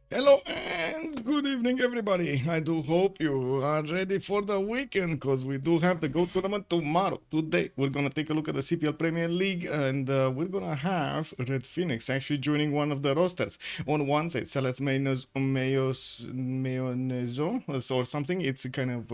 Hello and good evening, everybody. I do hope you are ready for the weekend because we do have the Go tournament tomorrow. Today, we're going to take a look at the CPL Premier League and we're going to have RedPhoenix actually joining one of the rosters. On one side, Salas Mayonezom or something. It's a kind of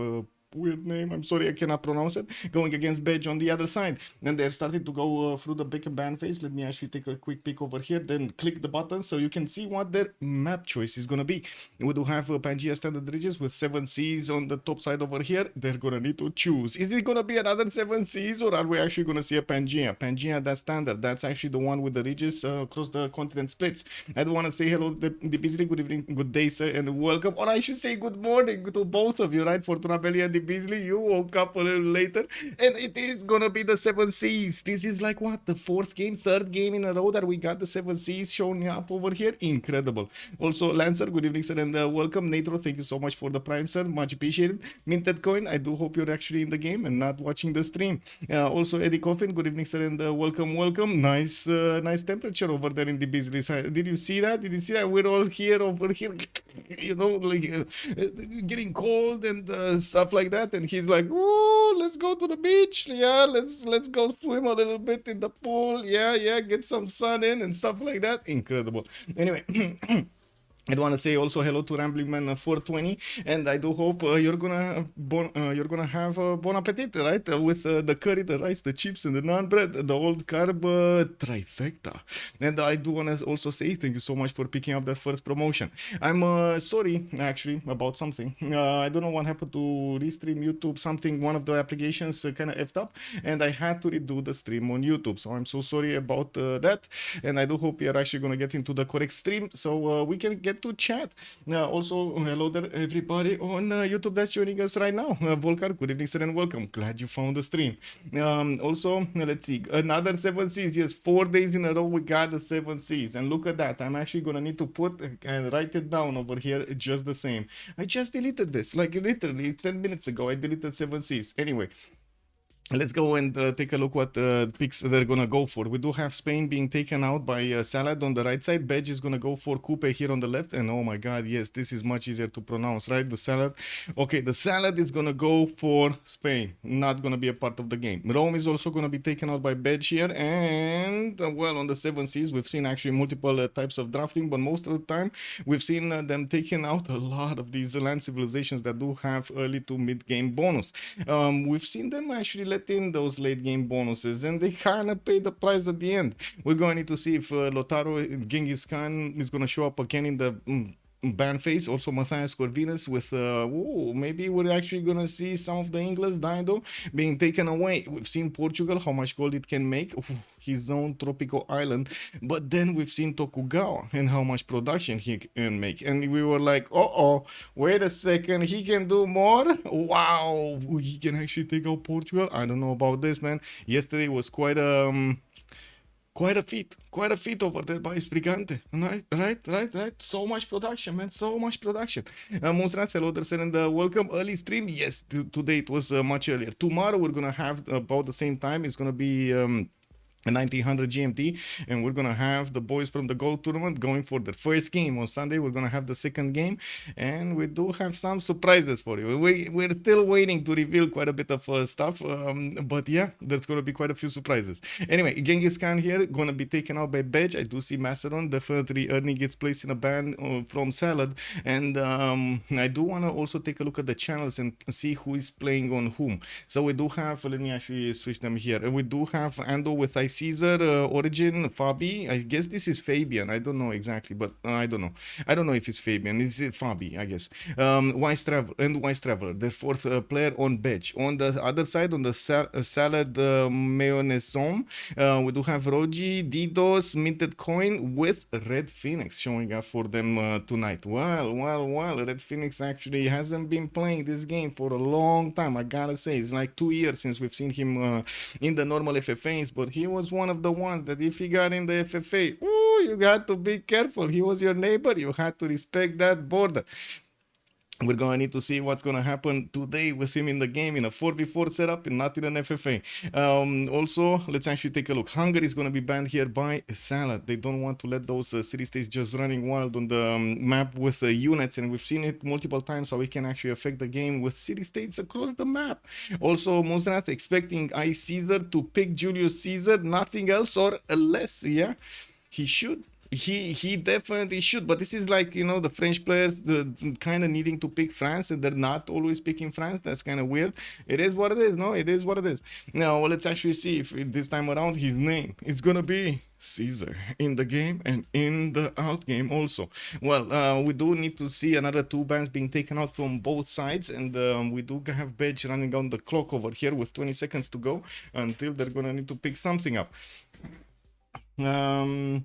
weird name. I'm sorry, I cannot pronounce it. Going against Bedge on the other side. And they're starting to go through the big ban phase. Let me actually take a quick peek over here. Then click the button so you can see what their map choice is going to be. We do have Pangea standard ridges with 7 Cs on the top side over here. They're going to need to choose. Is it going to be another 7 Cs or are we actually going to see a Pangea? Pangea, that's standard. That's actually the one with the ridges across the continent splits. I do want to say hello, the Beasley. Good evening, good day, sir, and welcome. Or I should say good morning to both of you, right? Fortuna Belli and the Beasley. You woke up a little later, and it is gonna be the 7 Cs. This is like what, the third game in a row that we got the 7 Cs showing up over here. Incredible. Also, Lancer, good evening, sir, and welcome. Natro, thank you so much for the prime, sir. Much appreciated. MintedCoin, I do hope you're actually in the game and not watching the stream. Also, Eddie Coffin, good evening, sir, and welcome. Nice temperature over there in the Beasley side. Did you see that? We're all here over here, like getting cold and stuff like that. And he's like, "Oh, let's go to the beach. Yeah, let's go swim a little bit in the pool. Yeah, get some sun in and stuff like that." Incredible. Anyway. I want to say also hello to Rambling Man 420, and I do hope you're gonna have bon appetit, right? With the curry, the rice, the chips, and the naan bread, the old carb trifecta. And I do want to also say thank you so much for picking up that first promotion. I'm sorry actually about something. I don't know what happened to Restream YouTube. Something, one of the applications kind of effed up, and I had to redo the stream on YouTube. So I'm so sorry about that, and I do hope you're actually gonna get into the correct stream so we can get to chat. Also, hello there, everybody on YouTube that's joining us right now. Volker, good evening, sir, and welcome. Glad you found the stream. Also, let's see, another 7 Cs. Yes, 4 days in a row we got the 7 Cs. And look at that. I'm actually gonna need to put and write it down over here just the same. I just deleted this, like literally 10 minutes ago. I deleted 7 Cs. Anyway, let's go and take a look what picks they're gonna go for. We do have Spain being taken out by Salad on the right side. Bedge is gonna go for Coupe here on the left. And oh my god, yes, this is much easier to pronounce, right? The Salad. Okay, the Salad is gonna go for Spain. Not gonna be a part of the game. Rome is also gonna be taken out by Bedge here. And well, on the 7 Cs, we've seen actually multiple types of drafting, but most of the time we've seen them taking out a lot of these land civilizations that do have early to mid game bonus. We've seen them actually let in those late game bonuses, and they kind of pay the price at the end. We're going to need to see if Lotaro Genghis Khan is going to show up again in the ban phase. Also, Matthias Corvinus with maybe we're actually gonna see some of the English Dido being taken away. We've seen Portugal, how much gold it can make, his own tropical island, but then we've seen Tokugawa and how much production he can make, and we were like, wait a second, he can do more. Wow, he can actually take out Portugal. I don't know about this, man. Yesterday was quite a feat over there by Sprigante. Right. So much production, man. So much production. Monstras, hello there, and welcome. Early stream. Yes, today it was much earlier. Tomorrow we're gonna have about the same time. It's gonna be 1900 GMT, and we're gonna have the boys from the Gold Tournament going for the first game. On Sunday we're gonna have the second game, and we do have some surprises for you. We're still waiting to reveal quite a bit of stuff, but yeah, there's gonna be quite a few surprises. Anyway, Genghis Khan here gonna be taken out by Bedge. I do see Macedon definitely earning its place in a ban from Salad, and I do want to also take a look at the channels and see who is playing on whom. So we do have, let me actually switch them here. We do have Ando with iCaesar, Orijhin, Fabi. I guess this is Fabian. I don't know exactly, but I don't know. I don't know if it's Fabian. It's Fabi, I guess. Wise Traveler, the fourth player on Bedge. On the other side, on the Salad Mayonezom, we do have Rogy, Didos, MintedCoin with RedPhoenix showing up for them tonight. Well, RedPhoenix actually hasn't been playing this game for a long time. I gotta say, it's like 2 years since we've seen him in the normal FFAs, but he was one of the ones that if he got in the FFA, you got to be careful. He was your neighbor. You had to respect that border. We're gonna need to see what's gonna happen today with him in the game in a 4v4 setup and not in an FFA. Also, let's actually take a look. Hungary is gonna be banned here by Salad. They don't want to let those city-states just running wild on the map with units, and we've seen it multiple times how it can actually affect the game with city-states across the map. Also, Mozart expecting iCaesar to pick Julius Caesar, nothing else or less. Yeah, he should. He definitely should, but this is like, you know, the French players the kind of needing to pick France and they're not always picking France. That's kind of weird. It is what it is. No, it is what it is. Now, well, let's actually see if this time around his name is gonna be Caesar in the game and in the out game also. Well, we do need to see another 2 bans being taken out from both sides, and we do have Bedge running on the clock over here with 20 seconds to go until they're gonna need to pick something up. Bam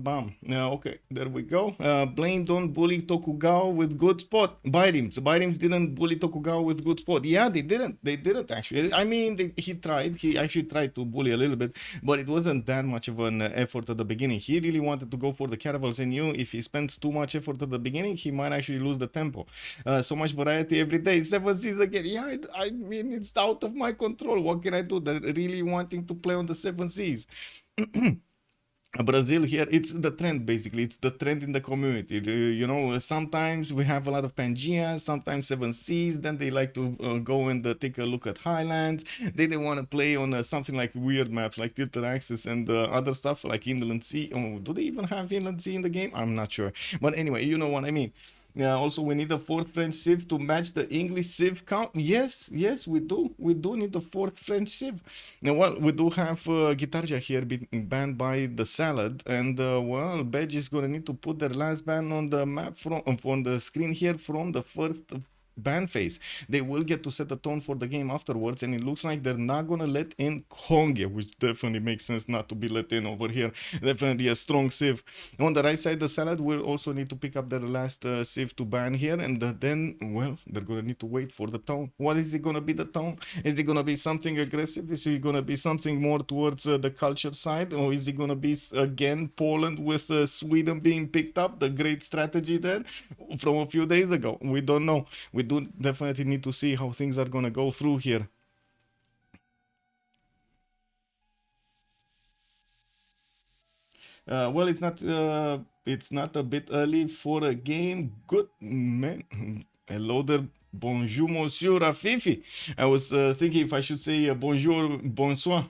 bam. Okay, there we go. Blame don't bully Tokugawa with good spot. Byrims didn't bully Tokugawa with good spot. Yeah, they didn't. They didn't actually. I mean, he tried. He actually tried to bully a little bit, but it wasn't that much of an effort at the beginning. He really wanted to go for the caravels, and knew if he spends too much effort at the beginning, he might actually lose the tempo. So much variety every day. 7 Cs again. Yeah, I mean, it's out of my control. What can I do? They're really wanting to play on the 7 Cs. Brazil here, it's the trend basically. It's the trend in the community. You know, sometimes we have a lot of Pangaea, sometimes 7 Cs. Then they like to go and take a look at Highlands. They want to play on something like weird maps like Tilted Axis and other stuff like Inland Sea. Oh, do they even have Inland Sea in the game? I'm not sure. But anyway, you know what I mean. Also, we need a 4th French Civ to match the English Civ count. Yes, we do. We do need a 4th French Civ. Now, well, we do have Gitarja here being banned by the Salad, and well, Bedge is gonna need to put their last ban on the map from on the screen here from the first ban phase. They will get to set the tone for the game afterwards, and it looks like they're not gonna let in Konge, which definitely makes sense not to be let in over here. Definitely a strong Civ. On the right side, the Salad will also need to pick up their last Civ to ban here, and then, well, they're gonna need to wait for the tone. What is it gonna be, the tone? Is it gonna be something aggressive? Is it gonna be something more towards the culture side, or is it gonna be again Poland with Sweden being picked up, the great strategy there from a few days ago? We don't know. We do definitely need to see how things are gonna go through here. Well, it's not a bit early for a game. Good man. Hello there. Bonjour, monsieur Rafifi. I was thinking if I should say bonjour, bonsoir.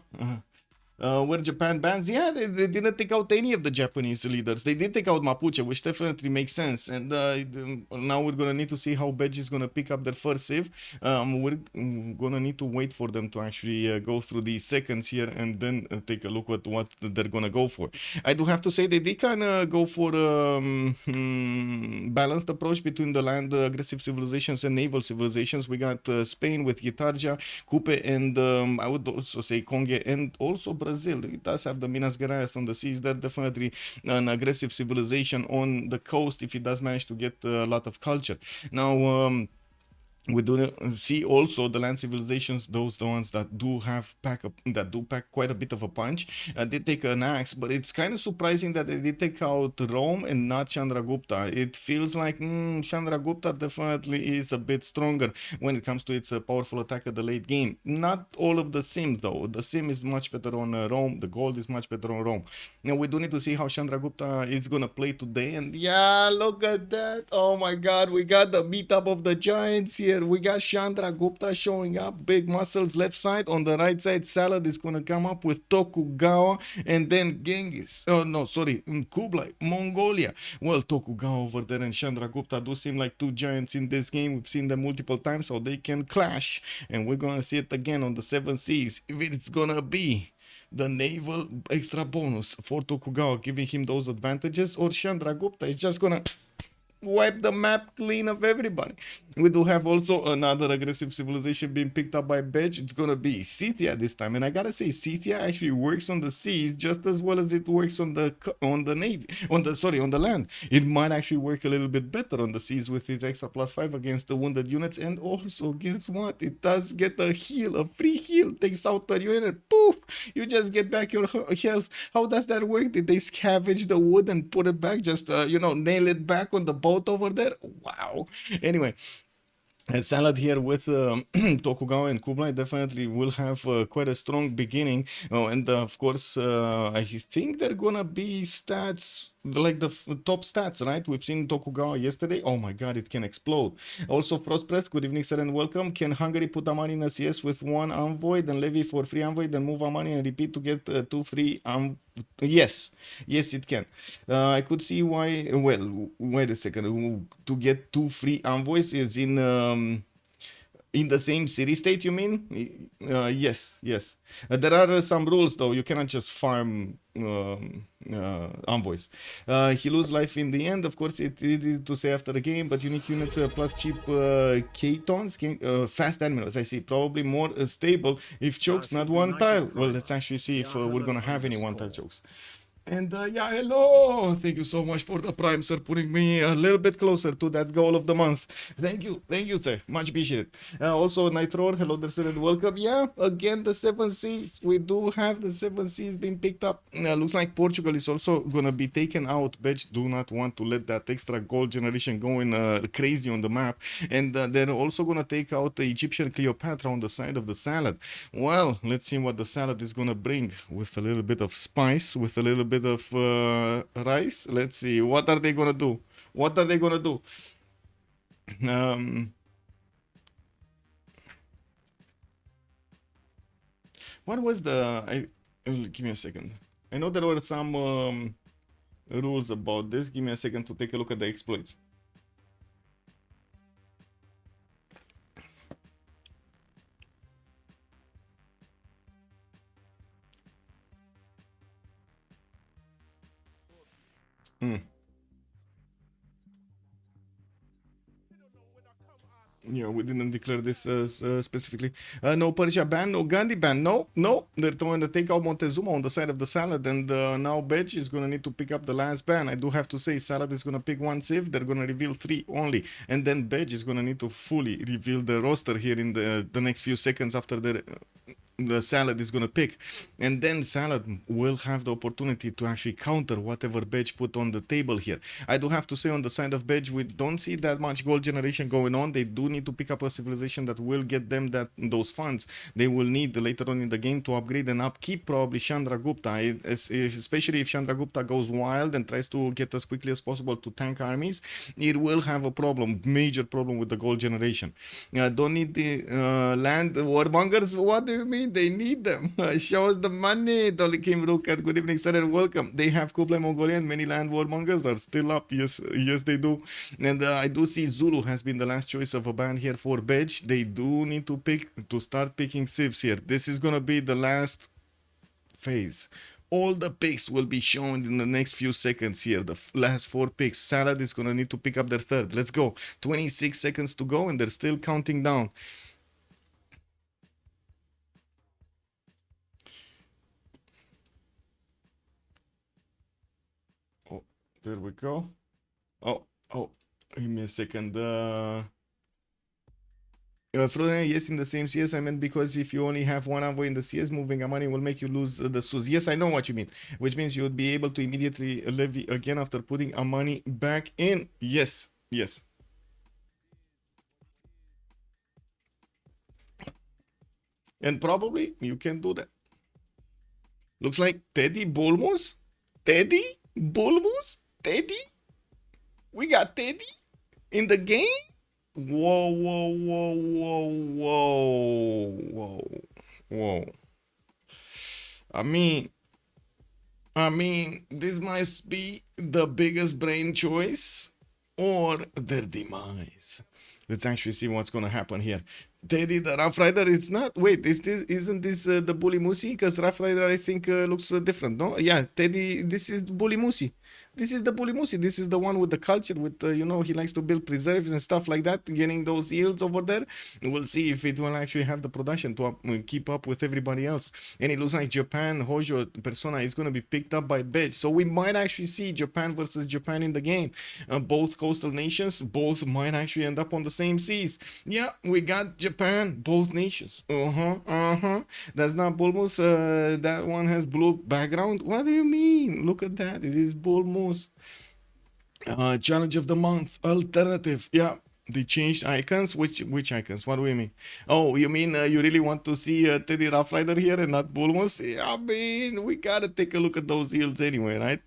Where Japan bans, yeah, they didn't take out any of the Japanese leaders. They did take out Mapuche, which definitely makes sense. And now we're gonna need to see how Bedge is gonna pick up their first save. We're gonna need to wait for them to actually go through these seconds here, and then take a look at what they're gonna go for. I do have to say they did kind of go for balanced approach between the land aggressive civilizations and naval civilizations. We got Spain with Gitarja, Coupe, and I would also say Konge, and also Brazil. It does have the Minas Gerais on the seas. They're definitely an aggressive civilization on the coast if it does manage to get a lot of culture. Now, we do see also the land civilizations, those the ones that do pack quite a bit of a punch. They take an axe, but it's kind of surprising that they did take out Rome and not Chandragupta. It feels like Chandragupta definitely is a bit stronger when it comes to its powerful attack at the late game. Not all of the Sim though. The Sim is much better on Rome. The gold is much better on Rome. Now we do need to see how Chandragupta is gonna play today. And yeah, look at that! Oh my God, we got the meetup of the giants here. We got Chandragupta showing up, big muscles left side. On the right side, Salad is gonna come up with Tokugawa, and then Genghis. Oh no, sorry, Kublai, Mongolia. Well, Tokugawa over there and Chandragupta do seem like 2 giants in this game. We've seen them multiple times, so they can clash, and we're gonna see it again on the 7 Seas. If it's gonna be the naval extra bonus for Tokugawa, giving him those advantages, or Chandragupta is just gonna wipe the map clean of everybody. We do have also another aggressive civilization being picked up by Bedge. It's gonna be Scythia this time, and I gotta say, Scythia actually works on the seas just as well as it works on the navy, on the land. It might actually work a little bit better on the seas with its extra +5 against the wounded units, and also guess what? It does get a heal, a free heal. Takes out the unit, poof! You just get back your health. How does that work? Did they scavenge the wood and put it back? Just nail it back on the boat over there? Wow. Anyway, a salad here with Tokugawa and Kublai definitely will have quite a strong beginning. Oh, and of course, I think they're gonna be stats like the top stats, right? We've seen Tokugawa yesterday. Oh my god, it can explode. Also, Frostbreath, good evening, sir, and welcome. Can Hungary put Amani in a CS with one envoy, then levy for free envoy, then move Amani and repeat to get 2 free Yes, yes, it can. I could see why. Well, wait a second. To get 2 free envoys is in the same city state, you mean? Yes, yes. There are some rules though. You cannot just farm envoys. He lose life in the end. Of course, it's easy to say after the game, but unique units plus cheap Ketons, fast animals. I see. Probably more stable if chokes, not one tile. Well, let's actually see if we're gonna have any one tile chokes. And yeah, hello! Thank you so much for the prime, sir, putting me a little bit closer to that goal of the month. Thank you, sir. Much appreciated. Also, Nitro, hello there, sir, and welcome. Yeah, again, the 7 Seas. We do have the 7 Seas being picked up. Looks like Portugal is also gonna be taken out. Bedge do not want to let that extra gold generation going crazy on the map. And they're also gonna take out the Egyptian Cleopatra on the side of the salad. Well, let's see what the salad is gonna bring with a little bit of spice, with a little bit of rice. Let's see, what are they gonna do? What are they gonna do? What was give me a second. I know there were some rules about this. Give me a second to take a look at the exploits. Yeah, we didn't declare this specifically. No Persia ban, no Gandhi ban. No, no. They're trying to take out Montezuma on the side of the salad, and now Bedge is gonna need to pick up the last ban. I do have to say, salad is gonna pick 1 Civ. They're gonna reveal 3 only, and then Bedge is gonna need to fully reveal the roster here in the next few seconds after the salad is gonna pick, and then salad will have the opportunity to actually counter whatever Bedge put on the table here. I do have to say, on the side of Bedge, we don't see that much gold generation going on. They do need to pick up a civilization that will get them those funds they will need later on in the game to upgrade and upkeep probably Chandragupta, especially if Chandragupta goes wild and tries to get as quickly as possible to tank armies. It will have a problem, major problem with the gold generation. Don't need the land warmongers. What do you mean? They need them. Show us the money. Dolly Kim Rukat, good evening, sir, and welcome. They have Kublai, Mongolia, and many land warmongers are still up. Yes, yes, they do. And I do see Zulu has been the last choice of a ban here for Bedge. They do need to start picking civs here. This is gonna be the last phase. All the picks will be shown in the next few seconds here. The last 4 picks. Salad is gonna need to pick up their third. Let's go. 26 seconds to go, and they're still counting down. There we go. Oh, give me a second. Yes, in the same CS. I meant because if you only have one envoy in the CS, moving a money will make you lose the SUS. Yes, I know what you mean. Which means you would be able to immediately levy again after putting a money back in. Yes, yes. And probably you can do that. Looks like Teddy Bulmus? Teddy Bulmus? Teddy? We got Teddy in the game? Whoa, whoa, whoa, whoa, whoa, whoa, whoa. I mean, this must be the biggest brain choice or their demise. Let's actually see what's gonna happen here. Teddy, the Rough Rider, it's not. Wait, isn't this the Bully Musi? Because Rough Rider, I think, looks different, no? Yeah, Teddy, this is Bully Musi. This is the Bulimusi. This is the one with the culture, with, you know, he likes to build preserves and stuff like that, getting those yields over there. We'll see if it will actually have the production to keep up with everybody else. And it looks like Japan, Hojo Persona is going to be picked up by Bedge. So we might actually see Japan versus Japan in the game. Both coastal nations, both might actually end up on the same seas. Yeah, we got Japan, both nations. That's not Bulmus. That one has blue background. What do you mean? Look at that. It is Bulmus. Challenge of the month, alternative. Yeah, they changed icons. Which icons? What do we mean? Oh, you mean you really want to see Teddy Rough Rider here and not Bulmus? Yeah, I mean, we gotta take a look at those yields anyway, right?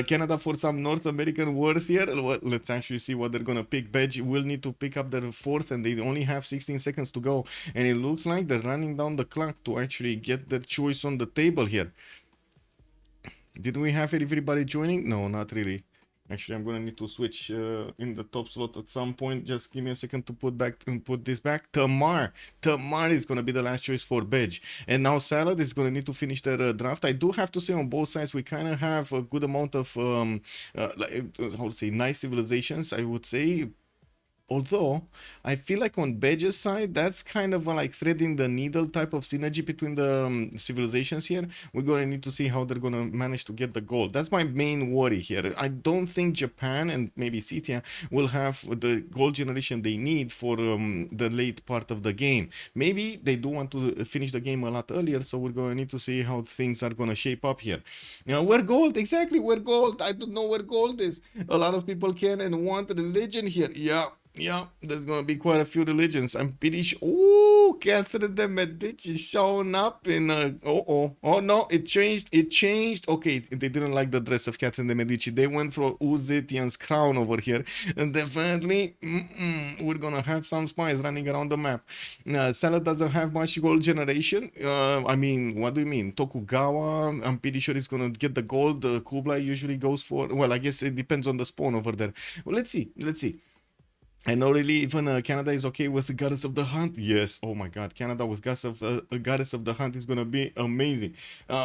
Canada for some North American wars here. Let's actually see what they're gonna pick. Bedge will need to pick up their fourth, and they only have 16 seconds to go. And it looks like they're running down the clock to actually get their choice on the table here. Did we have everybody joining? No, not really. Actually, I'm gonna need to switch in the top slot at some point. Just give me a second to put this back. Tamar is gonna be the last choice for Bedge, and now Salad is gonna need to finish their draft. I do have to say on both sides we kind of have a good amount of how to say, nice civilizations, I would say. Although, I feel like on Bedge's side, that's kind of like threading the needle type of synergy between the civilizations here. We're going to need to see how they're going to manage to get the gold. That's my main worry here. I don't think Japan and maybe Scythia will have the gold generation they need for the late part of the game. Maybe they do want to finish the game a lot earlier, so we're going to need to see how things are going to shape up here. Where gold? Exactly, where gold? I don't know where gold is. A lot of people can and want religion here. Yeah, there's gonna be quite a few religions. I'm pretty sure. Oh, Catherine de Medici is showing up in oh no, it changed. Okay, they didn't like the dress of Catherine de Medici. They went for Zetian's crown over here, and definitely we're gonna have some spies running around the map. Salad doesn't have much gold generation. I mean, what do you mean? Tokugawa, I'm pretty sure he's gonna get the gold. Kublai usually goes for. Well, I guess it depends on the spawn over there. Well, let's see. I know really even Canada is okay with the Goddess of the Hunt. Yes, oh my god, Canada with Goddess of the Hunt is gonna be amazing.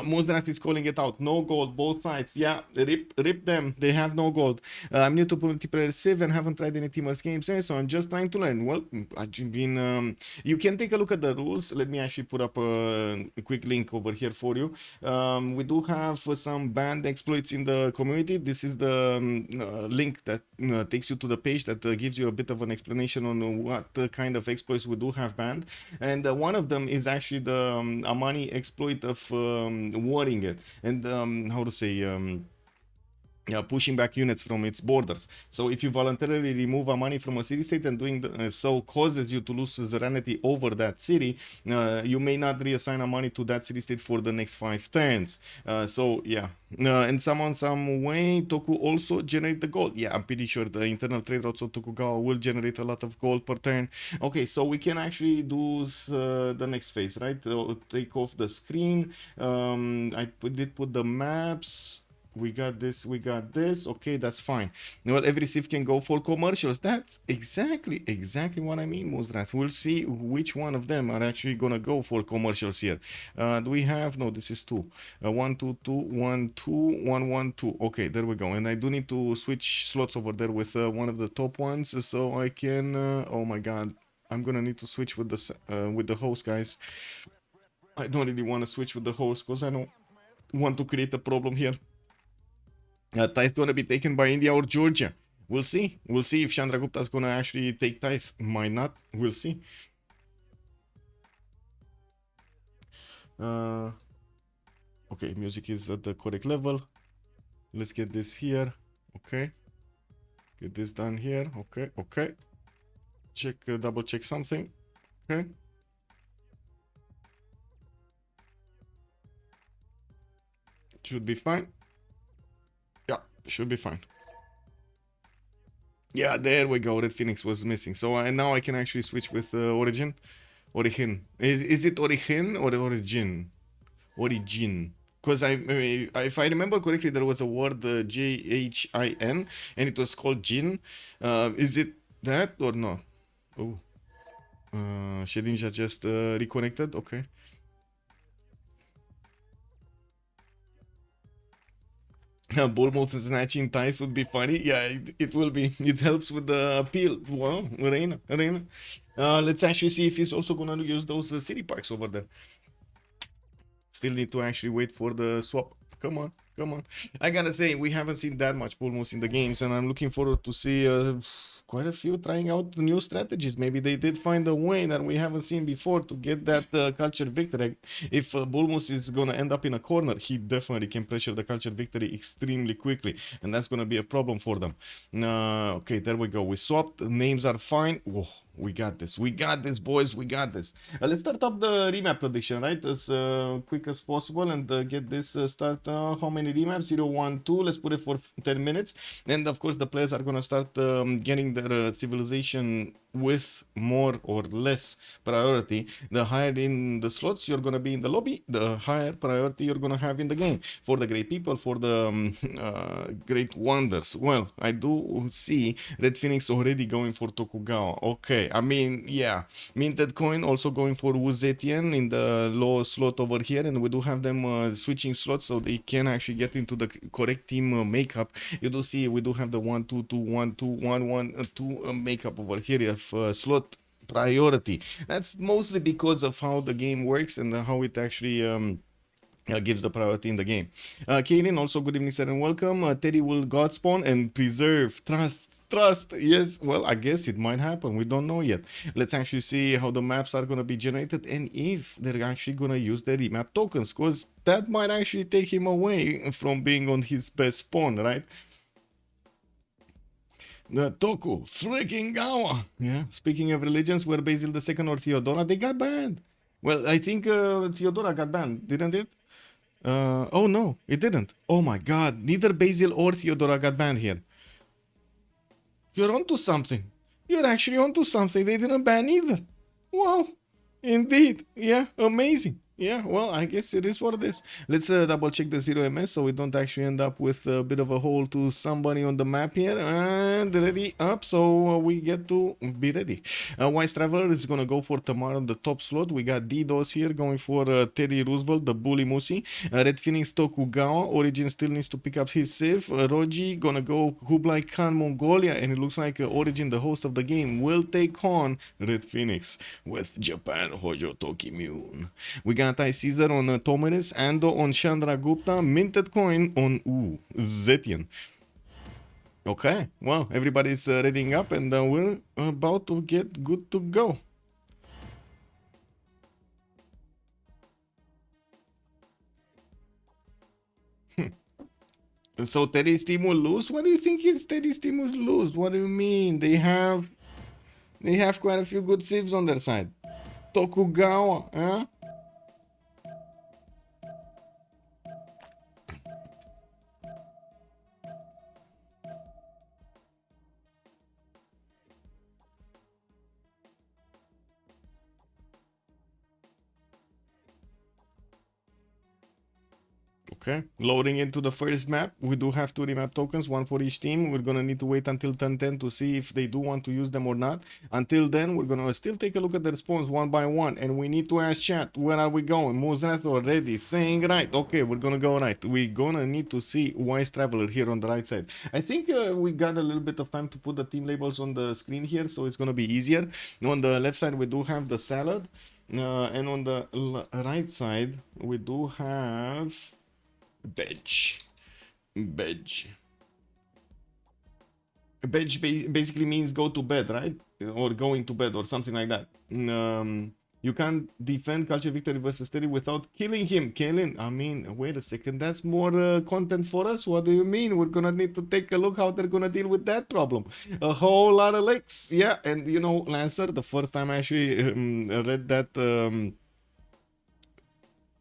Mozart is calling it out. No gold, both sides. Yeah, rip them. They have no gold. I'm new to multiplayer Civ and haven't tried any Teamers games, so I'm just trying to learn. Well, I've been. You can take a look at the rules. Let me actually put up a quick link over here for you. We do have some banned exploits in the community. This is the link that takes you to the page that gives you a bit of an explanation on what kind of exploits we do have banned, and one of them is actually the Amani exploit of warring it and how to say pushing back units from its borders. So if you voluntarily remove a money from a city state and doing so causes you to lose suzerainty over that city, you may not reassign a money to that city state for the next 5 turns. So yeah, and some way Toku also generate the gold. Yeah, I'm pretty sure the internal trade routes of Tokugawa will generate a lot of gold per turn. Okay, so we can actually do the next phase, right? Take off the screen. I did put the maps. We got this. Okay, that's fine. Well, every Civ can go for commercials. That's exactly what I mean, Mozrat. We'll see which one of them are actually gonna go for commercials here. Do we have? No, this is 2. 1, 2, 2, 1, 2, 1, 1, 2. Okay, there we go. And I do need to switch slots over there with one of the top ones, so I can. Oh my God, I'm gonna need to switch with the host, guys. I don't really want to switch with the host because I don't want to create a problem here. Tithe gonna be taken by India or Georgia. We'll see. We'll see if Chandragupta is gonna actually take Tithe. Might not. We'll see. Okay, music is at the correct level. Let's get this here. Okay. Get this done here. Okay. Check, double check something. Okay. Should be fine. Yeah, should be fine. Yeah, there we go. RedPhoenix was missing. So now I can actually switch with Orijhin. Is it Orijhin or Orijhin? Orijhin. Because if I remember correctly, there was a word Jhin, and it was called Jin. Is it that or not? Oh, Shedinja just reconnected. Okay. Bullmouth snatching ties would be funny. Yeah, it will be. It helps with the appeal. Well, Reina. Let's actually see if he's also gonna use those city parks over there. Still need to actually wait for the swap. Come on, come on. I gotta say, we haven't seen that much Bullmouth in the games, and I'm looking forward to see quite a few trying out new strategies. Maybe they did find a way that we haven't seen before to get that culture victory. If Bullmouth is gonna end up in a corner, he definitely can pressure the culture victory extremely quickly, and that's gonna be a problem for them. Okay, there we go. We swapped. Names are fine. Whoa, we got this. We got this, boys. We got this. Let's start up the remap prediction, right? As quick as possible and get this start. How many remaps? 0, 1, 2. Let's put it for 10 minutes. And of course, the players are gonna start getting their civilization with more or less priority. The higher in the slots you're gonna be in the lobby, the higher priority you're gonna have in the game. For the great people, for the great wonders. Well, I do see RedPhoenix already going for Tokugawa. Okay, I mean, yeah. MintedCoin also going for Zetian in the low slot over here, and we do have them switching slots so they can actually get into the correct team makeup. You do see we do have the 1 2 2 1 2 1 1 2 makeup over here of slot priority. That's mostly because of how the game works and how it actually gives the priority in the game. Kaylin, also good evening, sir, and welcome. Teddy will God spawn and preserve. Trust. Yes, well, I guess it might happen. We don't know yet. Let's actually see how the maps are going to be generated and if they're actually going to use the remap tokens, because that might actually take him away from being on his best spawn, right? The Toku, freaking Gawa. Yeah, speaking of religions, were Basil II or Theodora, they got banned. Well, I think Theodora got banned, didn't it? Oh no, it didn't. Oh my god, neither Basil or Theodora got banned here. You're onto something. You're actually onto something. They didn't ban either. Wow. Indeed. Yeah, amazing. Yeah, well, I guess it is what it is. Let's double check the 0ms so we don't actually end up with a bit of a hole to somebody on the map here. And ready up, so we get to be ready. Wise Traveler is gonna go for Tamar on the top slot. We got DDoS here going for Teddy Roosevelt, the Bully Musi. RedPhoenix Tokugawa. Orijhin still needs to pick up his Civ. Rogy gonna go Kublai Khan Mongolia, and it looks like Orijhin, the host of the game, will take on RedPhoenix with Japan Hojo Tokimune. We got iCaesar on Tomaris, Ando on Chandragupta, MintedCoin on Zetian. Okay, well, everybody's readying up and we're about to get good to go. So Teddy's team will lose? What do you think Teddy's team will lose? What do you mean? They have quite a few good civs on their side. Tokugawa, huh? Okay, loading into the first map. We do have 2 remap tokens, 1 for each team. We're gonna need to wait until turn 10 to see if they do want to use them or not. Until then, we're gonna still take a look at the response one by one, and we need to ask chat, where are we going? Muznet already saying right. Okay, we're gonna go right. We're gonna need to see Wise Traveler here on the right side. I think we got a little bit of time to put the team labels on the screen here, so it's gonna be easier. On the left side, we do have the salad, and on the right side, we do have Bedge. Bedge basically means go to bed, right? Or going to bed or something like that. You can't defend Culture Victory versus Teddy without killing him. Killing, I mean, wait a second, that's more content for us? What do you mean? We're gonna need to take a look how they're gonna deal with that problem. A whole lot of licks, yeah. And you know, Lancer, the first time I actually read that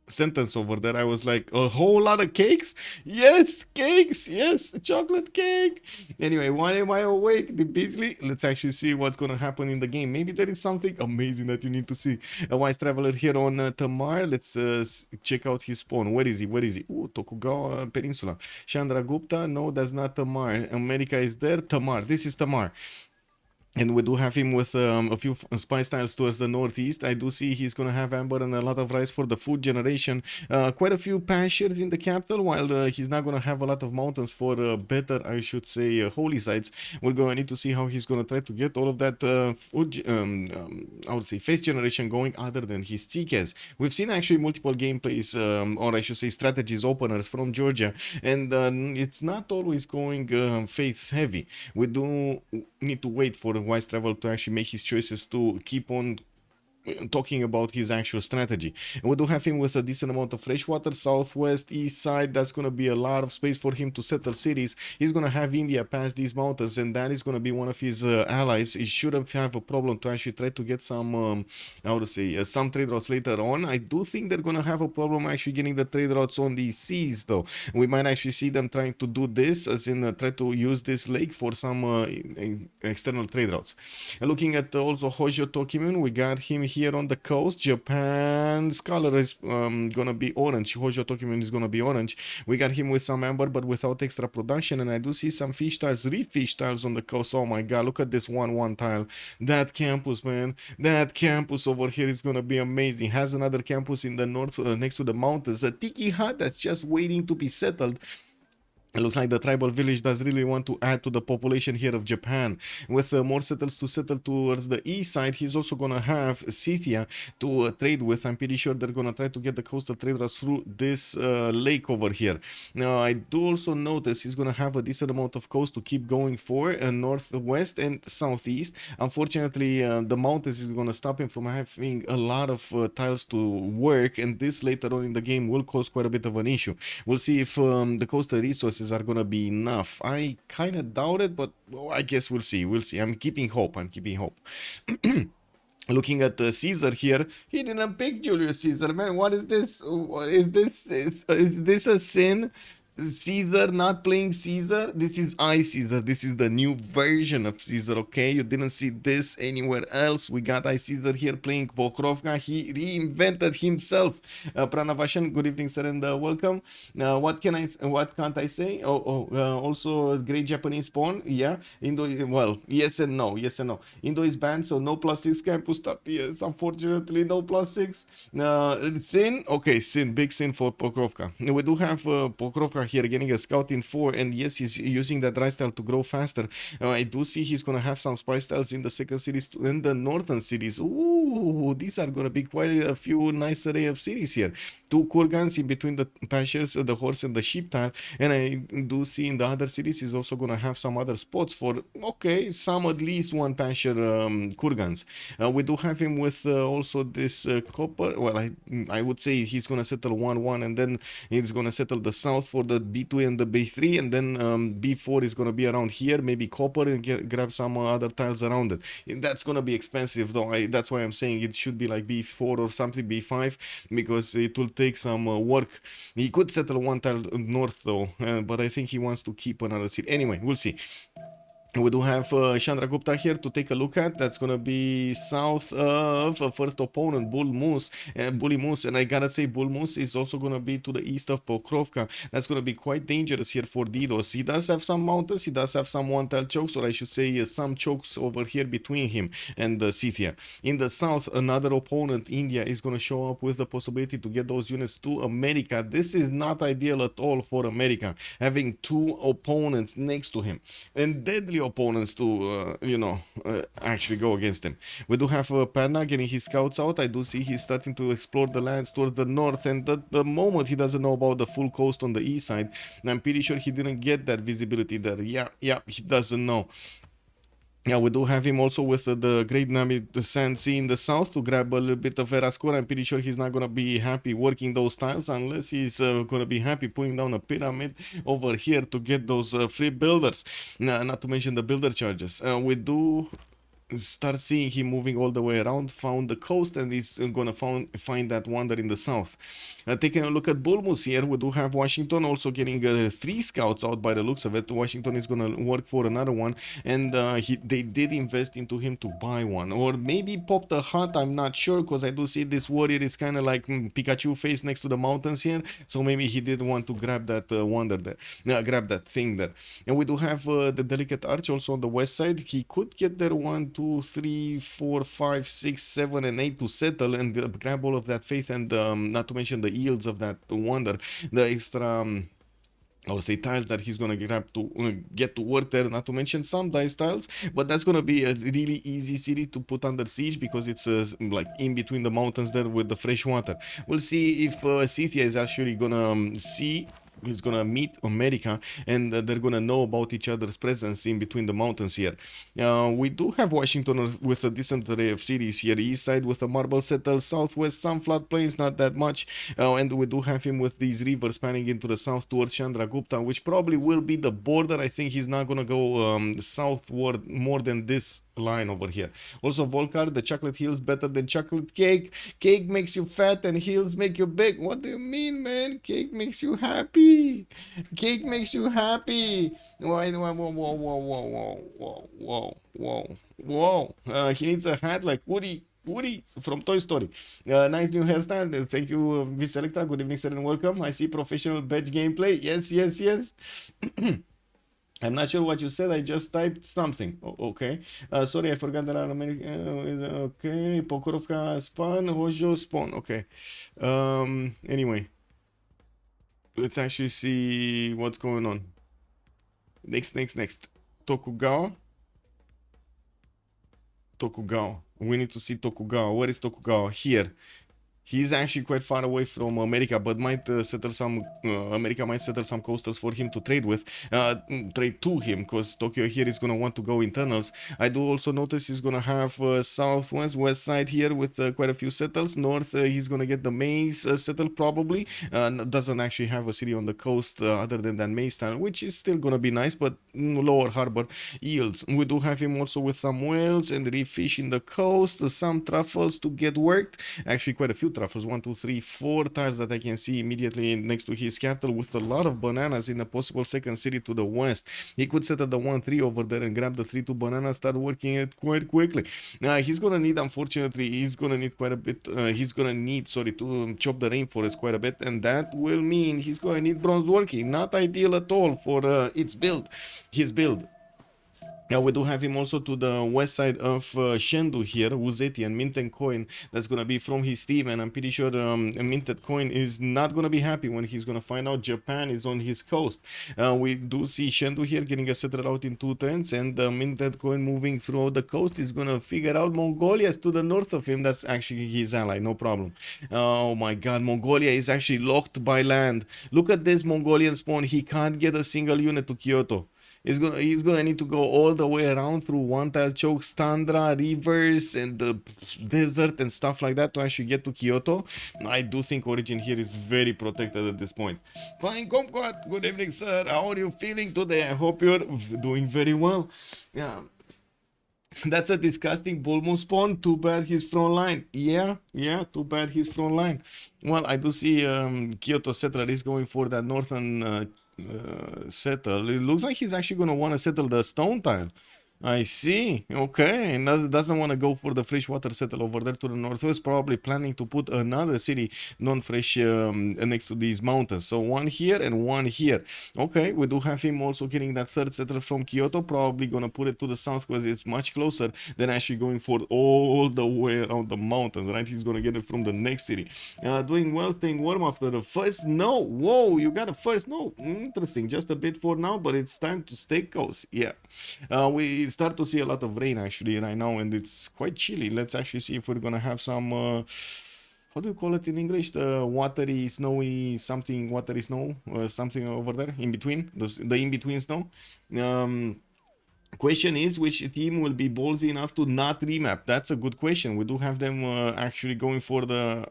sentence over there, I was like, a whole lot of cakes? Yes, cakes, yes, chocolate cake. Anyway, why am I awake? The Beasley, let's actually see what's gonna happen in the game. Maybe there is something amazing that you need to see. A Wise Traveler here on Tamar. Let's check out his spawn. Where is he? Ooh, Tokugawa Peninsula. Chandragupta, no, that's not Tamar. America is there. Tamar, this is Tamar. And we do have him with a few spice tiles towards the northeast. I do see he's going to have amber and a lot of rice for the food generation. Quite a few pastures in the capital, while he's not going to have a lot of mountains for better, I should say, holy sites. We're going to need to see how he's going to try to get all of that food, I would say, faith generation going other than his TKs. We've seen actually multiple gameplays, or I should say strategies openers from Georgia, and it's not always going faith heavy. We do need to wait for the wise travel to actually make his choices to keep on talking about his actual strategy. And we do have him with a decent amount of fresh water, southwest, east side. That's going to be a lot of space for him to settle cities. He's going to have India pass these mountains, and that is going to be one of his allies. He shouldn't have a problem to actually try to get some, how to say, some trade routes later on. I do think they're going to have a problem actually getting the trade routes on the seas, though. We might actually see them trying to do this, as in try to use this lake for some external trade routes. Looking at also Hojo Tokimun, we got him here on the coast. Japan's color is gonna be orange. Hojo Tokimun is gonna be orange. We got him with some amber but without extra production, and I do see some fish tiles, reef fish tiles on the coast. Oh my god, look at this 1-1 tile. That campus, man, that campus over here is gonna be amazing. Has another campus in the north next to the mountains, a tiki hut that's just waiting to be settled. It looks like the tribal village does really want to add to the population here of Japan. With more settlers to settle towards the east side, he's also going to have Scythia to trade with. I'm pretty sure they're going to try to get the coastal trade routes through this lake over here. Now, I do also notice he's going to have a decent amount of coast to keep going for northwest and southeast. Unfortunately, the mountains is going to stop him from having a lot of tiles to work, and this later on in the game will cause quite a bit of an issue. We'll see if the coastal resources are gonna be enough. I kind of doubt it, but well, I guess we'll see. We'll see. I'm keeping hope. Looking at Caesar here, he didn't pick Julius Caesar, man. What is this? What is this? Is this a sin? Caesar not playing Caesar? This is iCaesar. This is the new version of Caesar, okay? You didn't see this anywhere else. We got iCaesar here playing Pokrovka. He reinvented himself. Pranavashan, good evening, sir, and welcome. What can't I say? Also great Japanese spawn. Yeah, Indo. Well, yes and no. Indo is banned, so no +6 campus start. Yes, unfortunately, no +6. Sin. Okay, sin. Big sin for Pokrovka. We do have Pokrovka here getting a scout in 4, and yes, he's using that rice style to grow faster. I do see he's gonna have some spice styles in the second cities and the northern cities. Ooh, these are gonna be quite a few nice array of cities here. 2 kurgans in between the pastures, the horse and the sheep tile, and I do see in the other cities he's also gonna have some other spots for some at least 1 pasture kurgans. We do have him with also this copper. Well, I would say he's gonna settle 1-1, and then he's gonna settle the south for the B2 and the B3, and then B4 is gonna be around here, maybe copper, and grab some other tiles around it. That's gonna be expensive though. That's why I'm saying it should be like B4 or something, B5, because it will take some work. He could settle 1 tile north though, but I think he wants to keep another city. Anyway, we'll see. We do have Chandragupta here to take a look at. That's gonna be south of first opponent, Bully Moose, and I gotta say Bull Moose is also gonna be to the east of Pokrovka. That's gonna be quite dangerous here for Didos. He does have some mountains, he does have some 1-tile chokes, or I should say some chokes over here between him and Scythia. In the south, another opponent, India, is gonna show up with the possibility to get those units to America. This is not ideal at all for America, having 2 opponents next to him, and deadly opponents to actually go against him. We do have Perna getting his scouts out. I do see he's starting to explore the lands towards the north, and the moment he doesn't know about the full coast on the east side, I'm pretty sure he didn't get that visibility there. Yeah, he doesn't know. Yeah, we do have him also with the Great Nami, the Sand Sea in the south to grab a little bit of Erascore. I'm pretty sure he's not going to be happy working those tiles unless he's going to be happy putting down a pyramid over here to get those free builders. Not to mention the builder charges. We do start seeing him moving all the way around, found the coast, and he's gonna find that wonder in the south. Taking a look at Bulmus here, we do have Washington also getting 3 scouts out by the looks of it. Washington is gonna work for another one, and they did invest into him to buy one, or maybe pop the hut, I'm not sure, because I do see this warrior is kind of like Pikachu face next to the mountains here, so maybe he did want to grab that wonder there, grab that thing there. And we do have the delicate arch also on the west side. He could get there 1, 2, 3, 4, 5, 6, 7, and 8 to settle and grab all of that faith, and not to mention the yields of that wonder, the extra I would say tiles that he's gonna grab to get to work there, not to mention some dice tiles, but that's gonna be a really easy city to put under siege because it's like in between the mountains there with the fresh water. We'll see if Scythia is actually gonna see. He's gonna meet America, and they're gonna know about each other's presence in between the mountains here. We do have Washington with a decent array of cities here. East side with a marble settle, southwest some floodplains, not that much, and we do have him with these rivers spanning into the south towards Chandragupta, which probably will be the border. I think he's not gonna go southward more than this line over here. Also Volcar, the chocolate heals better than chocolate cake. Cake makes you fat and heals make you big. What do you mean, man? Cake makes you happy. Cake makes you happy. Whoa, whoa, whoa, whoa, whoa, whoa, whoa, whoa, whoa. He needs a hat like Woody from Toy Story. Nice new hairstyle. Thank you, Miss Electra. Good evening, sir, and welcome. I see professional Bedge gameplay. Yes, yes, yes. I'm not sure what you said. I just typed something. Okay. Sorry, I forgot that I'm okay. Pokorovka spawn. Hojo spawn. Okay. Anyway, let's actually see what's going on. Next. Tokugawa. We need to see Tokugawa. Where is Tokugawa? Here. He's actually quite far away from America, but might settle some. America might settle some coastals for him to trade with, trade to him, because Tokyo here is gonna want to go internals. I do also notice he's gonna have southwest, west side here with quite a few settles. North, he's gonna get the Maze settled probably. Doesn't actually have a city on the coast other than that Maze town, which is still gonna be nice, but lower harbor yields. We do have him also with some whales and reef fish in the coast, some truffles to get worked. Actually, quite a few truffles, 1, 2, 3, 4 tiles that I can see immediately next to his capital, with a lot of bananas in a possible second city to the west. He could settle the 1-3 over there and grab the 3-2 bananas, start working it quite quickly. He's gonna need, unfortunately, he's gonna need quite a bit, to chop the rainforest quite a bit, and that will mean he's gonna need bronze working. Not ideal at all for his build. Now we do have him also to the west side of Shendu here, Zetian, MintedCoin. That's going to be from his team, and I'm pretty sure MintedCoin is not going to be happy when he's going to find out Japan is on his coast. We do see Shendu here getting a settler out in 2 turns, and MintedCoin moving throughout the coast is going to figure out Mongolia is to the north of him. That's actually his ally, no problem. Oh my god, Mongolia is actually locked by land. Look at this Mongolian spawn. He can't get a single unit to Kyoto. He's gonna need to go all the way around through one tile chokes, tundra, rivers, and the desert and stuff like that to actually get to Kyoto. I do think Orijhin here is very protected at this point. Fine, Kumquat, good evening, sir. How are you feeling today? I hope you're doing very well. Yeah. That's a disgusting Bulmo spawn. Too bad he's front line. Yeah, too bad he's front line. Well, I do see Kyoto settler is going for that northern settle. It looks like he's actually going to want to settle the stone tile. I see. Okay, and doesn't want to go for the freshwater settle over there to the northwest. Probably planning to put another city non-fresh next to these mountains. So one here and one here. Okay, we do have him also getting that third settle from Kyoto. Probably gonna put it to the south because it's much closer than actually going for all the way around the mountains. Right, he's gonna get it from the next city. Doing well, staying warm after the first snow. Whoa, you got a first snow. Interesting. Just a bit for now, but it's time to stay cozy. Yeah. We start to see a lot of rain actually right now, and it's quite chilly. Let's actually see if we're gonna have some how do you call it in English, the watery snowy something, watery snow, something over there in between, the in-between snow. Question is, which team will be ballsy enough to not remap? That's a good question. We do have them actually going for the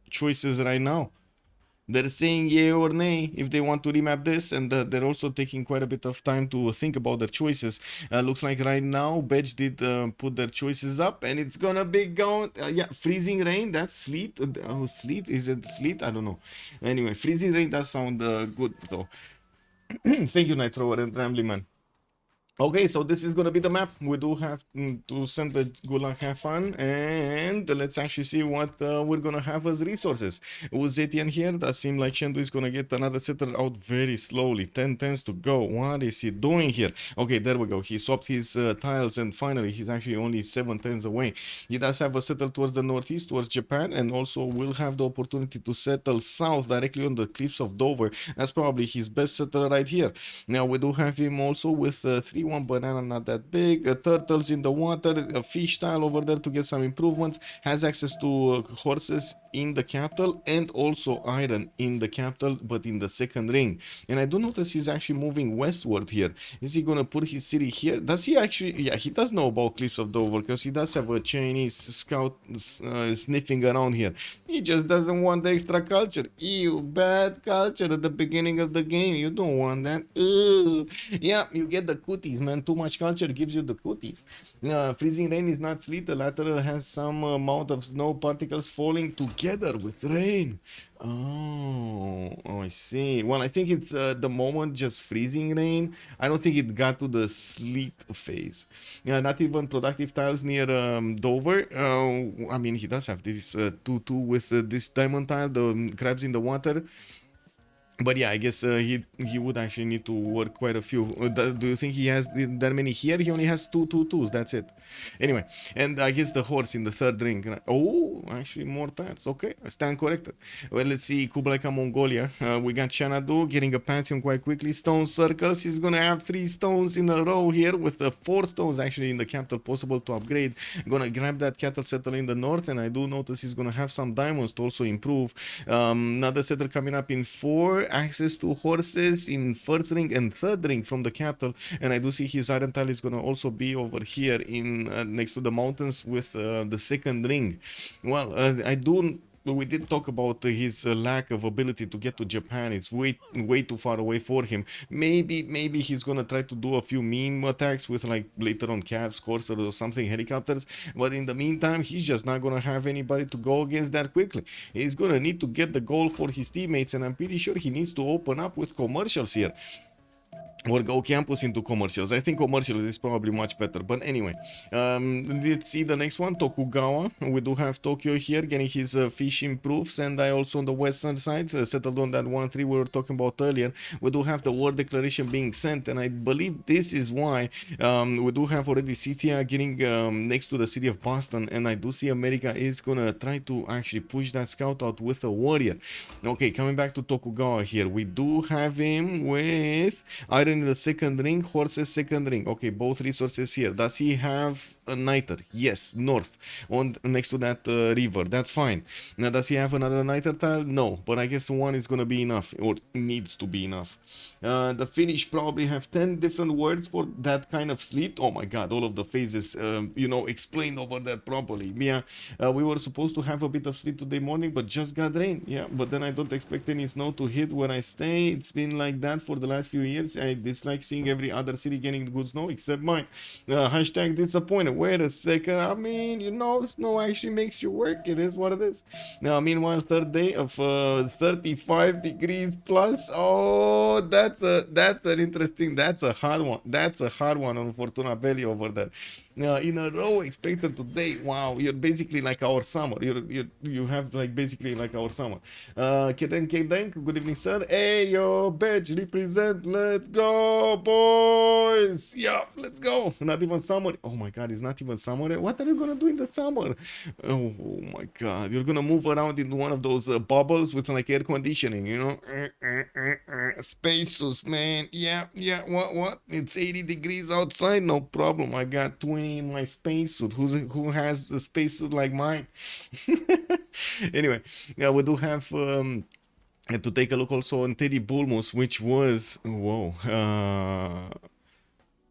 choices right now. They're saying yay or nay if they want to remap this, and they're also taking quite a bit of time to think about their choices. Looks like right now Bedge did put their choices up, and it's gonna be going. Yeah, freezing rain. That's sleet. Oh, sleet. Is it sleet? I don't know. Anyway, freezing rain does sound good though. Thank you, Night Thrower and Rambling Man. Okay, so this is gonna be the map. We do have to send the Gulag have fun, and let's actually see what we're gonna have as resources. With Zetian here, that seems like Shendu is gonna get another settler out very slowly. 10 turns to go. What is he doing here? Okay, there we go. He swapped his tiles, and finally he's actually only 7 turns away. He does have a settle towards the northeast, towards Japan, and also will have the opportunity to settle south directly on the cliffs of Dover. That's probably his best settler right here. Now we do have him also with 3-1 banana, not that big, turtles in the water, a fish tile over there to get some improvements, has access to horses in the capital and also iron in the capital, but in the second ring. And I do notice he's actually moving westward here. Is he gonna put his city here? Does he actually? Yeah, he does know about cliffs of Dover because he does have a Chinese scout sniffing around here. He just doesn't want the extra culture. Ew, bad culture at the beginning of the game. You don't want that. Ugh. Yeah, you get the cooties, man. Too much culture gives you the cooties. Freezing rain is not sleet. The latter has some amount of snow particles falling together with rain. Oh, I see. Well, I think it's the moment just freezing rain. I don't think it got to the sleet phase. Yeah, not even productive tiles near Dover. I mean, he does have this 2-2 with this diamond tile, the crabs in the water. But yeah, I guess he would actually need to work quite a few. Do you think he has that many here? He only has 2 2 2s. That's it. Anyway, and I guess the horse in the third ring. Oh, actually more tiles. Okay, I stand corrected. Well, let's see. Kublai Mongolia. We got Chandragupta getting a pantheon quite quickly. Stone circles. He's gonna have 3 stones in a row here with the 4 stones actually in the capital possible to upgrade. Gonna grab that cattle settle in the north, and I do notice he's gonna have some diamonds to also improve. Another settler coming up in 4. Access to horses in first ring and third ring from the capital, and I do see his iron tile is gonna also be over here in next to the mountains with the second ring. Well, we did talk about his lack of ability to get to Japan. It's way too far away for him. Maybe he's gonna try to do a few meme attacks with like later on calves, coursers or something, helicopters. But in the meantime, he's just not gonna have anybody to go against that quickly. He's gonna need to get the goal for his teammates, and I'm pretty sure he needs to open up with commercials here. Or go campus into commercials. I think commercials is probably much better. But anyway, let's see the next one. Tokugawa. We do have Tokyo here getting his fish improves. And I also on the western side settled on that 1-3 we were talking about earlier. We do have the war declaration being sent. And I believe this is why we do have already Scythia getting next to the city of Boston. And I do see America is going to try to actually push that scout out with a warrior. Okay, coming back to Tokugawa here. We do have him with iron in the second ring, horses second ring. Okay, both resources here. Does he have a niter? Yes, north, on next to that river. That's fine. Now, does he have another niter tile? No, but I guess one is gonna be enough, or needs to be enough. The Finnish probably have 10 different words for that kind of sleet. Oh my god, all of the phases, explained over there properly. Yeah, we were supposed to have a bit of sleet today morning, but just got rain. Yeah, but then I don't expect any snow to hit where I stay. It's been like that for the last few years. I dislike seeing every other city getting good snow except mine. Hashtag disappointed. Wait a second. I mean, snow actually makes you work. It is what it is. Now, meanwhile, third day of 35 degrees plus. Oh, that's an interesting. That's a hard one. That's a hard one on Fortuna Belli over there. In a row expected today. Wow, you're basically like our summer. You have like basically like our summer. Keden Kedenk, good evening, sir. Hey, yo, Bedge, represent. Let's go, boys. Yeah, let's go. Not even summer. Oh my god, it's not even summer. What are you gonna do in the summer? Oh my god, you're gonna move around in one of those bubbles with like air conditioning, Spacesuits, man. Yeah. What? It's 80 degrees outside. No problem. I got 20 in my spacesuit. Who has a spacesuit like mine? Anyway, yeah, we do have to take a look also on Teddy Bulmus, which was whoa.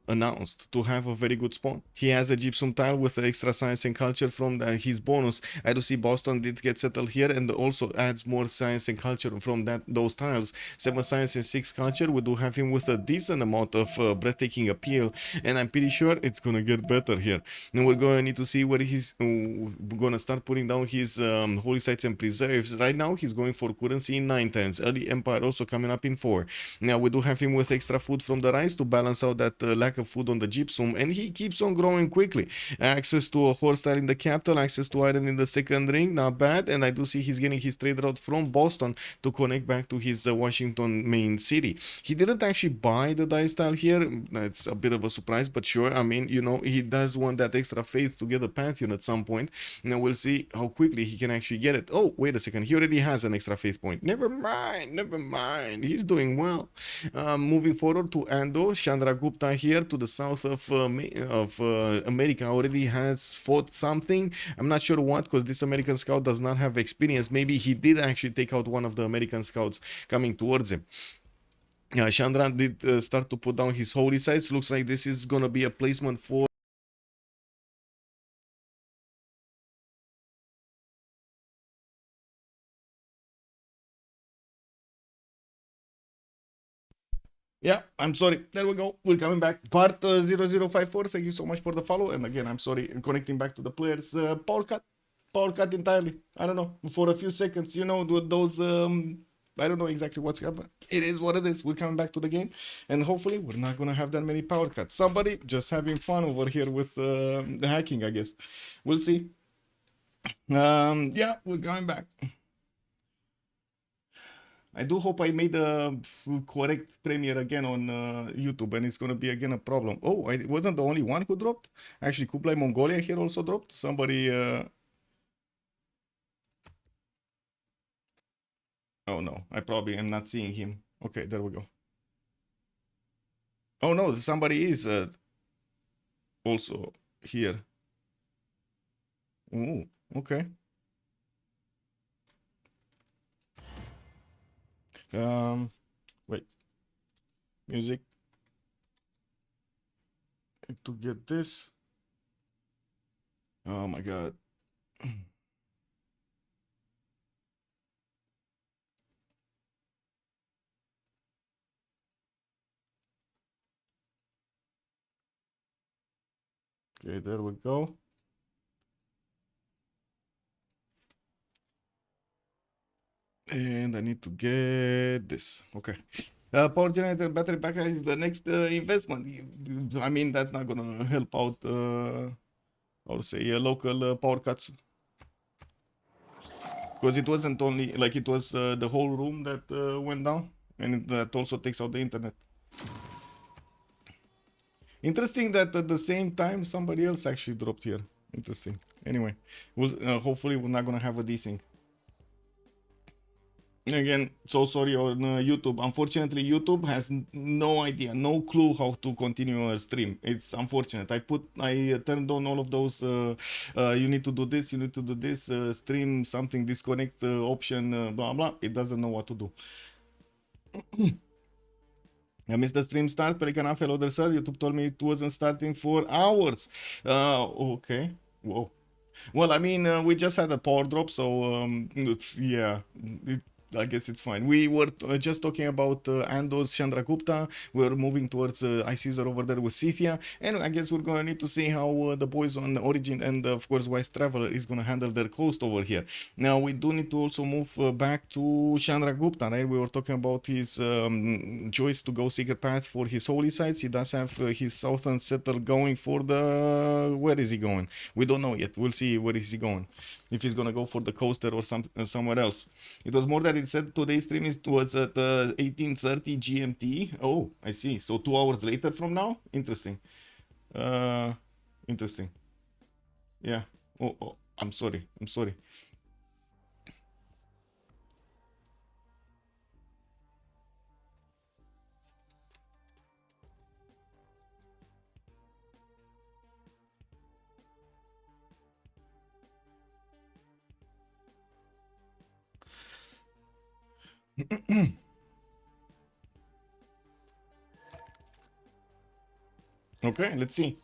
announced to have a very good spawn. He has a gypsum tile with extra science and culture from his bonus. I do see Boston did get settled here and also adds more science and culture from those tiles. 7 science and 6 culture. We do have him with a decent amount of breathtaking appeal, and I'm pretty sure it's gonna get better here. And we're gonna need to see where he's gonna start putting down his holy sites and preserves. Right now he's going for currency in 9 turns. Early empire also coming up in 4. Now we do have him with extra food from the rice to balance out that lack of food on the gypsum, and he keeps on growing quickly. Access to a horse style in the capital, access to iron in the second ring, not bad. And I do see he's getting his trade route from Boston to connect back to his Washington main city. He didn't actually buy the dice style here. It's a bit of a surprise, but sure. I mean, you know, he does want that extra faith to get a pantheon at some point. Now we'll see how quickly he can actually get it. Oh, wait a second. He already has an extra faith point. Never mind. Never mind. He's doing well. Moving forward to Ando, Chandragupta here to the south of America already has fought something. I'm not sure what, because this American scout does not have experience. Maybe he did actually take out one of the American scouts coming towards him. Chandra did start to put down his holy sites. Looks like this is gonna be a placement for yeah, I'm sorry. There we go. We're coming back. Part 0054. Thank you so much for the follow. And again, I'm sorry. Connecting back to the players. Power cut. Power cut entirely. I don't know. For a few seconds, you know, those. I don't know exactly what's happening. It is what it is. We're coming back to the game. And hopefully, we're not going to have that many power cuts. Somebody just having fun over here with the hacking, I guess. We'll see. Yeah, we're coming back. I do hope I made the correct premiere again on YouTube, and it's gonna be again a problem. Oh, I wasn't the only one who dropped. Actually, Kublai Mongolia here also dropped. Somebody. Oh no, I probably am not seeing him. Okay, there we go. Oh no, somebody is also here. Oh, okay. Wait, music to get this. Oh my god. Okay, there we go. And I need to get this. Okay. Power generator battery pack is the next investment. I mean, that's not gonna help out, I would say, local power cuts. Because it wasn't only, like, it was the whole room that went down. And that also takes out the internet. Interesting that at the same time somebody else actually dropped here. Interesting. Anyway, hopefully we're not gonna have a desync. Again, so sorry on YouTube. Unfortunately, YouTube has no idea, no clue how to continue a stream. It's unfortunate. I turned on all of those. You need to do this. You need to do this. Stream something, disconnect option. Blah blah. It doesn't know what to do. I missed the stream start. Pelican hello there, sir. YouTube told me it wasn't starting for hours. Okay. Whoa. Well, I mean, we just had a power drop, so yeah, I guess it's fine. We were just talking about Ando's Chandragupta. We're moving towards iCaesar over there with Scythia, and I guess we're gonna need to see how the boys on Orijhin and of course Wise Traveler is gonna handle their coast over here. Now we do need to also move back to Chandragupta, right? We were talking about his choice to go Secret Path for his holy sites. He does have his southern settle going for the. Where is he going? We don't know yet. We'll see where is he going. If he's gonna go for the coaster or somewhere else. It was more that it said today's stream was at 18:30 GMT. Oh, I see. So 2 hours later from now. Interesting. Uh, interesting. Yeah. Oh, I'm sorry. I'm sorry. Okay, let's see.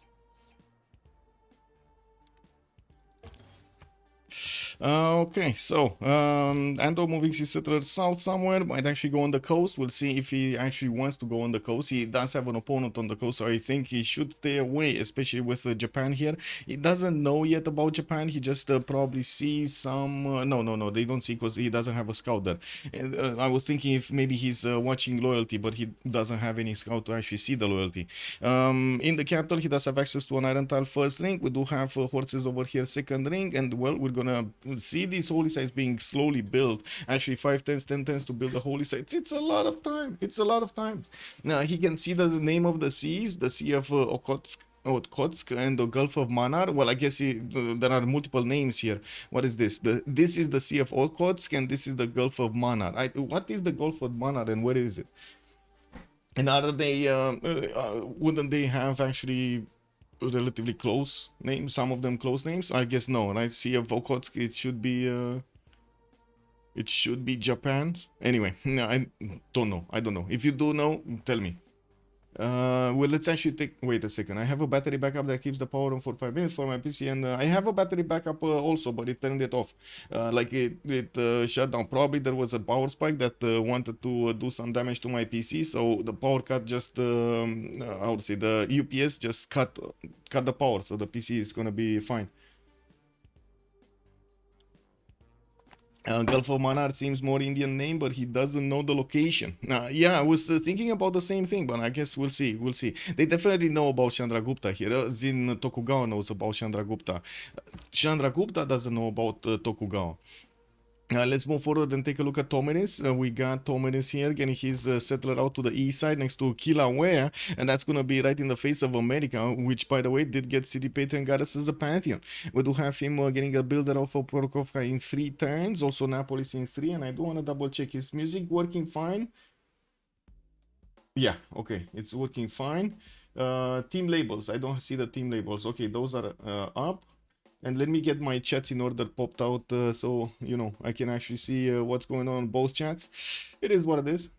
Okay, so Ando moving his settlers south somewhere, might actually go on the coast. We'll see if he actually wants to go on the coast. He does have an opponent on the coast, so I think he should stay away, especially with Japan here. He doesn't know yet about Japan. He just probably sees some. No, they don't see because he doesn't have a scout there. And, I was thinking if maybe he's watching loyalty, but he doesn't have any scout to actually see the loyalty. In the capital, he does have access to an iron tile first ring. We do have horses over here second ring, and well, we're gonna see these holy sites being slowly built. Actually 5 10s 10 10s to build the holy sites. It's a lot of time. It's a lot of time. Now he can see the name of the seas, the Sea of Okhotsk and the Gulf of Manar. Well, I guess there are multiple names here. What is this? This is the Sea of Okhotsk and this is the Gulf of Manar. What is the Gulf of Manar and where is it? And are they wouldn't they have actually relatively close names? Some of them close names? I guess no. Right? Sea of Okhotsk. It should be Japan's. Anyway, no, I don't know. I don't know. If you do know, tell me. Well, let's actually take. Wait a second. I have a battery backup that keeps the power on for 5 minutes for my PC, and I have a battery backup also, but it turned it off. Like it shut down. Probably there was a power spike that wanted to do some damage to my PC, so the power cut just how to say, the UPS just cut the power, so the PC is gonna be fine. Gulf of Manar seems more Indian name, but he doesn't know the location. Yeah, I was thinking about the same thing, but I guess we'll see. We'll see. They definitely know about Chandragupta here. Zin Tokugawa knows about Chandragupta. Chandragupta doesn't know about Tokugawa. Let's move forward and take a look at Tominis. We got Tominis here getting his settler out to the east side next to Kilauea, and that's going to be right in the face of America, which, by the way, did get City Patron Goddess as a Pantheon. We do have him getting a builder off of Prokofka in 3 turns, also Napolis in 3, and I do want to double check his music working fine. Yeah, okay, it's working fine. Team labels, I don't see the team labels. Okay, those are up. And let me get my chats in order popped out so, you know, I can actually see what's going on both chats. It is what it is.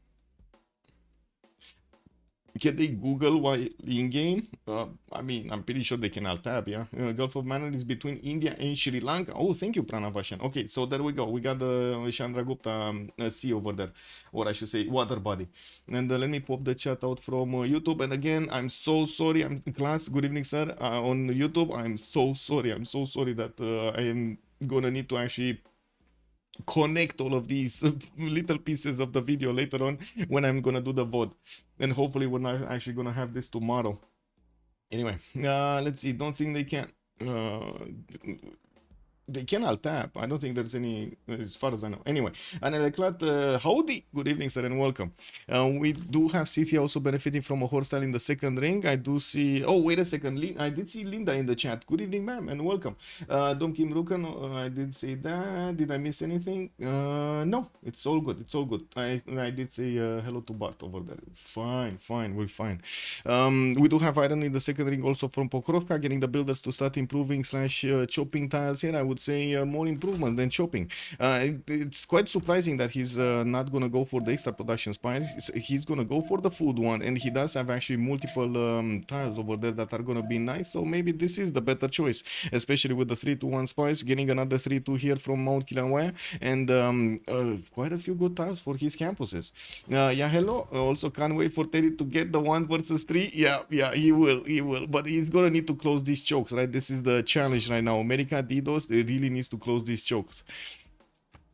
Can they Google why in-game? I mean, I'm pretty sure they can alt-tab, yeah? Gulf of Mannar is between India and Sri Lanka. Oh, thank you, Pranavashan. Okay, so there we go. We got the Chandragupta sea over there. Or I should say, water body. And let me pop the chat out from YouTube. And again, I'm so sorry. I'm class. Good evening, sir. On YouTube, I'm so sorry. I'm so sorry that I am gonna need to actually connect all of these little pieces of the video later on when I'm gonna do the VOD, and hopefully we're not actually gonna have this tomorrow. Anyway, let's see. Don't think they can alt tap. I don't think there's any, as far as I know. Anyway, and howdy, good evening, sir, and welcome. We do have Scythia also benefiting from a horse style in the second ring. I do see. Oh, wait a second. I did see Linda in the chat. Good evening, ma'am, and welcome. Dom Kim Rukan, I did say that. Did I miss anything? No, it's all good. It's all good. I did say hello to Bart over there. Fine, we're fine. We do have iron in the second ring also from Pokrovka, getting the builders to start improving / chopping tiles here. I would say more improvements than chopping. It's quite surprising that he's not gonna go for the extra production spice. He's gonna go for the food one, and he does have actually multiple tiles over there that are gonna be nice. So maybe this is the better choice, especially with the 3-2-1 spice, getting another 3-2 here from Mount Kilauea, and quite a few good tiles for his campuses. Yeah, hello. Also, can't wait for Teddy to get the 1 versus 3. Yeah, he will. But he's gonna need to close these chokes, right? This is the challenge right now. America DDoS, they really needs to close these chokes.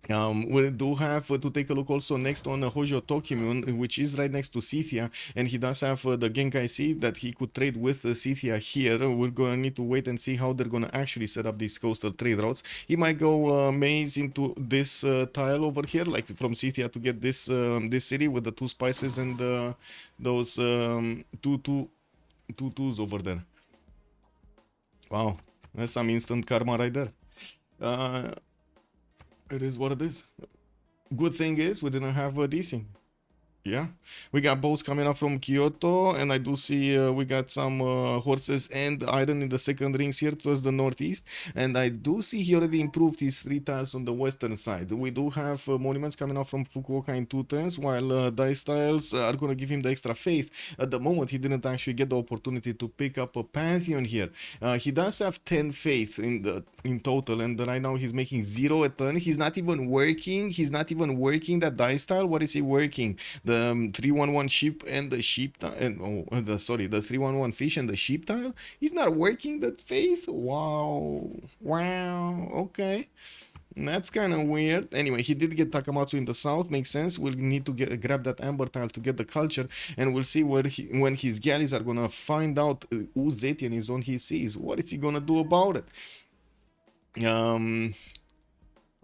We do have to take a look also next on Hojo Tokimun, which is right next to Scythia, and he does have the Genkai Sea that he could trade with Scythia here. We're gonna need to wait and see how they're gonna actually set up these coastal trade routes. He might go maize into this tile over here, like from Scythia, to get this this city with the 2 spices and those 2 twos over there. Wow, that's some instant karma right there. It is what it is. Good thing is we didn't have a DC. Yeah, we got boats coming up from Kyoto, and I do see we got some horses and iron in the second rings here towards the northeast. And I do see he already improved his 3 tiles on the western side. We do have monuments coming up from Fukuoka in 2 turns, while dice tiles are gonna give him the extra faith. At the moment, he didn't actually get the opportunity to pick up a pantheon here. He does have 10 faith in total, and right now he's making 0 a turn. He's not even working. He's not even working that dice tile. What is he working? The 311 sheep and the sheep tile, and the 311 fish and the sheep tile. He's not working that faith. Wow, okay. That's kind of weird. Anyway, he did get Takamatsu in the south. Makes sense. We'll need to grab that amber tile to get the culture, and we'll see when his galleys are gonna find out who Zetian is on his seas. What is he gonna do about it?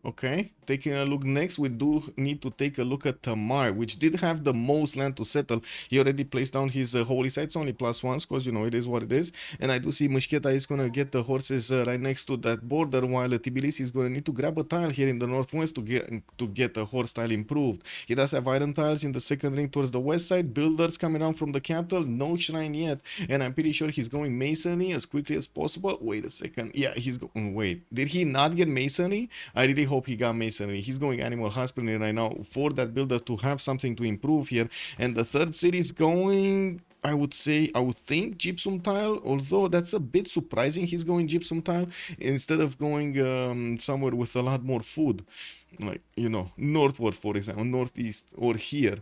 Okay, taking a look next, we do need to take a look at Tamar, which did have the most land to settle. He already placed down his holy sites, only +1s, because, you know, it is what it is. And I do see Mushketa is going to get the horses right next to that border, while Tbilisi is going to need to grab a tile here in the northwest to get a horse tile improved. He does have iron tiles in the second ring towards the west side, builders coming down from the capital, no shrine yet, and I'm pretty sure he's going masonry as quickly as possible. Wait a second, yeah, he's going, wait, did he not get masonry? I really hope he got masonry. He's going animal husbandry right now for that builder to have something to improve here. And the third city is going, I would think gypsum tile, although that's a bit surprising he's going gypsum tile instead of going somewhere with a lot more food, like, you know, northward, for example, northeast, or here.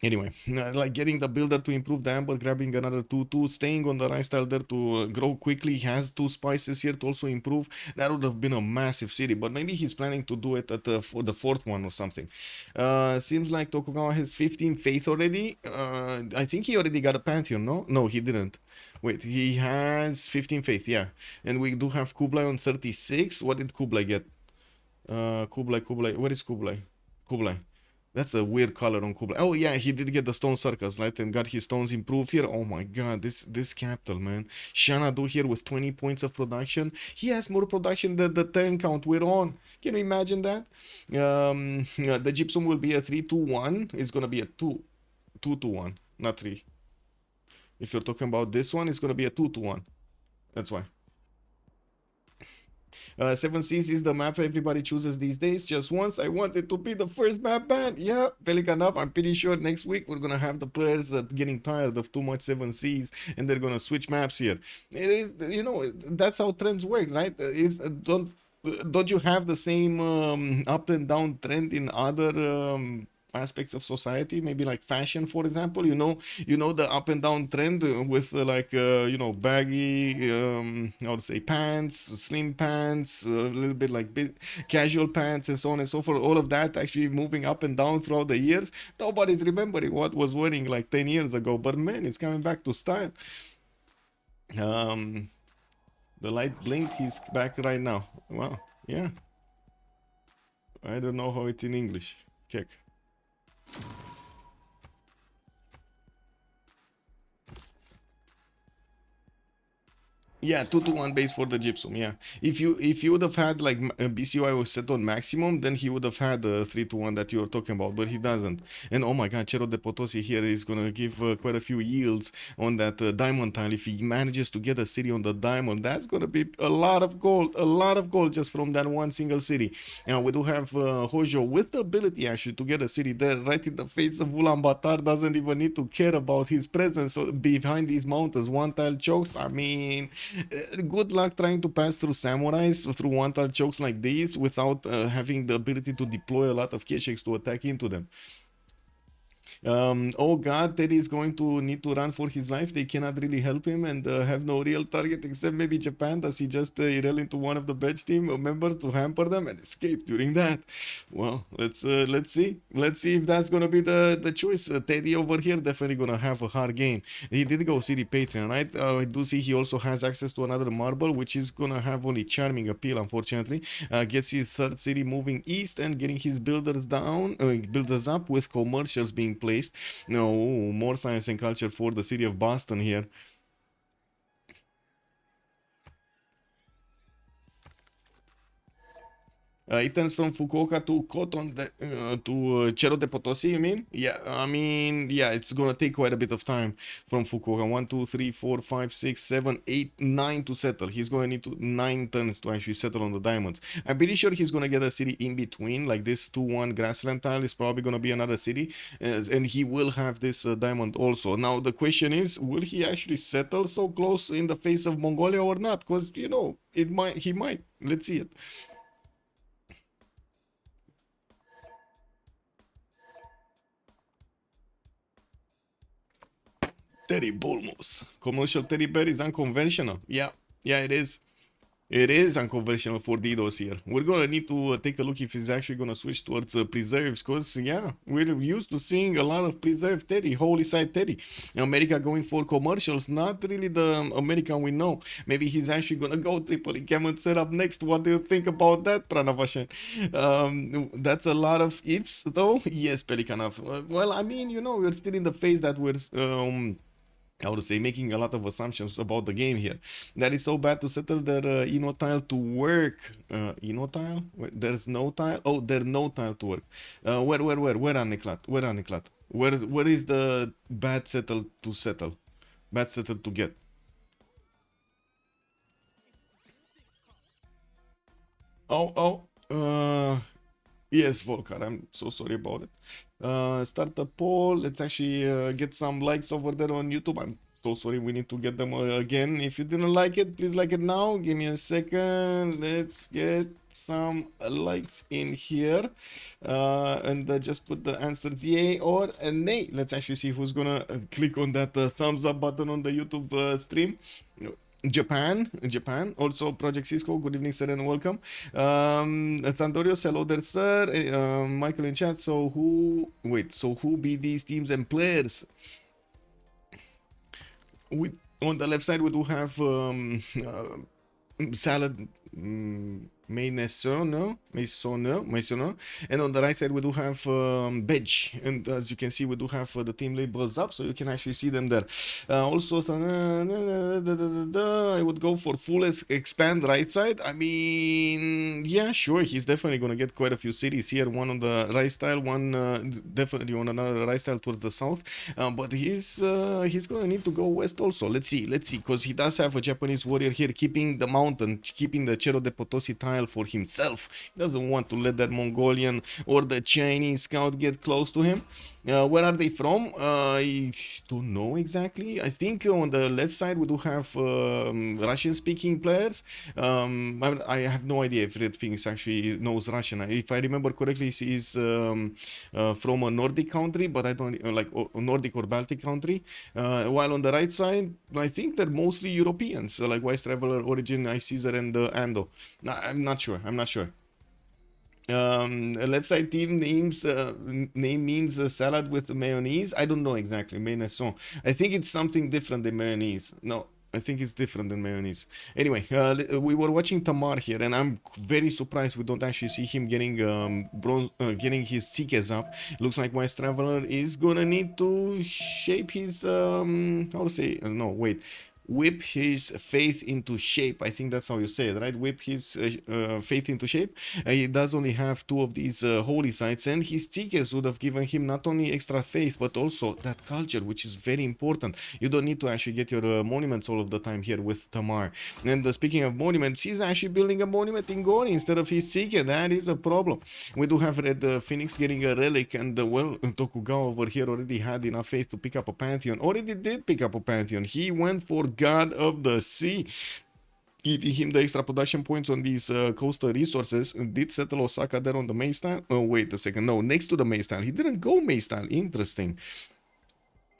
Anyway, like getting the builder to improve the amber, grabbing another 2-2, staying on the rice tile there to grow quickly. He has 2 spices here to also improve. That would have been a massive city, but maybe he's planning to do it at for the 4th one or something. Seems like Tokugawa has 15 faith already. I think he already got a pantheon, no? No, he didn't. Wait, he has 15 faith, yeah. And we do have Kublai on 36. What did Kublai get? Kublai, where is Kublai? Kublai. That's a weird color on Kublai. Oh yeah, he did get the stone circles, right? And got his stones improved here. Oh my god, this capital, man. Xanadu here with 20 points of production. He has more production than the turn count we're on. Can you imagine that? The gypsum will be a 3-2-1. It's gonna be a 2-2-1, not 3. If you're talking about this one, it's gonna be a 2-2-1. That's why. 7 Seas is the map everybody chooses these days. Just once, I want it to be the first map ban. Yeah, Pelican up. I'm pretty sure next week we're gonna have the players getting tired of too much 7 Seas, and they're gonna switch maps here. It is, you know, that's how trends work, right? It's don't you have the same up and down trend in other aspects of society, maybe like fashion, for example? You know the up and down trend with like you know, baggy I would say pants, slim pants, a little bit like casual pants, and so on and so forth. All of that actually moving up and down throughout the years. Nobody's remembering what was wearing like 10 years ago, but man, it's coming back to style. The light blinked. He's back right now. Wow, yeah, I don't know how it's in English. Check. Yeah, 2-1 base for the gypsum. Yeah, if you would have had like BCY was set on maximum, then he would have had the 3-1 that you were talking about, but he doesn't. And oh my god, Cerro de Potosi here is gonna give quite a few yields on that diamond tile. If he manages to get a city on the diamond, that's gonna be a lot of gold just from that one single city. And we do have Hojo with the ability actually to get a city there right in the face of Ulaanbaatar. Doesn't even need to care about his presence behind these mountains. One tile chokes, I mean, good luck trying to pass through samurais through one tile chokes like these without having the ability to deploy a lot of Kesheks to attack into them. Oh god, Teddy is going to need to run for his life. They cannot really help him and have no real target except maybe Japan. Does he just irrel into one of the Bedge team members to hamper them and escape during that? Well, let's see if that's gonna be the choice. Teddy over here definitely gonna have a hard game. He did go City Patreon, right? I do see he also has access to another marble, which is gonna have only charming appeal, unfortunately. Gets his third city moving east and getting his builders up with commercials being placed. No, more science and culture for the city of Boston here. It turns from Fukuoka to Koton, to Cerro de Potosi, you mean? Yeah, I mean, yeah, it's gonna take quite a bit of time from Fukuoka. 1, 2, 3, 4, 5, 6, 7, 8, 9 to settle. He's gonna need to 9 turns to actually settle on the diamonds. I'm pretty sure he's gonna get a city in between, like this 2-1 grassland tile is probably gonna be another city, and he will have this diamond also. Now the question is, will he actually settle so close in the face of Mongolia or not? Because you know, he might. Let's see it. Teddy Bulmos. Commercial teddy bear is unconventional. Yeah, yeah, it is. It is unconventional for DDoS here. We're gonna need to take a look if he's actually gonna switch towards preserves, because yeah, we're used to seeing a lot of preserved teddy, holy side teddy. America going for commercials, not really the American we know. Maybe he's actually gonna go triple income setup next. What do you think about that, Pranavashan? That's a lot of ifs, though. Yes, Pelikanov. Well, I mean, you know, we're still in the phase that we're I would say making a lot of assumptions about the game here. That is so bad to settle their Eno tile to work. Eno tile? There's no tile? Oh, there's no tile to work. Where, Aniklat? Where, Aniklat? Where is the bad settle to settle? Bad settle to get? Yes, Volkar, I'm so sorry about it. Start a poll. Let's actually get some likes over there on YouTube. I'm so sorry, we need to get them again. If you didn't like it, please like it now. Give me a second. Let's get some likes in here. And just put the answers yay or nay. Let's actually see who's gonna click on that thumbs up button on the YouTube stream. Japan. Also Project Cisco, good evening sir and welcome. Sandorios, hello there sir. Michael in chat, so who be these teams and players? On the left side we do have salad, Mayonezom, and on the right side we do have Bedge, and as you can see we do have the team labels up, so you can actually see them there. Also, I would go for full expand right side. I mean, yeah, sure, he's definitely gonna get quite a few cities here. One on the right style, one definitely on another right style towards the south. But he's gonna need to go west also. Let's see, because he does have a Japanese warrior here keeping the mountain, keeping the Cerro de Potosi tile for himself. He doesn't want to let that Mongolian or the Chinese scout get close to him. Where are they from? I don't know exactly. I think on the left side we do have Russian-speaking players. I have no idea if RedPhoenix actually knows Russian. If I remember correctly, he's from a Nordic country, but I don't like Nordic or Baltic country. While on the right side, I think they're mostly Europeans, like Wise Traveler, Orijhin, iCaesar, and Ando. I'm not sure. Left side team name means salad with mayonnaise. I don't know exactly. Mayonezom. I think it's something different than mayonnaise. No, I think it's different than mayonnaise. Anyway, we were watching Tamar here, and I'm very surprised we don't actually see him getting getting his tickets up. Looks like Wise Traveler is gonna need to shape his how to say? No, wait. Whip his faith into shape. I think that's how you say it, right? Whip his faith into shape. He does only have 2 of these holy sites, and his tickets would have given him not only extra faith, but also that culture, which is very important. You don't need to actually get your monuments all of the time here with Tamar. And speaking of monuments, he's actually building a monument in Gori instead of his ticket. That is a problem. We do have RedPhoenix getting a relic, and well, Tokugawa over here already had enough faith to pick up a pantheon. Already did pick up a pantheon. He went for God of the Sea, giving him the extra production points on these coastal resources. Did settle Osaka there on the main style? Oh, wait a second. No, next to the main style. He didn't go main style. Interesting.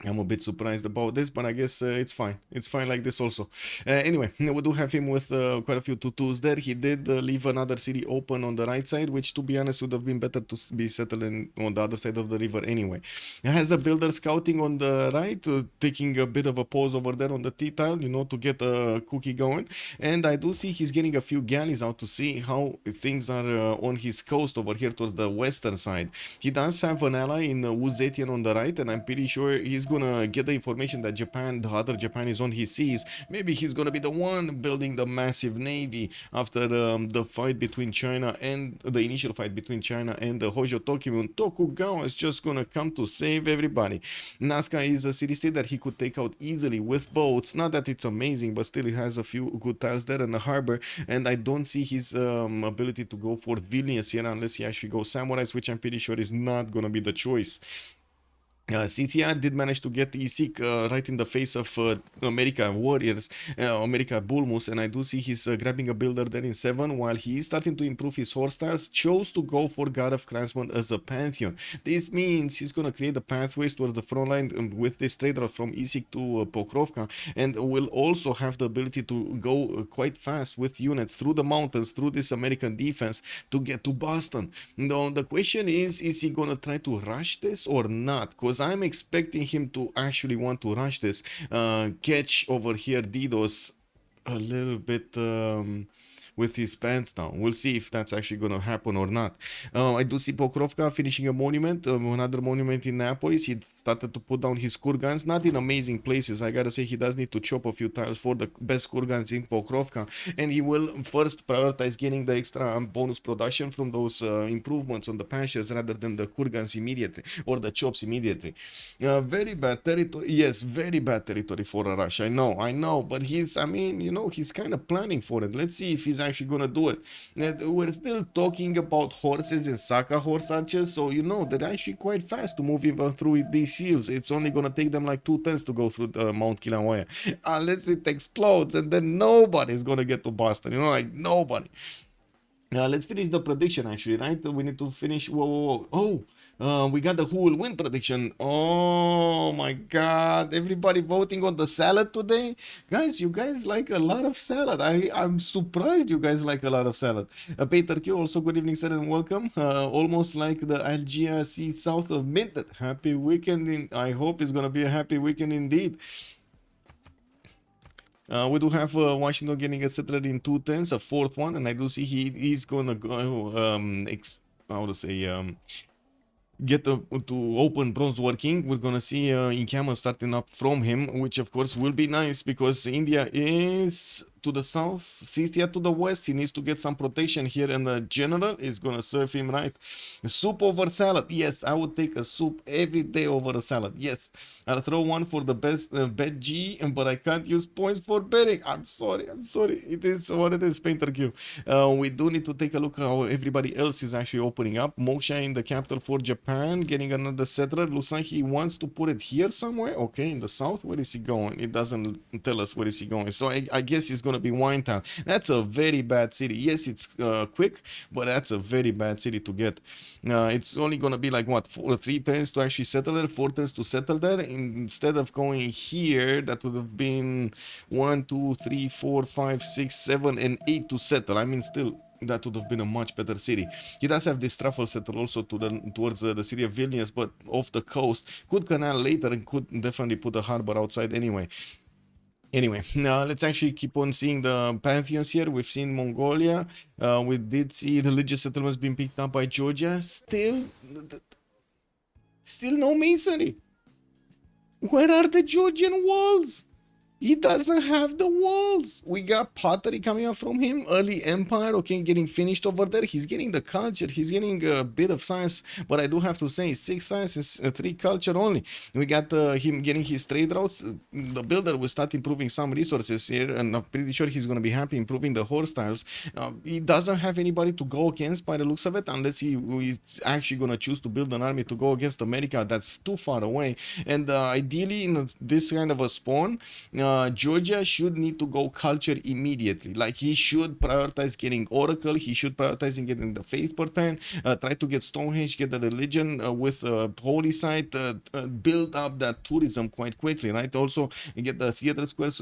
I'm a bit surprised about this, but I guess it's fine. It's fine like this also. Anyway, we do have him with quite a few tutus there. He did leave another city open on the right side, which to be honest would have been better to be settled on the other side of the river anyway. He has a builder scouting on the right, taking a bit of a pause over there on the T-tile, you know, to get a cookie going. And I do see he's getting a few galleys out to see how things are on his coast over here towards the western side. He does have an ally in Zetian on the right, and I'm pretty sure he's gonna get the information that Japan, the other Japan is on his seas, maybe he's gonna be the one building the massive navy after the fight between China and the initial fight between China and the Hojo Tokugawa. Tokugawa is just gonna come to save everybody. Nazca is a city-state that he could take out easily with boats. Not that it's amazing, but still it has a few good tiles there and a harbor, and I don't see his ability to go for Vilnius here unless he actually goes Samurais, which I'm pretty sure is not gonna be the choice. Scythia did manage to get Isik right in the face of America Warriors, America Bulmus, and I do see he's grabbing a builder there in 7 while he is starting to improve his horse styles. Chose to go for God of Craftsman as a Pantheon. This means he's gonna create the pathways towards the front line with this trader from Isik to Pokrovka, and will also have the ability to go quite fast with units through the mountains, through this American defense to get to Boston. Now the question is he gonna try to rush this or not? Because I'm expecting him to actually want to rush this, catch over here DDoS a little bit with his pants down. We'll see if that's actually going to happen or not. I do see Pokrovka finishing a monument, another monument in Napoli. He started to put down his kurgans, not in amazing places. I gotta say he does need to chop a few tiles for the best kurgans in Pokrovka, and he will first prioritize getting the extra bonus production from those improvements on the pastures rather than the kurgans immediately or the chops immediately. Very bad territory. Yes, very bad territory for a rush. I know, but he's, I mean, you know, he's kind of planning for it. Let's see if he's actually gonna do it. We're still talking about horses and Saka horse archers, so you know they're actually quite fast to move even through these hills. It's only gonna take them like 2 turns to go through the Mount Kilauea, unless it explodes, and then nobody's gonna get to Boston. You know, like nobody. Let's finish the prediction actually, right? We need to finish. Whoa. Oh, we got the who will win prediction. Oh my god, everybody voting on the salad today. Guys, you guys like a lot of salad. I'm surprised you guys like a lot of salad. Peter Q, also good evening, sir, and welcome. Almost like the Algia Sea south of Minted. Happy weekend. I hope it's gonna be a happy weekend indeed. We do have Washington getting a settler in 2 turns, a 4th one, and I do see he is gonna go how to say get to open bronze working. We're gonna see Inkama starting up from him, which of course will be nice because India is to the south, Scythia to the west. He needs to get some protection here, and the general is gonna serve him right. Soup over salad. Yes, I would take a soup every day over a salad. Yes, I'll throw one for the best Bedge, but I can't use points for betting. I'm sorry. It is what it is, Painter Q. We do need to take a look at how everybody else is actually opening up. Moksha in the capital for Japan, getting another settler. Looks like he wants to put it here somewhere. Okay, in the south. Where is he going? It doesn't tell us where is he going. So I guess he's gonna be Winetown. That's a very bad city. Yes, it's quick, but that's a very bad city to get. It's only gonna be like what, 3 turns to actually settle there, 4 turns to settle there. Instead of going here, that would have been 1, 2, 3, 4, 5, 6, 7, and 8 to settle. I mean, still, that would have been a much better city. He does have this truffle settle also towards the city of Vilnius, but off the coast. Could canal later and could definitely put a harbor outside anyway. Anyway, now let's actually keep on seeing the pantheons here. We've seen Mongolia. We did see religious settlements being picked up by Georgia. Still no masonry. Where are the Georgian walls? He doesn't have the walls. We got pottery coming up from him. Early empire, okay, getting finished over there. He's getting the culture. He's getting a bit of science. But I do have to say, 6 science and 3 culture only. We got him getting his trade routes. The builder will start improving some resources here. And I'm pretty sure he's going to be happy improving the horse styles. He doesn't have anybody to go against by the looks of it. Unless he's actually going to choose to build an army to go against America. That's too far away. And ideally, in this kind of a spawn, Georgia should need to go culture immediately. Like, he should prioritize getting Oracle, he should prioritize getting the Faith per turn, try to get Stonehenge, get the religion with Holy Site, build up that tourism quite quickly, right? Also, get the theater squares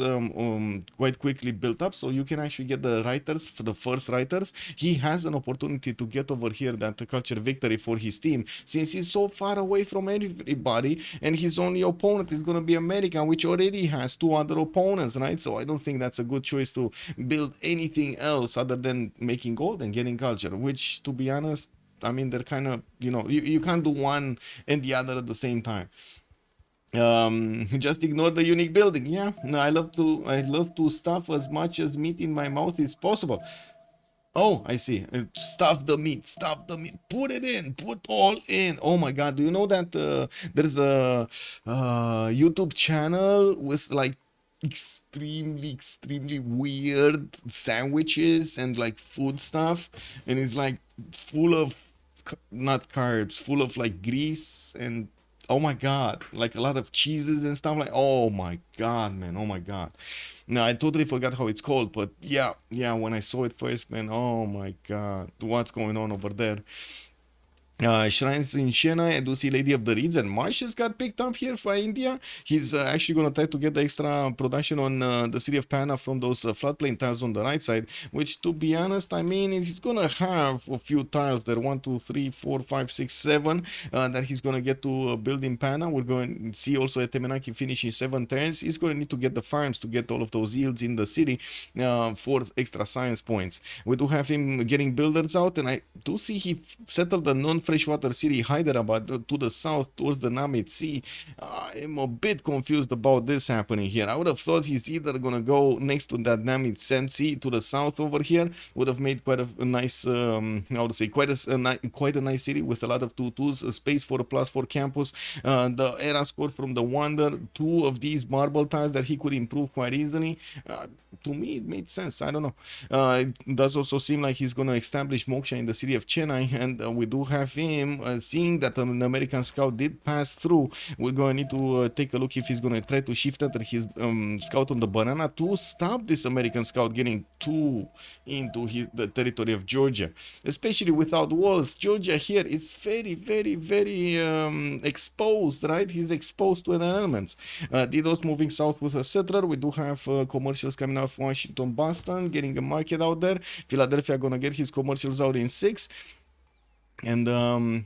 quite quickly built up, so you can actually get the writers, for the first writers. He has an opportunity to get over here that culture victory for his team, since he's so far away from everybody, and his only opponent is going to be America, which already has 2 other opponents, right? So I don't think that's a good choice to build anything else other than making gold and getting culture, which, to be honest, I mean, they're kind of, you know, you can't do one and the other at the same time. Just ignore the unique building. Yeah, no, I love to stuff as much as meat in my mouth as possible. Oh, I see. Stuff the meat, stuff the meat, put it in, put all in. Oh my God, do you know that there's a YouTube channel with like extremely weird sandwiches and like food stuff, and it's like full of not carbs, full of like grease and oh my God, like a lot of cheeses and stuff. Like, oh my God, man, oh my God. No, I totally forgot how it's called, but yeah, when I saw it first, man, oh my God, what's going on over there? Shrines in Chennai, I do see Lady of the Reeds and Marshes got picked up here for India. He's actually going to try to get the extra production on the city of Panna from those floodplain tiles on the right side, which to be honest, I mean, he's going to have a few tiles there, 1, 2, 3, 4, 5, 6, 7, that he's going to get to build in Panna. We're going to see also at Temenaki finishing 7 turns. He's going to need to get the farms to get all of those yields in the city for extra science points. We do have him getting builders out, and I do see he settled the non-freshwater city Hyderabad to the south towards the Namib Sea. I'm a bit confused about this happening here. I would have thought he's either gonna go next to that Namib Sand Sea to the south over here. Would have made quite a nice, how to say, quite a nice city with a lot of 2-2s, a space for a +4 campus. The era score from the Wonder, 2 of these marble tiles that he could improve quite easily. To me, it made sense. I don't know. It does also seem like he's going to establish Moksha in the city of Chennai, and we do have him seeing that an American scout did pass through. We're going to need to take a look if he's going to try to shift under his scout on the banana to stop this American scout getting too into the territory of Georgia, especially without walls. Georgia here is very exposed, right? He's exposed to elements. Didos moving south with a settler. We do have commercials coming out of Washington, Boston, getting a market out there. Philadelphia gonna get his commercials out in 6. And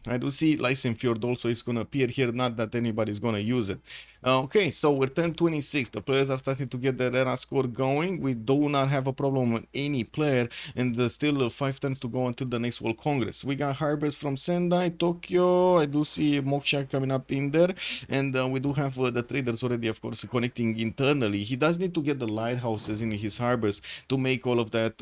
I do see Lysenfjord also is going to appear here, not that anybody's going to use it. Okay, so we're 10-26. The players are starting to get their era score going. We do not have a problem with any player, and there's still 5 turns to go until the next World Congress. We got Harbors from Sendai, Tokyo. I do see Moksha coming up in there, and we do have the traders already, of course, connecting internally. He does need to get the lighthouses in his harbors to make all of that,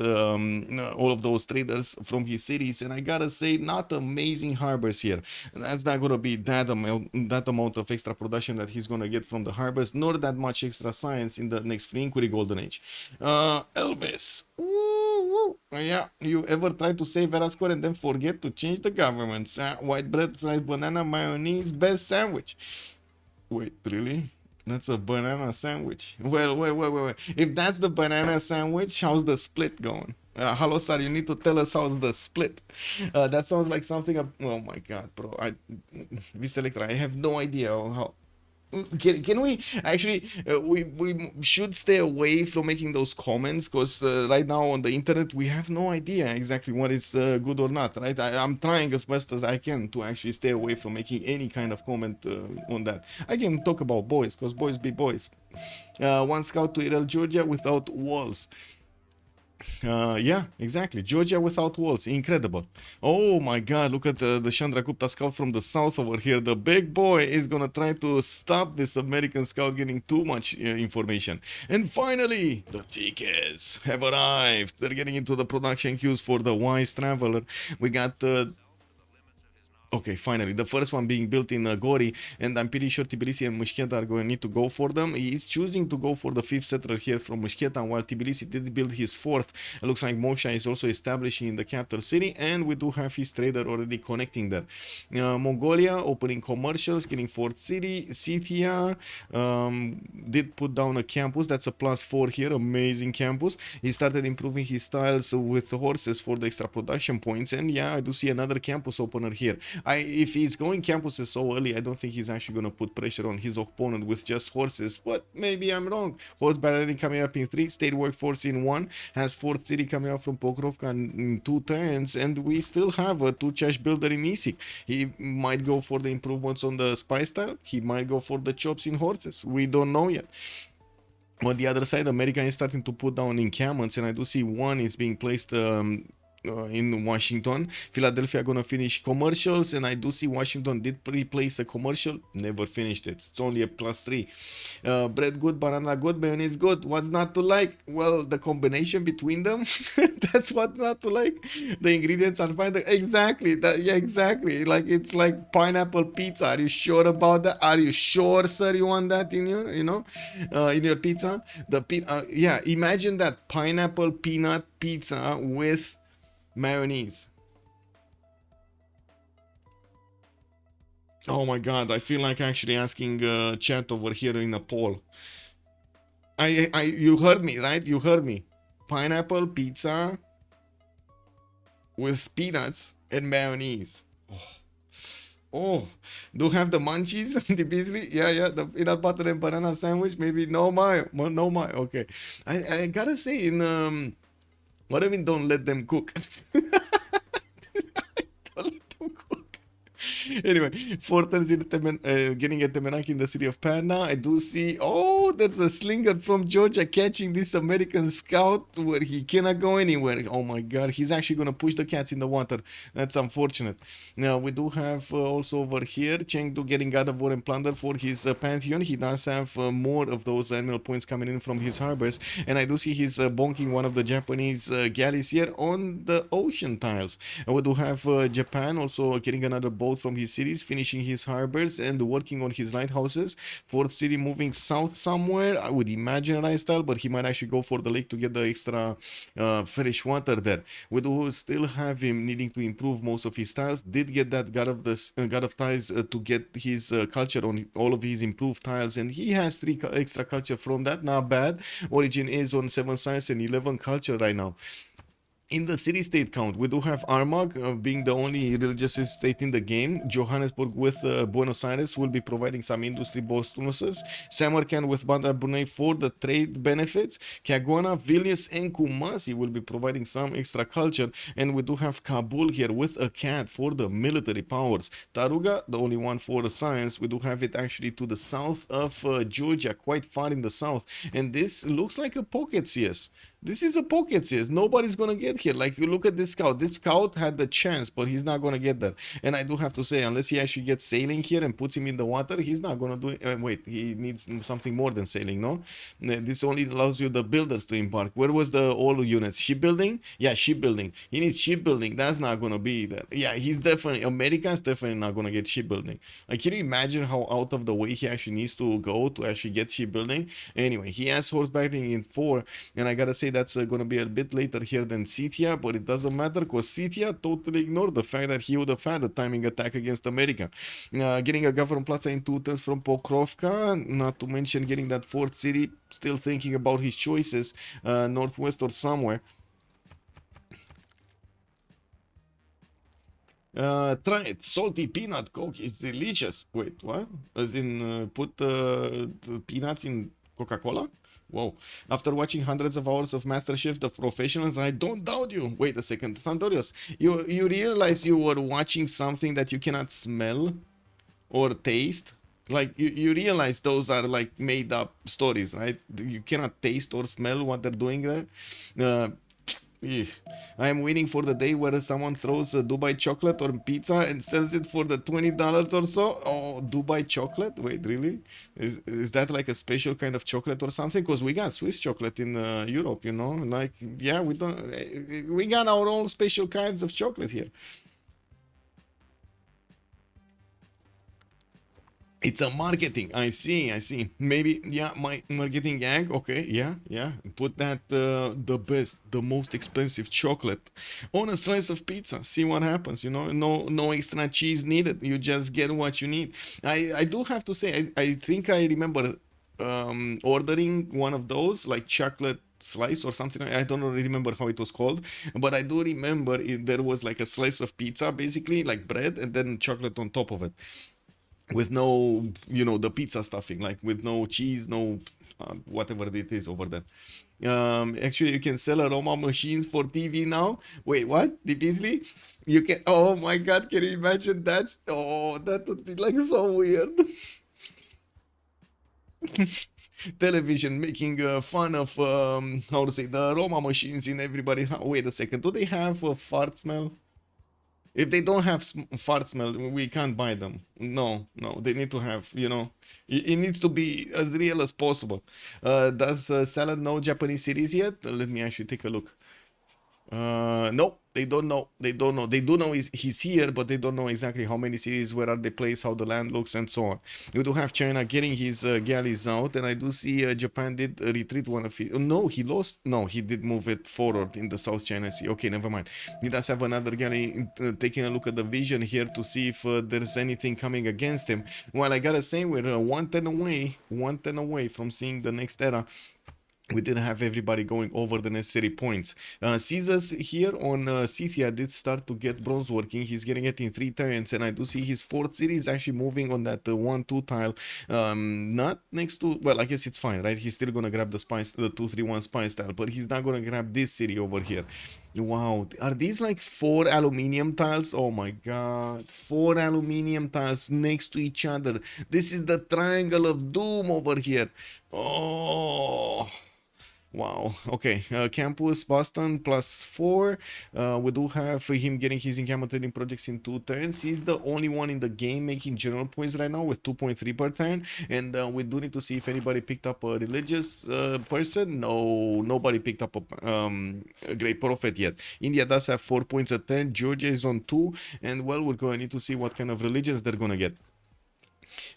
all of those traders from his cities, and I gotta say, not amazing harbors here. That's not gonna be that amount of extra production that he's gonna get from the harbors, nor that much extra science in the next free inquiry golden age. Elvis, woo. Yeah, you ever try to save Erascore and then forget to change the governments? White bread, sliced banana, mayonnaise, best sandwich. Wait, really? That's a banana sandwich. Well. If that's the banana sandwich, how's the split going? Hello, sir. You need to tell us how's the split. That sounds like something. Oh my God, bro. V-Selector, I have no idea how. Can we actually we should stay away from making those comments, because right now on the internet we have no idea exactly what is good or not, right? I'm trying as best as I can to actually stay away from making any kind of comment on that. I can talk about boys, because boys be boys. 1 scout to Irel, Georgia without walls. Yeah, exactly. Georgia without walls. Incredible. Oh my God, look at the Chandragupta scout from the south over here. The big boy is gonna try to stop this American scout getting too much information. And finally, the tickets have arrived. They're getting into the production queues for the Wise Traveler. We got okay, finally, the first one being built in Gori, and I'm pretty sure Tbilisi and Mushketa are going to need to go for them. He's choosing to go for the 5th settler here from Mushketa, while Tbilisi did build his 4th. It looks like Moksha is also establishing in the capital city, and we do have his trader already connecting there. Mongolia opening commercials, getting 4th city. Scythia did put down a campus. That's a +4 here, amazing campus. He started improving his styles with horses for the extra production points, and yeah, I do see another campus opener here. If he's going campuses so early, I don't think he's actually going to put pressure on his opponent with just horses, but maybe I'm wrong. Horse battalion coming up in 3, state workforce in 1, has 4th city coming up from Pokrovka in 2 turns, and we still have a 2-chash builder in Isik. He might go for the improvements on the spy style, he might go for the chops in horses, we don't know yet. On the other side, America is starting to put down encampments, and I do see one is being placed in Washington. Philadelphia gonna finish commercials, and I do see Washington did replace a commercial, never finished it. It's only a +3. Bread good, banana good, mayonnaise good. What's not to like? Well, the combination between them. That's what's not to like. The ingredients are fine. Exactly. Yeah, exactly. Like it's like pineapple pizza. Are you sure about that? Are you sure, sir? You want that in your, in your pizza? Yeah. Imagine that pineapple peanut pizza with mayonnaise. Oh my god, I feel like actually asking chat over here in a poll. You heard me, right? You heard me. Pineapple pizza with peanuts and mayonnaise. Oh, do have the munchies? The Beasley? Yeah, the peanut butter and banana sandwich? Maybe no my. Okay. I gotta say, what do you mean don't let them cook? Don't let them cook. Anyway, Forters getting a Temenak in the city of Panda. I do see. Oh, there's a slinger from Georgia catching this American scout where he cannot go anywhere. Oh my god, he's actually gonna push the cats in the water. That's unfortunate. Now we do have also over here Chengdu getting God of War and Plunder for his Pantheon. He does have more of those annual points coming in from his harbors, and I do see he's bonking one of the Japanese galleys here on the ocean tiles. And we do have Japan also getting another boat from his cities, finishing his harbors and working on his lighthouses. Fourth city moving south somewhere, I would imagine right style, but he might actually go for the lake to get the extra fresh water there. We do still have him needing to improve most of his tiles. Did get that God of Tiles to get his culture on all of his improved tiles, and he has 3 extra culture from that. Not bad. Orijhin is on 7 science and 11 culture right now. In the city-state count, we do have Armagh being the only religious state in the game. Johannesburg with Buenos Aires will be providing some industry bonuses. Samarkand with Bandar Brunei for the trade benefits. Caguana, Vilnius, and Kumasi will be providing some extra culture. And we do have Kabul here with a cat for the military powers. Taruga, the only one for the science. We do have it actually to the south of Georgia, quite far in the south. And this looks like a pocket CS. This is a pocket CS. Nobody's gonna get here. Like, you look at this scout. This scout had the chance, but he's not gonna get there. And I do have to say, unless he actually gets sailing here and puts him in the water, he's not gonna do it. Wait, he needs something more than sailing, no? This only allows you the builders to embark. Where was the all units? Shipbuilding? Yeah, shipbuilding. He needs shipbuilding. That's not gonna be there. Yeah, he's definitely, America's definitely not gonna get shipbuilding. Like, can you imagine how out of the way he actually needs to go to actually get shipbuilding? Anyway, he has horsebacking in 4, and I gotta say that's going to be a bit later here than Scythia, but it doesn't matter because Scythia totally ignored the fact that he would have had a timing attack against America. Getting a government plaza in 2 turns from Pokrovka, not to mention getting that 4th city, still thinking about his choices, northwest or somewhere. Try it. Salty peanut coke is delicious. Wait, what? As in, put the peanuts in Coca-Cola? Whoa. After watching hundreds of hours of MasterChef The Professionals, I don't doubt you. Wait a second, Sandorios. You realize you were watching something that you cannot smell or taste? Like, you realize those are like made up stories, right? You cannot taste or smell what they're doing there. I am waiting for the day where someone throws a Dubai chocolate on pizza and sells it for the $20 or so. Oh, Dubai chocolate? Wait, really? Is that like a special kind of chocolate or something? Because we got Swiss chocolate in Europe, you know? Like, yeah, we got our own special kinds of chocolate here. It's a marketing. I see. Maybe, yeah, my marketing gag. Okay, yeah. Put that the best, the most expensive chocolate on a slice of pizza. See what happens. You know, no extra cheese needed. You just get what you need. I do have to say, I think I remember ordering one of those, like chocolate slice or something. I don't really remember how it was called, but I do remember there was like a slice of pizza, basically like bread, and then chocolate on top of it, with no, the pizza stuffing, like with no cheese, no whatever it is over there. Actually, you can sell aroma machines for TV now. Wait, what? The Beasley? You can. Oh my god, can you imagine that? Oh, that would be like so weird. television making fun of how to say the aroma machines in everybody. Wait a second, do they have a fart smell? If they don't have fart smell, we can't buy them. No, no, they need to have, you know, it needs to be as real as possible. Does Salad know Japanese series yet? Let me actually take a look. No, they don't know. They don't know. They do know he's here, but they don't know exactly how many cities, where are they placed, how the land looks, and so on. We do have China getting his galleys out, and I do see Japan did retreat one of his. No, he lost. No, he did move it forward in the South China Sea. Okay, never mind. He does have another galley taking a look at the vision here to see if there's anything coming against him. Well, I gotta say, we're one turn away from seeing the next era. We didn't have everybody going over the necessary points. Caesars here on Scythia did start to get bronze working. He's getting it in 3 turns, and I do see his 4th city is actually moving on that 1-2 tile. Not next to, well, I guess it's fine, right? He's still gonna grab the spice, the 2-3-1 spice tile, but he's not gonna grab this city over here. Wow, are these like 4 aluminium tiles? Oh my god, 4 aluminium tiles next to each other. This is the triangle of doom over here. Oh. Wow. Okay. Campus Boston +4. We do have him getting his encampment trading projects in 2 turns. He's the only one in the game making general points right now with 2.3 per turn. And we do need to see if anybody picked up a religious person. No, nobody picked up a great prophet yet. India does have 4 points a turn. Georgia is on 2. And well, we're going to need to see what kind of religions they're going to get.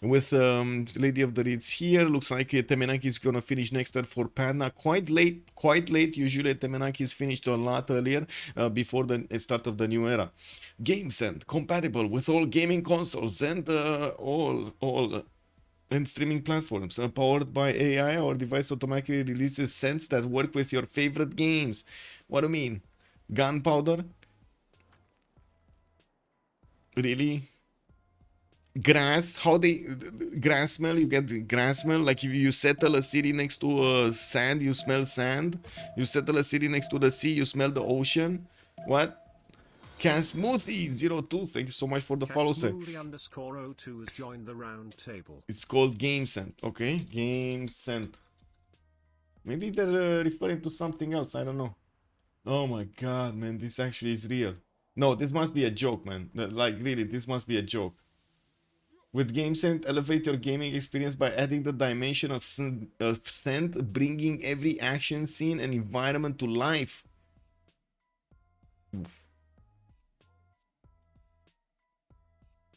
With Lady of the Reeds here, looks like Temenaki is gonna finish next turn for Panda. Quite late. Usually Temenaki is finished a lot earlier, before the start of the new era. GameSend, compatible with all gaming consoles and all and streaming platforms. Powered by AI, our device automatically releases scents that work with your favorite games. What do you mean? Gunpowder? Really? Grass, how they grass smell, you get grass smell. Like if you settle a city next to sand, you smell sand. You settle a city next to the sea, you smell the ocean. What? Can Smoothie 02, thank you so much for the follow, sir. _02 has joined the round table. It's called Game Scent. Okay, Game Scent. Maybe they're referring to something else, I don't know. Oh my god, man, this actually is real. No, this must be a joke, man. Like really, this must be a joke. With GameScent, elevate your gaming experience by adding the dimension of scent, bringing every action scene and environment to life.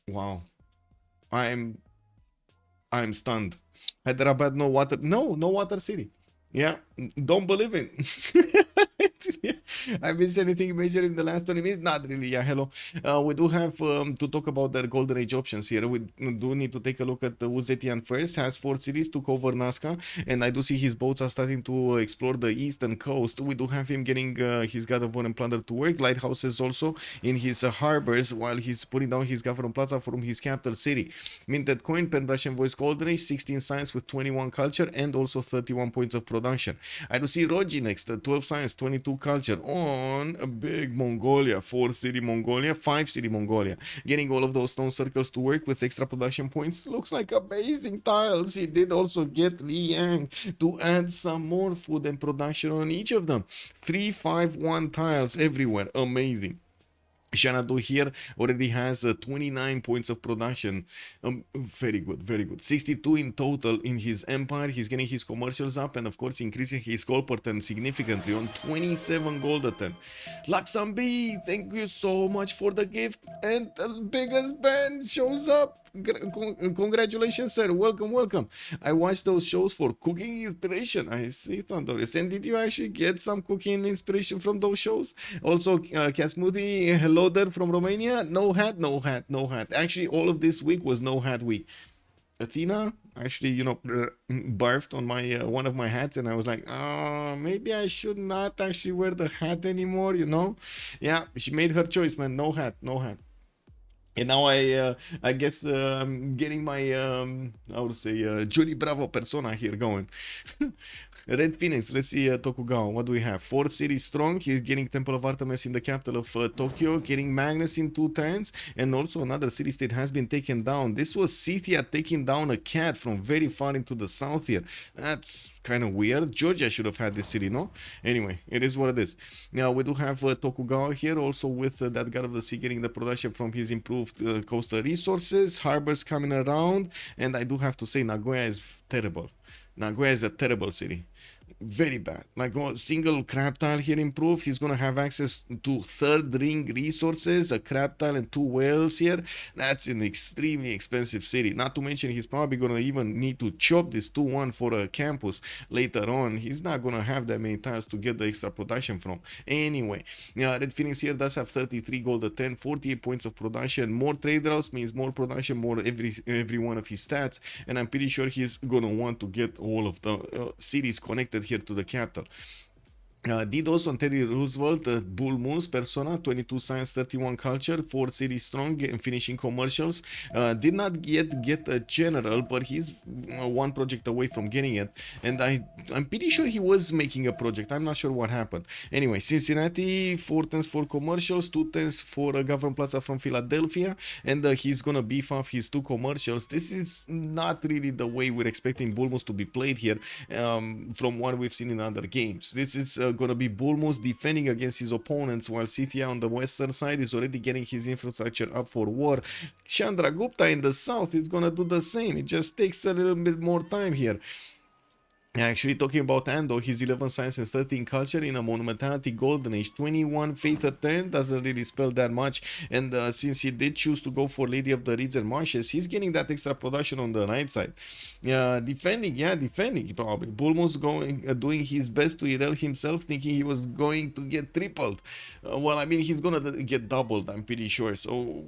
Wow. I'm stunned. Hyderabad, no water. No water city. Yeah, don't believe it. I missed anything major in the last 20 minutes? Not really. Yeah, hello. We do have to talk about the Golden Age options here. We do need to take a look at the Zetian first. Has 4 cities, took over Nazca, and I do see his boats are starting to explore the eastern coast. We do have him getting his God of War and Plunder to work. Lighthouses also in his harbors while he's putting down his government plaza from his capital city. MintedCoin, Pen Russian Voice Golden Age, 16 science with 21 culture and also 31 points of production. I do see Rogy next, 12 science, 22 culture on a big Mongolia, 4 city Mongolia, 5 city Mongolia. Getting all of those stone circles to work with extra production points looks like amazing tiles. He did also get Liang to add some more food and production on each of them. 3, 5, 1 tiles everywhere. Amazing. Xanadu here already has 29 points of production. Very good, very good. 62 in total in his empire. He's getting his commercials up and of course increasing his gold per turn significantly on 27 gold a turn. Laxambi, thank you so much for the gift. And the biggest band shows up. Congratulations, sir. Welcome, welcome. I watched those shows for cooking inspiration. I see, Thunderous. And did you actually get some cooking inspiration from those shows? Also, Cat Smoothie, hello there from Romania. No hat, no hat, no hat. Actually, all of this week was no hat week. Athena actually, you know, barfed on my one of my hats, and I was like, maybe I should not actually wear the hat anymore, you know? Yeah, she made her choice, man. No hat, no hat. And now I guess I'm getting my how to say Julie Bravo persona here going. RedPhoenix, let's see Tokugawa. What do we have? 4 cities strong. He's getting Temple of Artemis in the capital of Tokyo, getting Magnus in 2 turns, and also another city state has been taken down. This was Scythia taking down a cat from very far into the south here. That's kind of weird. Georgia should have had this city, no? Anyway, it is what it is. Now we do have Tokugawa here, also with that god of the sea getting the production from his improved coastal resources. Harbors coming around, and I do have to say Nagoya is terrible. Nagoya is a terrible city. Very bad. Like a single crab tile here improved. He's gonna have access to 3rd ring resources, a crab tile and 2 whales here. That's an extremely expensive city. Not to mention he's probably gonna even need to chop this 2-1 for a campus later on. He's not gonna have that many tiles to get the extra production from. Anyway, RedPhoenix here does have 33 gold at 10, 48 points of production. More trade routes means more production, more every one of his stats, and I'm pretty sure he's gonna want to get all of the cities connected here to the capital. DDoS on Teddy Roosevelt, Bull Moose, Persona, 22 Science, 31 Culture, 4 City Strong, and finishing commercials. Did not yet get a general, but he's 1 project away from getting it. And I'm pretty sure he was making a project. I'm not sure what happened. Anyway, Cincinnati, 4 turns for commercials, 2 turns for Government Plaza from Philadelphia, and he's gonna beef off his 2 commercials. This is not really the way we're expecting Bull Moose to be played here, from what we've seen in other games. This is gonna be Bull Moose defending against his opponents, while Scythia on the western side is already getting his infrastructure up for war. Chandragupta in the south is gonna do the same. It just takes a little bit more time here. Actually, talking about Ando, his 11 science and 13 culture in a monumentality golden age, 21 faith at 10 doesn't really spell that much, and since he did choose to go for Lady of the Reeds and Marshes, he's getting that extra production on the right side. Defending probably. Bull Moose doing his best to Irel himself, thinking he was going to get tripled. Well, I mean, he's gonna get doubled, I'm pretty sure, so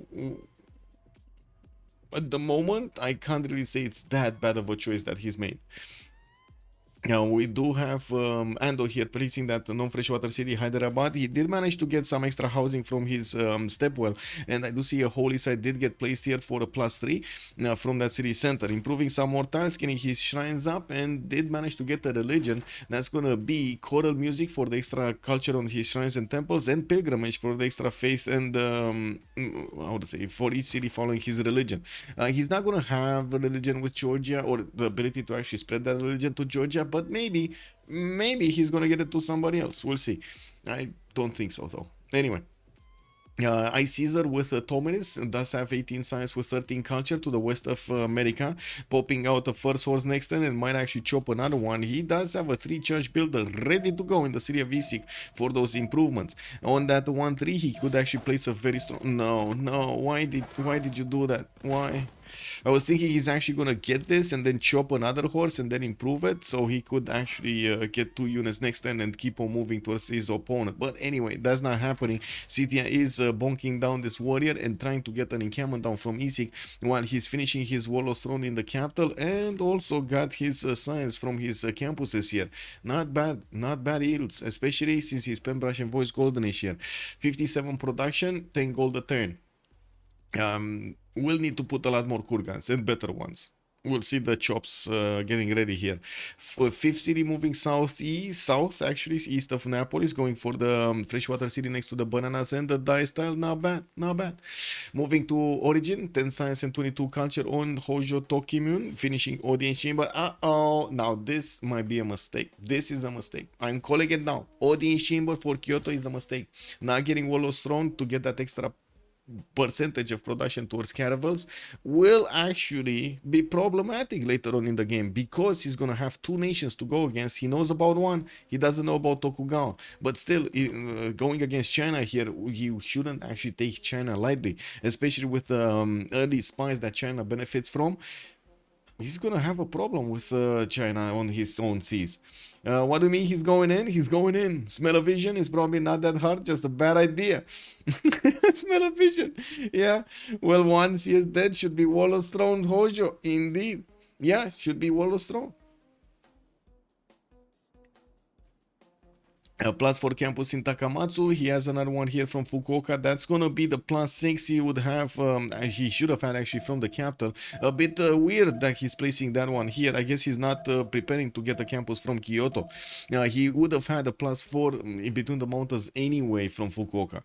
at the moment, I can't really say it's that bad of a choice that he's made. Now we do have Ando here predicting that non-freshwater city Hyderabad. He did manage to get some extra housing from his stepwell, and I do see a holy site did get placed here for a +3 from that city center, improving some more tiles, getting his shrines up, and did manage to get a religion. That's gonna be choral music for the extra culture on his shrines and temples, and pilgrimage for the extra faith and how to say, for each city following his religion. He's not gonna have a religion with Georgia, or the ability to actually spread that religion to Georgia, but maybe he's gonna get it to somebody else. We'll see. I don't think so though. Anyway, iCaesar with Tominis does have 18 science with 13 culture to the west of America, popping out the first horse next turn and might actually chop another one. He does have a 3 charge builder ready to go in the city of Isik for those improvements. On that 1-3 he could actually place a very strong... No, why did you do that? Why? I was thinking he's actually gonna get this and then chop another horse and then improve it, so he could actually get 2 units next turn and keep on moving towards his opponent. But anyway, that's not happening. Scythia is bonking down this warrior and trying to get an encampment down from Isik, while he's finishing his Warlord's Throne in the capital, and also got his science from his campuses here. Not bad yields, especially since he's Pembrush and Voice Golden Age here. 57 production, 10 gold a turn. We'll need to put a lot more kurgans and better ones. We'll see the chops getting ready here. 5th city moving south actually, east of Naples, going for the freshwater city next to the bananas and the dye style. Not bad. Moving to Orijhin, 10 science and 22 culture on Hojo Tokimun, finishing audience chamber. Now this might be a mistake. This is a mistake. I'm calling it now. Audience chamber for Kyoto is a mistake. Not getting Warlord's Throne to get that extra percentage of production towards caravels will actually be problematic later on in the game, because he's gonna have 2 nations to go against. He knows about one, he doesn't know about Tokugawa, but still going against China here, you shouldn't actually take China lightly, especially with the early spies that China benefits from. He's gonna have a problem with China on his own seas. What do you mean he's going in? He's going in. Smell-o-vision is probably not that hard, just a bad idea. Smell-o-vision. Yeah. Well, once he is dead, should be Warlord's Throne Hojo. Indeed. Yeah, should be Warlord's Throne. Plus 4 campus in Takamatsu. He has another one here from Fukuoka. That's gonna be the plus 6 he would have. He should have had actually from the capital. A bit weird that he's placing that one here. I guess he's not preparing to get a campus from Kyoto. He would have had a plus 4 in between the mountains anyway from Fukuoka.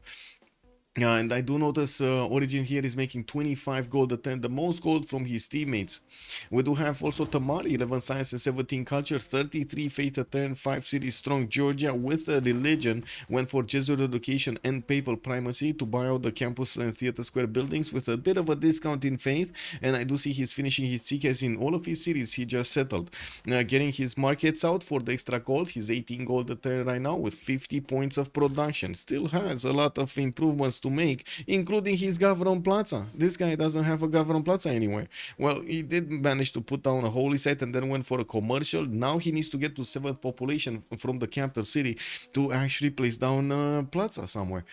And I do notice Orijhin here is making 25 gold a turn, the most gold from his teammates. We do have also Tamar, 11 science and 17 culture, 33 faith a turn, 5 cities strong. Georgia with a religion went for Jesuit education and papal primacy to buy out the campus and theater square buildings with a bit of a discount in faith. And I do see he's finishing his CPL in all of his cities he just settled. Getting his markets out for the extra gold. He's 18 gold a turn right now with 50 points of production. Still has a lot of improvements to make, including his Gavron Plaza. This guy doesn't have a Gavron Plaza anywhere. Well, he did manage to put down a holy site and then went for a commercial. Now he needs to get to 7th population from the capital city to actually place down a plaza somewhere.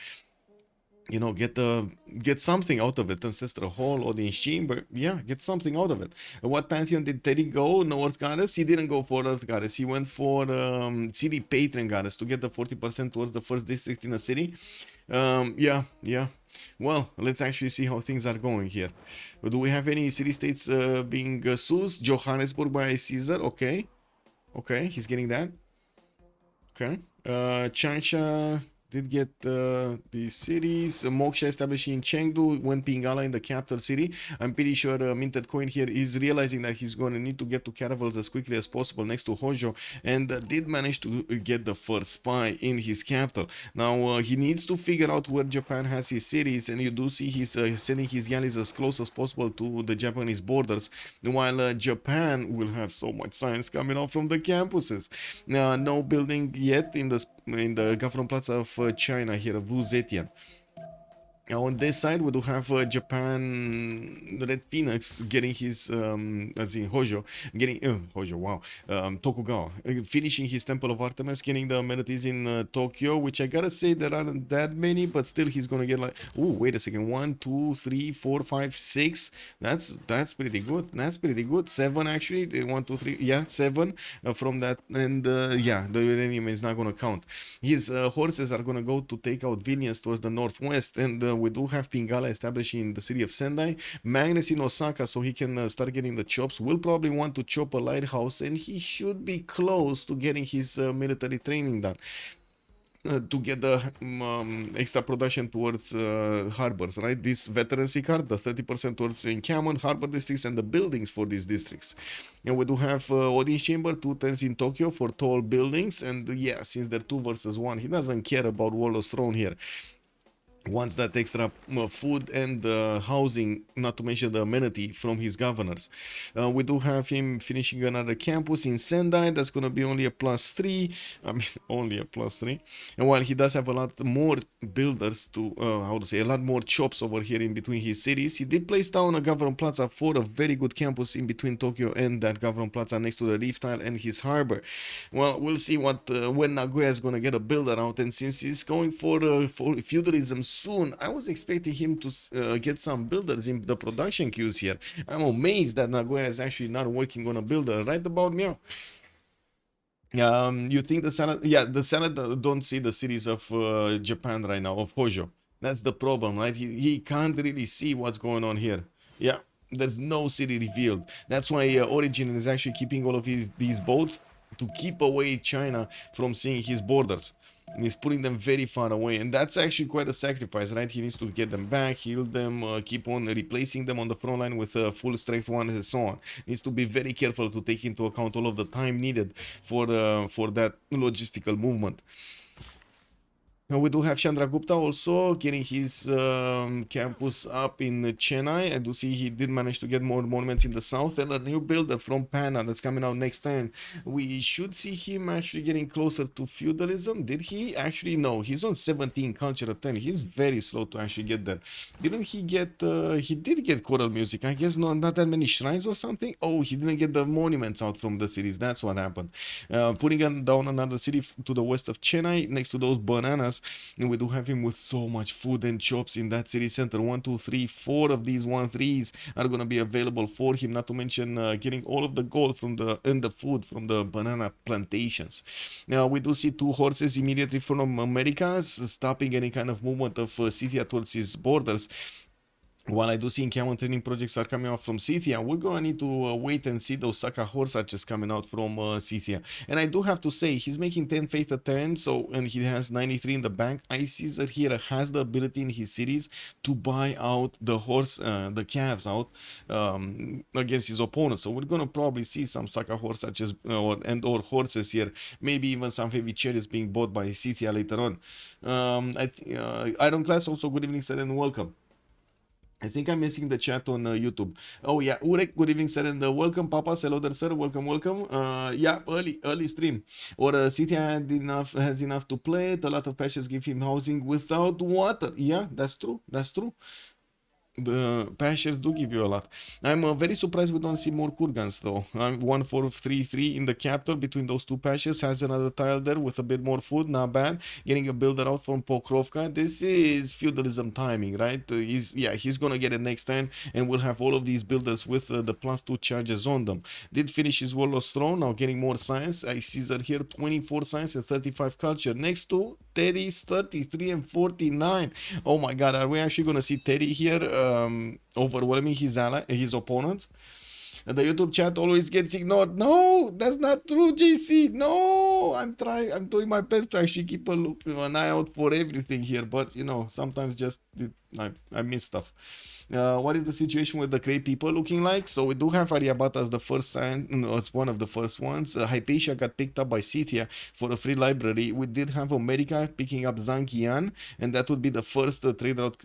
You know, get something out of it. Ancestral Hall, Audience Chamber, yeah, get something out of it. What Pantheon did Teddy go? No Earth Goddess? He didn't go for Earth Goddess. He went for City Patron Goddess to get the 40% towards the first district in the city. Yeah. Well, let's actually see how things are going here. Do we have any city-states being seized? Johannesburg by iCaesar, okay, he's getting that. Okay, Changsha did get the cities. Moksha establishing in Chengdu, when Pingala in the capital city. I'm pretty sure MintedCoin here is realizing that he's going to need to get to Caravels as quickly as possible next to Hojo, and did manage to get the first spy in his capital. Now he needs to figure out where Japan has his cities, and you do see he's sending his galleys as close as possible to the Japanese borders, while Japan will have so much science coming out from the campuses. No building yet in the Government Plaza of China here, of Zetian. On this side, we do have Japan, RedPhoenix getting his, as in Hojo, getting, Hojo, wow, Tokugawa, finishing his Temple of Artemis, getting the amenities in Tokyo, which I gotta say there aren't that many, but still he's gonna get like, oh, wait a second, 1, 2, 3, 4, 5, 6, that's pretty good, 7 actually, 1, 2, 3, yeah, 7 from that, and yeah, the uranium is not gonna count. His horses are gonna go to take out Vilnius towards the northwest, and we do have Pingala established in the city of Sendai, Magnus in Osaka, so he can start getting the chops. Will probably want to chop a lighthouse, and he should be close to getting his military training done. To get the extra production towards harbors, right? This veterancy card, the 30% towards encampment, harbor districts, and the buildings for these districts. And we do have Audience Chamber, 2 turns in Tokyo for tall buildings, and yeah, since they're 2 versus 1, he doesn't care about World of Throne here. Wants that extra food and housing, not to mention the amenity from his governors. We do have him finishing another campus in Sendai. That's going to be only a +3. I mean, only a +3. And while he does have a lot more builders to, a lot more shops over here in between his cities, he did place down a Government Plaza for a very good campus in between Tokyo and that Government Plaza next to the Reef Tile and his harbor. Well, we'll see what when Nagoya is going to get a builder out, and since he's going for feudalism soon, I was expecting him to get some builders in the production queues here. I'm amazed that Nagoya is actually not working on a builder right about now. You think the Senate? Yeah, the Senate don't see the cities of Japan right now, of Hojo. That's the problem, right? He can't really see what's going on here. Yeah, there's no city revealed. That's why Orijhin is actually keeping all of these boats to keep away China from seeing his borders. And he's putting them very far away, and that's actually quite a sacrifice, right? He needs to get them back, heal them, keep on replacing them on the front line with full strength ones and so on. Needs to be very careful to take into account all of the time needed for that logistical movement. Now we do have Chandragupta also getting his campus up in Chennai. I do see he did manage to get more monuments in the south, and a new builder from Pana that's coming out next time. We should see him actually getting closer to feudalism. Did he? Actually, no. He's on 17 culture at 10. He's very slow to actually get there. Didn't he get... he did get choral music. I guess not that many shrines or something. Oh, he didn't get the monuments out from the cities. That's what happened. Putting down another city to the west of Chennai next to those bananas. Plus. And we do have him with so much food and chops in that city center. 1, 2, 3, 4 of these 1-3s are gonna be available for him, not to mention getting all of the gold from the food from the banana plantations. Now we do see 2 horses immediately from Americas, stopping any kind of movement of Scythia towards his borders. While I do see encampment training projects are coming out from Scythia, we're gonna need to wait and see those Saka horse archers coming out from Scythia. And I do have to say, he's making 10 faith a turn, so, and he has 93 in the bank. iCaesar here has the ability in his cities to buy out the horse, the calves out against his opponents. So we're gonna probably see some Saka horse archers or horses here, maybe even some heavy chariots being bought by Scythia later on. Iron Class also, good evening, sir, and welcome. I think I'm missing the chat on YouTube. Oh yeah, Urek, good evening, sir, and welcome, Papa. Hello there, sir. Welcome. Yeah, early stream. Or City has enough to play it. A lot of pastures give him housing without water. Yeah, that's true. The pastures do give you a lot. I'm very surprised we don't see more Kurgans though. I'm 1-4-3-3 in the capital between those 2 pastures. Has another tile there with a bit more food, not bad. Getting a builder out from Pokrovka. This is feudalism timing, right? He's gonna get it next turn, and we'll have all of these builders with the +2 charges on them. Did finish his Warlord's Throne, now getting more science. iCaesar here, 24 science and 35 culture. Next to Teddy's 33 and 49. Oh my god, are we actually gonna see Teddy here overwhelming his opponents? The YouTube chat always gets ignored. No, that's not true, JC. No, I'm doing my best to actually keep an eye out for everything here, but you know, sometimes just I miss stuff. What is the situation with the Grey people looking like? So we do have Aryabhata as the first sign, as one of the first ones. Hypatia got picked up by Scythia for a free library. We did have America picking up Zhangjian, and that would be the first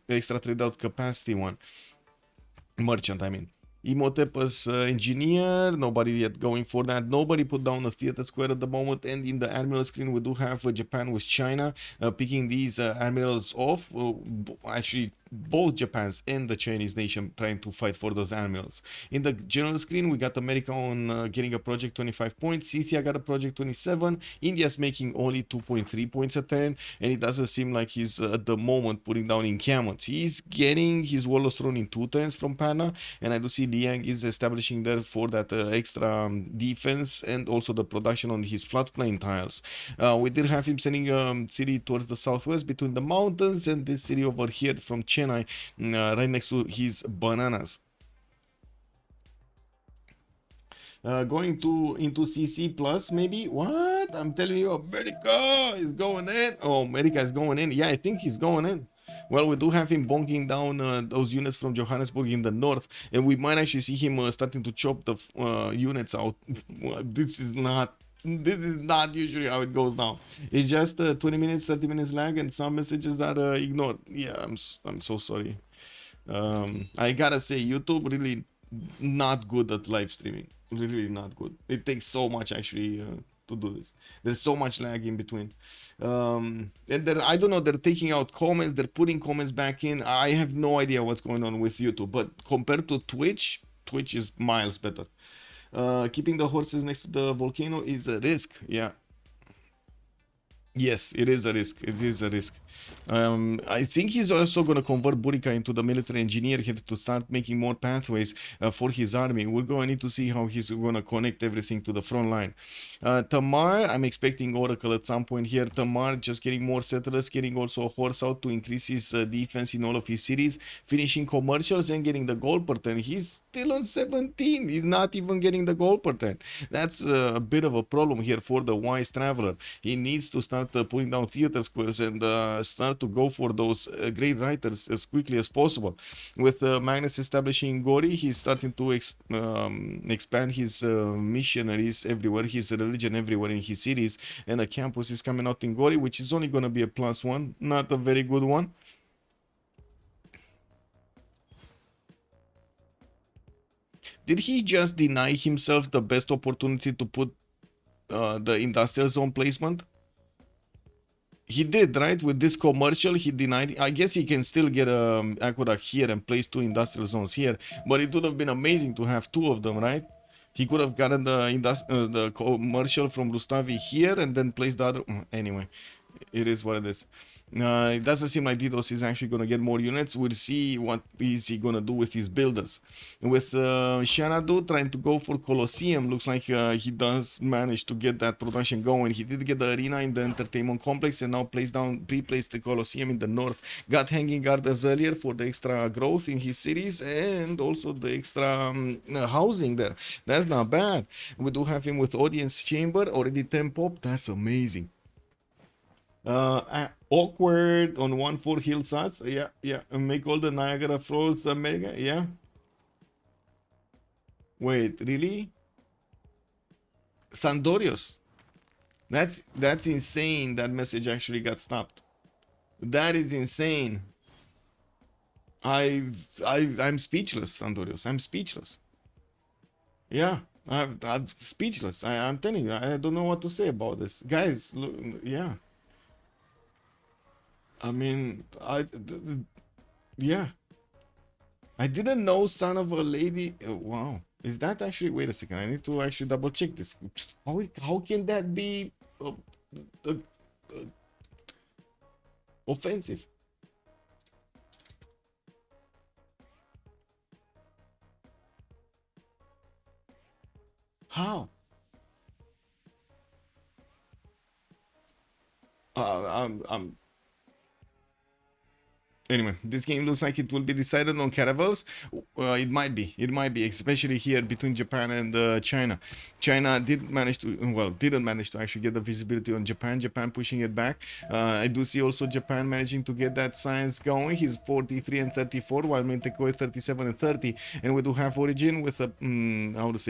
extra trade out capacity one. Merchant, I mean. Imhotep as engineer, nobody yet going for that. Nobody put down a theater square at the moment. And in the admiral screen, we do have Japan with China picking these admirals off. Actually, both Japan's and the Chinese nation trying to fight for those admirals. In the general screen, we got America on getting a project 25 points. Scythia got a project 27. India's making only 2.3 points a turn, and it doesn't seem like he's at the moment putting down encampments. He's getting his Warlord's Throne in 2 turns from Pana, and I do see Liang is establishing there for that extra defense and also the production on his floodplain tiles. We did have him sending a city towards the southwest between the mountains, and this city over here from Chennai, right next to his bananas. Going into CC plus maybe. What? I'm telling you, America is going in. Oh, America is going in. Yeah, I think he's going in. Well, we do have him bonking down those units from Johannesburg in the north, and we might actually see him starting to chop the units out. This is not usually how it goes now. It's just 20 minutes, 30 minutes lag, and some messages are ignored. Yeah, I'm so sorry. I gotta say, YouTube really not good at live streaming. Really not good. It takes so much actually to do this. There's so much lag in between. And I don't know, they're taking out comments, they're putting comments back in. I have no idea what's going on with YouTube, but compared to Twitch is miles better. Keeping the horses next to the volcano is a risk. Yeah. Yes, it is a risk. It is a risk. I think he's also going to convert Burika into the military engineer here to start making more pathways for his army. We're going to need to see how he's going to connect everything to the front line. Tamar, I'm expecting Oracle at some point here. Tamar just getting more settlers, getting also a horse out to increase his defense in all of his cities, finishing commercials and getting the gold per turn. He's still on 17. He's not even getting the gold per turn. That's a bit of a problem here for the wise traveler. He needs to start putting down theater squares and start to go for those great writers as quickly as possible. With Magnus establishing Gori, he's starting to expand his missionaries everywhere, his religion everywhere in his cities, and a campus is coming out in Gori, which is only going to be a +1, not a very good one. Did he just deny himself the best opportunity to put the industrial zone placement? He did, right? With this commercial, he denied. I guess he can still get an aqueduct here and place 2 industrial zones here, but it would have been amazing to have 2 of them, right? He could have gotten the commercial from Rustavi here and then placed the other. Anyway, It is what it is. It doesn't seem like DDoS is actually going to get more units. We'll see what is he going to do with his builders. With Xanadu trying to go for Colosseum, looks like he does manage to get that production going. He did get the arena in the entertainment complex and now pre-placed the Colosseum in the north. Got hanging gardens earlier for the extra growth in his cities and also the extra housing there. That's not bad. We do have him with audience chamber, already 10 pop. That's amazing. Awkward on 1-4 hillsides. Yeah. And make all the Niagara Falls mega. Yeah. Wait, really? Sandorios. That's insane. That message actually got stopped. That is insane. I'm speechless, Sandorios. I'm speechless. Yeah. I'm speechless. I'm telling you, I don't know what to say about this. Guys, look, yeah. I mean, yeah. I didn't know son of a lady. Wow. Is that actually, wait a second. I need to actually double check this. How can that be uh, uh, offensive? How? I'm Anyway, this game looks like it will be decided on caravels. It might be, especially here between Japan and China. China didn't manage to actually get the visibility on Japan. Japan pushing it back. I do see also Japan managing to get that science going. He's 43 and 34, while MintedCoin 37 and 30. And we do have Orijhin with a,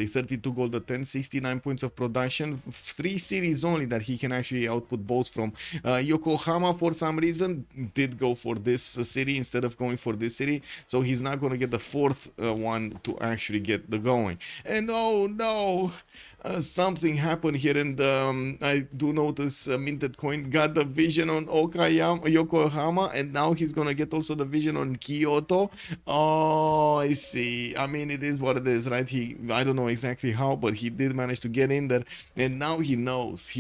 32 gold at 10, 69 points of production, 3 cities only that he can actually output boats from. Yokohama, for some reason, did go for this city instead of going for this city, so he's not going to get the fourth one to actually get the going. And oh no, something happened here, and I do notice MintedCoin got the vision on Yokohama, and now he's gonna get also the vision on Kyoto. Oh, I see. I mean, it is what it is, right? I don't know exactly how, but he did manage to get in there, and now he knows.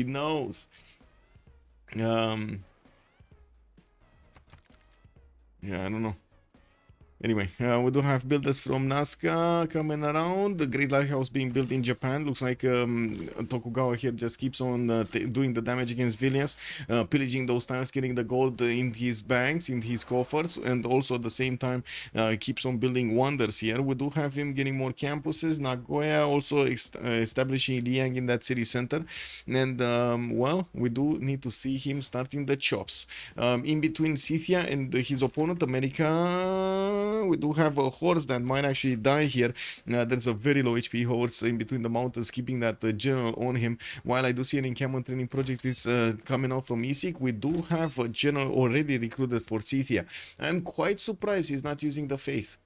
Yeah, I don't know. Anyway, we do have builders from Nazca coming around. The Great Lighthouse being built in Japan. Looks like Tokugawa here just keeps on doing the damage against villains, pillaging those tiles, getting the gold in his banks, in his coffers, and also at the same time keeps on building wonders here. We do have him getting more campuses. Nagoya also establishing Liang in that city center. And, well, we do need to see him starting the chops. In between Scythia and his opponent, America, we do have a horse that might actually die here. There's a very low HP horse in between the mountains, keeping that general on him. While I do see an encampment training project is coming out from Isik, we do have a general already recruited for Scythia. I'm quite surprised he's not using the faith.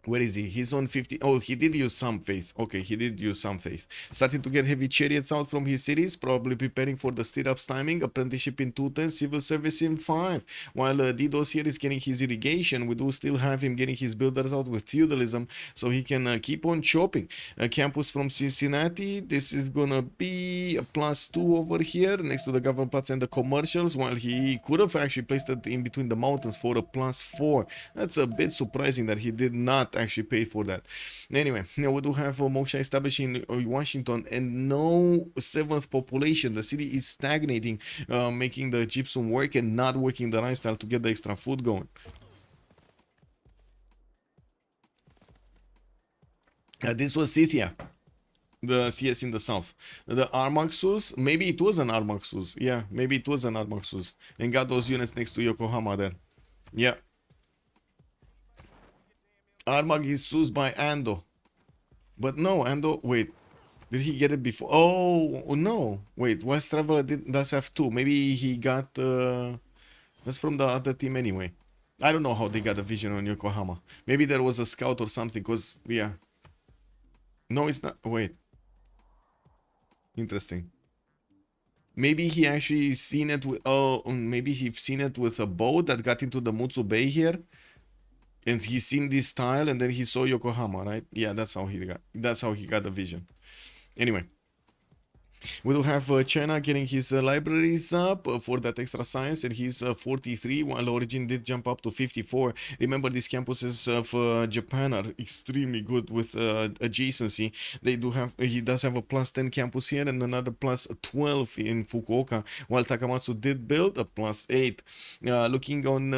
Where is he? He's on 50. Oh, he did use some faith. Okay, he did use some faith. Starting to get heavy chariots out from his cities, probably preparing for the stirrups timing. Apprenticeship in 210, civil service in 5. While DDoS here is getting his irrigation, we do still have him getting his builders out with feudalism, so he can keep on chopping. Campus from Cincinnati. This is gonna be a +2 over here, next to the government plots and the commercials, while he could have actually placed it in between the mountains for a +4. That's a bit surprising that he did not actually pay for that. Anyway, now we do have Moksha establishing Washington and no 7th population. The city is stagnating, making the gypsum work and not working the rice tile to get the extra food going. This was Scythia, the CS in the south. The Armaxus, maybe it was an Armaxus. Yeah, maybe it was an Armaxus. And got those units next to Yokohama there. Yeah. Armag is used by Ando. But no, Ando, wait. Did he get it before? Oh, no. Wait, West Traveler does have 2. Maybe he got... that's from the other team anyway. I don't know how they got a vision on Yokohama. Maybe there was a scout or something, because, yeah. No, it's not. Wait. Interesting. Maybe he actually seen it with... Oh, maybe he's seen it with a boat that got into the Mutsu Bay here. And he's seen this tile, and then he saw Yokohama, right? Yeah, that's how he got the vision. Anyway, We do have China getting his libraries up for that extra science, and he's 43, while Orijhin did jump up to 54. Remember, these campuses of Japan are extremely good with adjacency. They do have, he does have a plus 10 campus here and another plus 12 in Fukuoka, while Takamatsu did build a plus 8. Looking on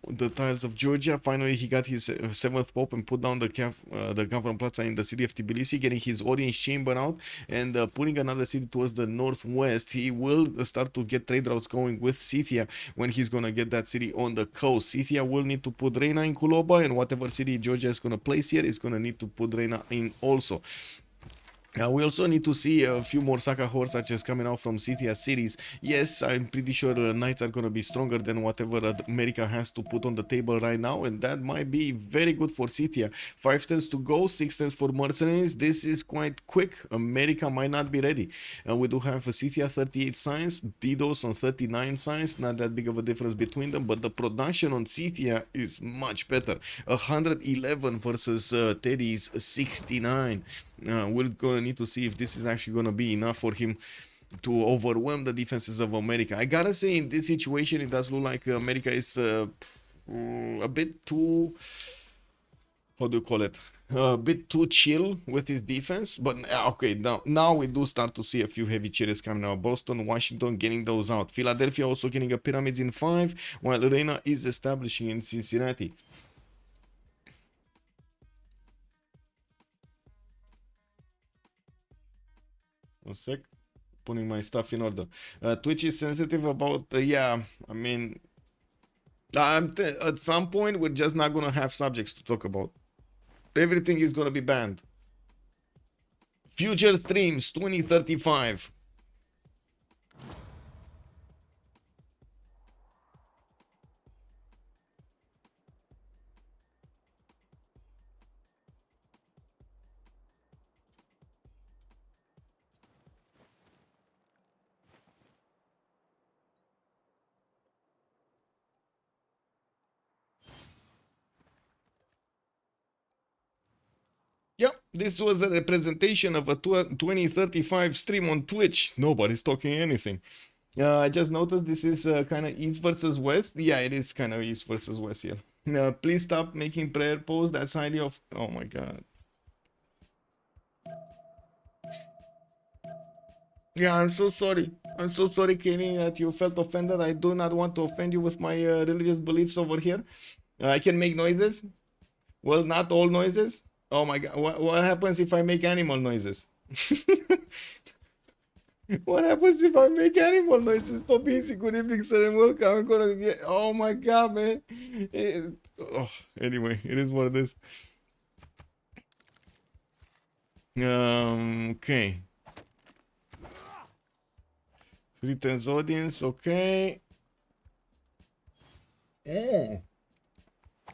the tiles of Georgia, finally he got his 7th Pope and put down the Government Plaza in the city of Tbilisi, getting his audience chamber out and putting another city towards the northwest. He will start to get trade routes going with Scythia when he's gonna get that city on the coast. Scythia will need to put Reina in Kuloba, and whatever city Georgia is gonna place here is gonna need to put Reina in also. We also need to see a few more Saka horse archers coming out from Scythia cities. Yes, I'm pretty sure knights are going to be stronger than whatever America has to put on the table right now, and that might be very good for Scythia. 5 turns to go, 6 turns for mercenaries. This is quite quick. America might not be ready. We do have Scythia 38 science, Didos on 39 science. Not that big of a difference between them, but the production on Scythia is much better. 111 versus Teddy's 69. We're gonna need to see if this is actually gonna be enough for him to overwhelm the defenses of America. I gotta say, in this situation, it does look like America is a bit too, how do you call it? A bit too chill with his defense. But okay, now we do start to see a few heavy cheaters coming out. Boston, Washington getting those out. Philadelphia also getting a pyramids in 5, while Reina is establishing in Cincinnati. One sec, putting my stuff in order. Twitch is sensitive about yeah, I mean, at some point we're just not gonna have subjects to talk about. Everything is gonna be banned. Future streams 2035. Yep, this was a representation of a 2035 stream on Twitch. Nobody's talking anything. I just noticed this is kind of East versus West. Yeah, it is kind of East versus West here. Please stop making prayer pose. That's highly of. Oh my god. Yeah, I'm so sorry. I'm so sorry, Kenny, that you felt offended. I do not want to offend you with my religious beliefs over here. I can make noises. Well, not all noises. Oh my god, what happens if I make animal noises? What happens if I make animal noises? Stop easy, good evening, sir, and welcome. I'm gonna get. Oh my god, man. Anyway, it is what it is. Okay. 3 times audience, okay. Oh.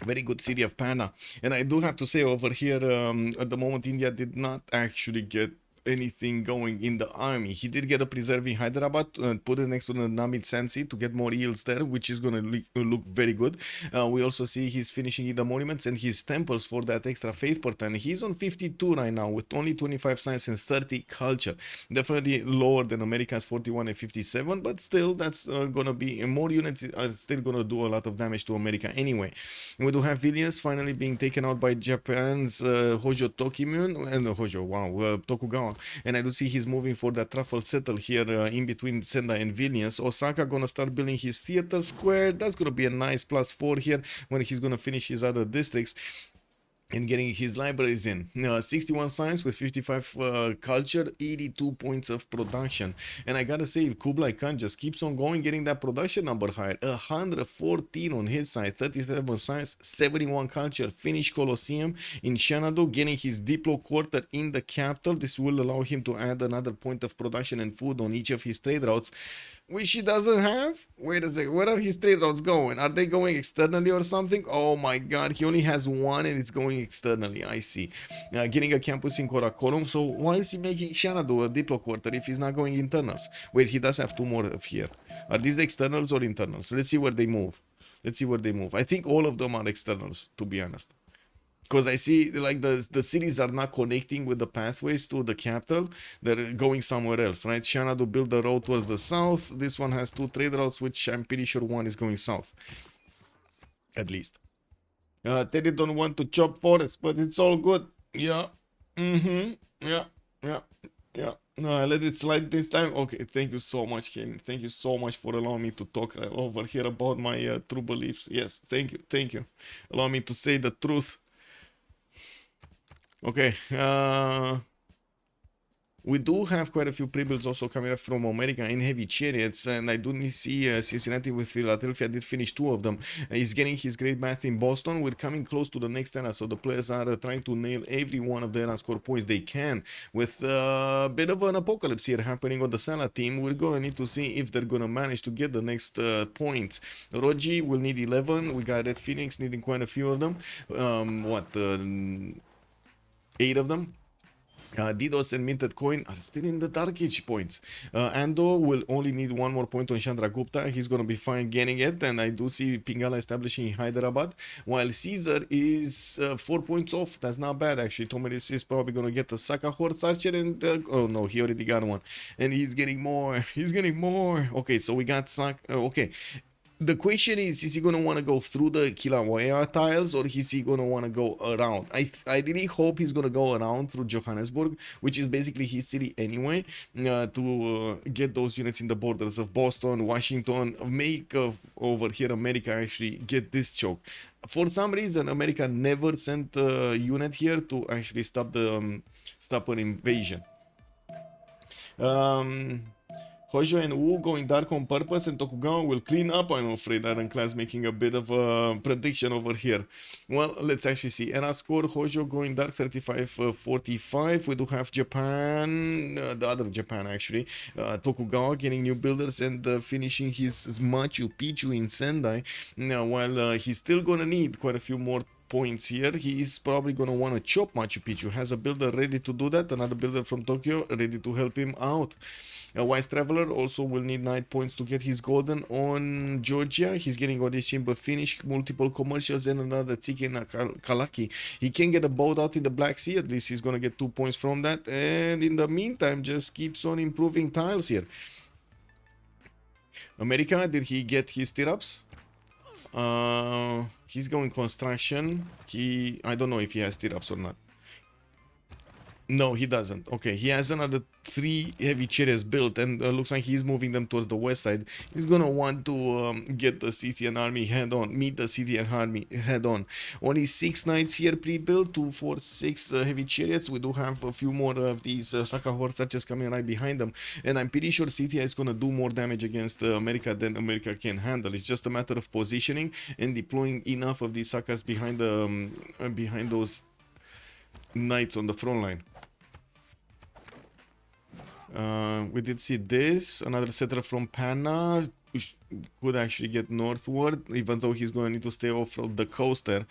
Very good city of Pana. And I do have to say over here, at the moment, India did not actually get anything going in the army. He did get a preserve in Hyderabad and put it next to the Namit Sansi to get more yields there, which is going to look very good. We also see he's finishing the monuments and his temples for that extra faith part, and he's on 52 right now with only 25 science and 30 culture. Definitely lower than America's 41 and 57, but still that's gonna be more units are still gonna do a lot of damage to America anyway. And we do have Vilnius finally being taken out by Japan's Hojo Tokimune and Hojo, wow, Tokugawa. And I do see he's moving for that truffle settle here in between Sendai and Vilnius. Osaka gonna start building his theater square. That's gonna be a nice +4 here when he's gonna finish his other districts and getting his libraries in. 61 science with 55 culture, 82 points of production. And I gotta say, Kublai Khan just keeps on going, getting that production number higher. 114 on his side, 37 science, 71 culture, Finnish Colosseum in Xanadu, getting his Diplo quarter in the capital. This will allow him to add another point of production and food on each of his trade routes, which he doesn't have. Wait a second, where are his trade routes going? Are they going externally or something? Oh my god, he only has one and it's going externally. I see. Getting a campus in Karakorum. So why is he making Xanadu a Diplo quarter if he's not going internals? Wait, he does have 2 more of here. Are these the externals or internals? Let's see where they move. Let's see where they move. I think all of them are externals, to be honest. Because I see like the cities are not connecting with the pathways to the capital. They're going somewhere else, right? Shanadu built the road towards the south. This one has 2 trade routes, which I'm pretty sure one is going south, at least. Teddy don't want to chop forest, but it's all good. Yeah. Mm-hmm. Yeah. Yeah. Yeah. No, I let it slide this time. Okay, thank you so much, Ken. Thank you so much for allowing me to talk over here about my true beliefs. Yes, thank you. Thank you. Allow me to say the truth. Okay, we do have quite a few pre-builds also coming up from America in heavy chariots, and I do see Cincinnati with Philadelphia did finish 2 of them. He's getting his great math in Boston. We're coming close to the next era, so the players are trying to nail every one of the era score points they can, with a bit of an apocalypse here happening on the Sala team. We're gonna need to see if they're gonna manage to get the next points. Rogy will need 11. We got RedPhoenix needing quite a few of them. 8 of them. Didos and MintedCoin are still in the Dark Age points. Ando will only need 1 more point on Chandragupta. He's going to be fine getting it. And I do see Pingala establishing in Hyderabad. While Caesar is 4 points off. That's not bad, actually. Tomeris is probably going to get the Saka Horse Archer. And oh no, he already got one. And he's getting more. He's getting more. Okay, so we got Saka. Okay. The question is he going to want to go through the Kilauea tiles, or is he going to want to go around? I really hope he's going to go around through Johannesburg, which is basically his city anyway, to get those units in the borders of Boston, Washington, make over here America actually get this choke. For some reason, America never sent a unit here to actually stop an invasion. Hojo and Wu going dark on purpose, and Tokugawa will clean up. I'm afraid Ironclad's making a bit of a prediction over here. Well, let's actually see. Era score, Hojo going dark 35-45. We do have Japan, the other Japan actually, Tokugawa getting new builders and finishing his Machu Picchu in Sendai. Now, while he's still gonna need quite a few more points here, he is probably going to want to chop Machu Picchu. Has a builder ready to do that, another builder from Tokyo ready to help him out. A Wise Traveler also will need 9 points to get his golden on Georgia. He's getting Orijhin but finish multiple commercials and another Tsiki and Kalaki. He can get a boat out in the Black Sea, at least he's going to get 2 points from that, and in the meantime just keeps on improving tiles here. America, did he get his stirrups? He's going construction. I don't know if he has stirrups or not. No, he doesn't. Okay, he has another 3 heavy chariots built, and looks like he's moving them towards the west side. He's gonna want to get the Scythian army head on, meet the Scythian army head on. Only 6 knights here pre-built, 2, 4, 6 heavy chariots. We do have a few more of these Saka horse archers coming right behind them, and I'm pretty sure Scythia is gonna do more damage against America than America can handle. It's just a matter of positioning and deploying enough of these Sakas behind the behind those knights on the front line. We did see this, another settler from Panna could actually get northward, even though he's going to need to stay off of the coast there.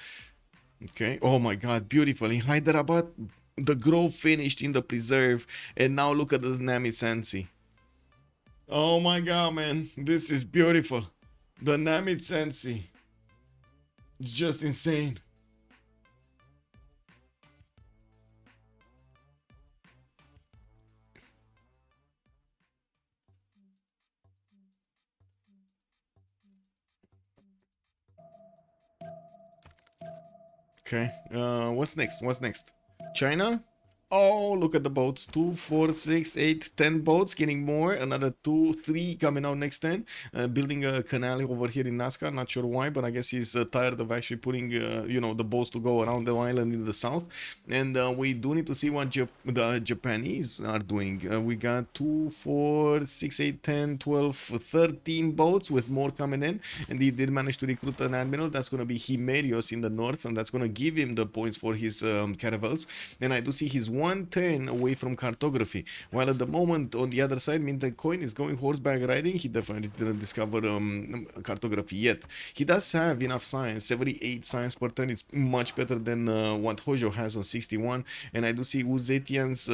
Okay, oh my god, beautiful. In Hyderabad, the grove finished in the preserve, and now look at the Namit Sensi. Oh my god, man, this is beautiful. The Namit Sensi, it's just insane. Okay, what's next? What's next? China? Oh, look at the boats. 2, 4, 6, 8, 10 boats, getting more. Another 2, 3 coming out next turn. Building a canal over here in Nazca. Not sure why, but I guess he's tired of actually putting, you know, the boats to go around the island in the south. And we do need to see what the Japanese are doing. We got 2, 4, 6, 8, 10, 12, 13 boats with more coming in. And he did manage to recruit an admiral. That's going to be Himerios in the north, and that's going to give him the points for his caravels. And I do see his 110 away from cartography. While at the moment, on the other side, MintedCoin is going horseback riding. He definitely didn't discover cartography yet. He does have enough science, 78 science per turn. It's much better than what Hojo has on 61. And I do see Zetian's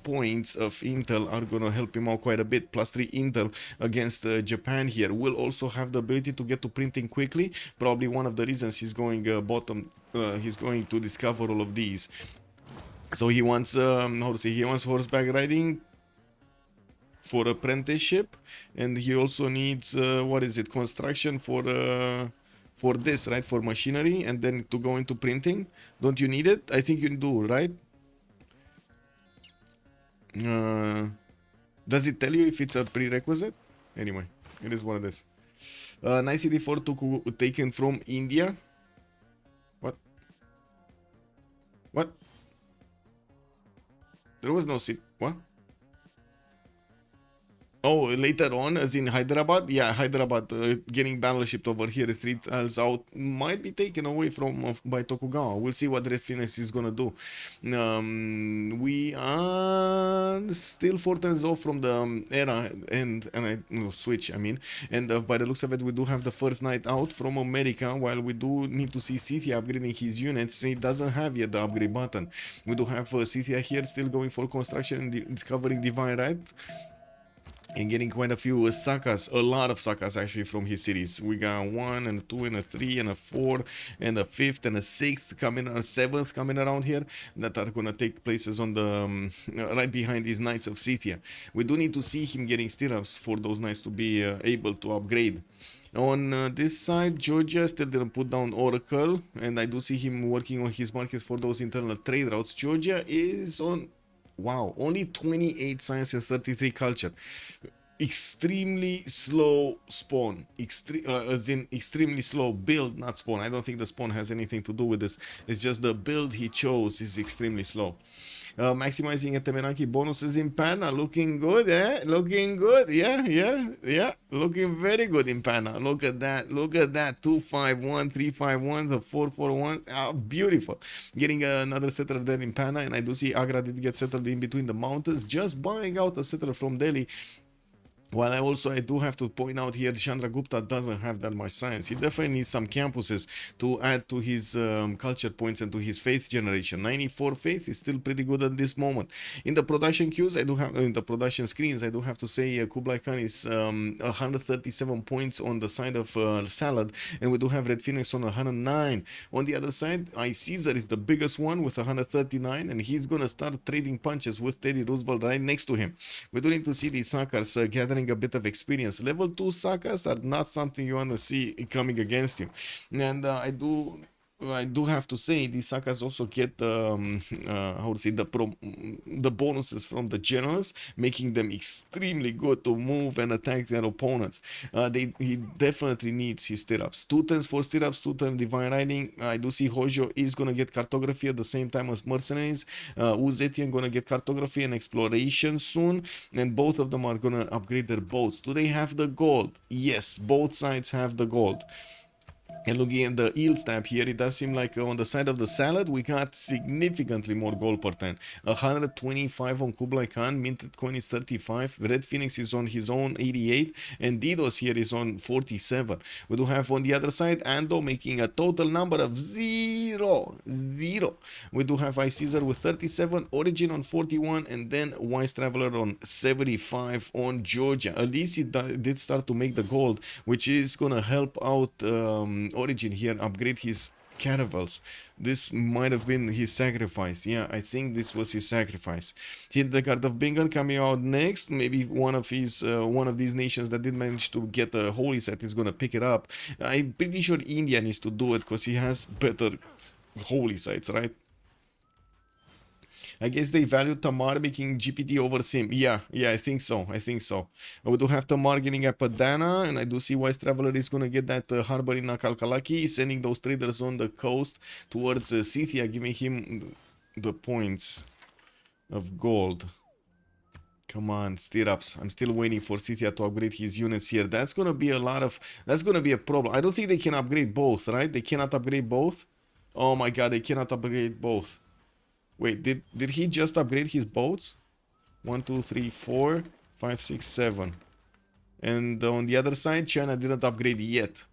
points of intel are going to help him out quite a bit. Plus 3 intel against Japan here. Will also have the ability to get to printing quickly. Probably one of the reasons he's going bottom. He's going to discover all of these. So he wants, how to say, he wants horseback riding for apprenticeship, and he also needs, what is it, construction for this, right, for machinery, and then to go into printing. Don't you need it? I think you do, right? Does it tell you if it's a prerequisite? Anyway, it is what it is. Nice CD4 taken from India. What? There was no seat. What? Oh, later on, as in Hyderabad? Yeah, Hyderabad getting battleship over here 3 tiles out might be taken away from by Tokugawa. We'll see what RedPhoenix is gonna do. We are still 4 turns off from the era and I switch. I mean, and by the looks of it, we do have the first knight out from America. While we do need to see Scythia upgrading his units, he doesn't have yet the upgrade button. We do have Scythia here still going for construction and discovering divine right. And getting quite a few sakas, a lot of sakas actually from his cities. We got 1 and a 2 and a 3 and a 4 and a 5th and a 6th coming, a 7th coming around here that are gonna take places on the right behind these knights of Scythia. We do need to see him getting stirrups for those knights to be able to upgrade. On this side, Georgia still didn't put down Oracle, and I do see him working on his markets for those internal trade routes. Georgia is on, wow, only 28 science and 33 culture. Extremely slow spawn. As in extremely slow build, not spawn. I don't think the spawn has anything to do with this. It's just the build he chose is extremely slow. Maximizing Temeraki bonuses in Pana, looking good, eh? Looking good, yeah. Looking very good in Pana. Look at that, 251, 351, the 441. Ah, beautiful. Getting another settler there in Pana, and I do see Agra did get settled in between the mountains, just buying out a settler from Delhi. While I do have to point out here, Chandragupta doesn't have that much science. He definitely needs some campuses to add to his culture points and to his faith generation. 94 faith is still pretty good at this moment. In the production queues, I do have, in the production screens, I do have to say Kublai Khan is 137 points on the side of salad, and we do have RedPhoenix on 109. On the other side, iCaesar is the biggest one with 139, and he's gonna start trading punches with Teddy Roosevelt right next to him. We do need to see these suckers gathering a bit of experience. Level 2 sakas are not something you want to see coming against you, and I do have to say these sakas also get how to say the bonuses from the generals, making them extremely good to move and attack their opponents. He definitely needs his stirrups. 2 turns for stirrups, 2 turns divine riding. I do see Hojo is gonna get cartography at the same time as mercenaries. Zetian gonna get cartography and exploration soon, and both of them are gonna upgrade their boats. Do they have the gold? Yes, both sides have the gold. And looking at the yield tab here, it does seem like on the side of the salad, we got significantly more gold per turn. 125 on Kublai Khan, MintedCoin is 35, RedPhoenix is on his own 88, and Didos here is on 47. We do have on the other side, Ando making a total number of 0. We do have iCaesar with 37, Orijhin on 41, and then Wise Traveler on 75 on Georgia. At least it did start to make the gold, which is gonna help out Orijhin here upgrade his caravels. This might have been his sacrifice. Yeah, I think this was his sacrifice. Hit the card of Bengal coming out next. Maybe one of these nations that did manage to get a holy set is gonna pick it up. I'm pretty sure India needs to do it because he has better holy sites, right? I guess they value Tamar making GPT over Sim. Yeah, I think so. We do have Tamar getting a Padana, and I do see Wise Traveler is going to get that harbor in Kalkalaki, sending those traders on the coast towards Scythia, giving him the points of gold. Come on, stirrups. I'm still waiting for Scythia to upgrade his units here. That's going to be a problem. I don't think they can upgrade both, right? They cannot upgrade both. Oh my god, they cannot upgrade both. Wait, did he just upgrade his boats? 1, 2, 3, 4, 5, 6, 7. And on the other side, China didn't upgrade yet.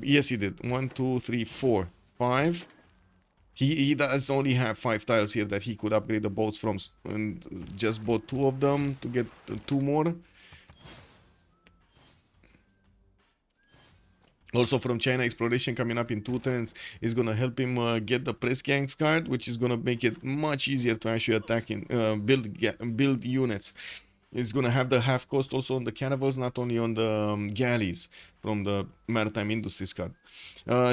Yes, he did. 1, 2, 3, 4, 5. He does only have 5 tiles here that he could upgrade the boats from, and just bought 2 of them to get 2 more. Also from China, exploration coming up in 2 turns is gonna help him get the press gangs card, which is gonna make it much easier to actually attack in build units. It's gonna have the half cost also on the cannibals, not only on the galleys from the maritime industries card.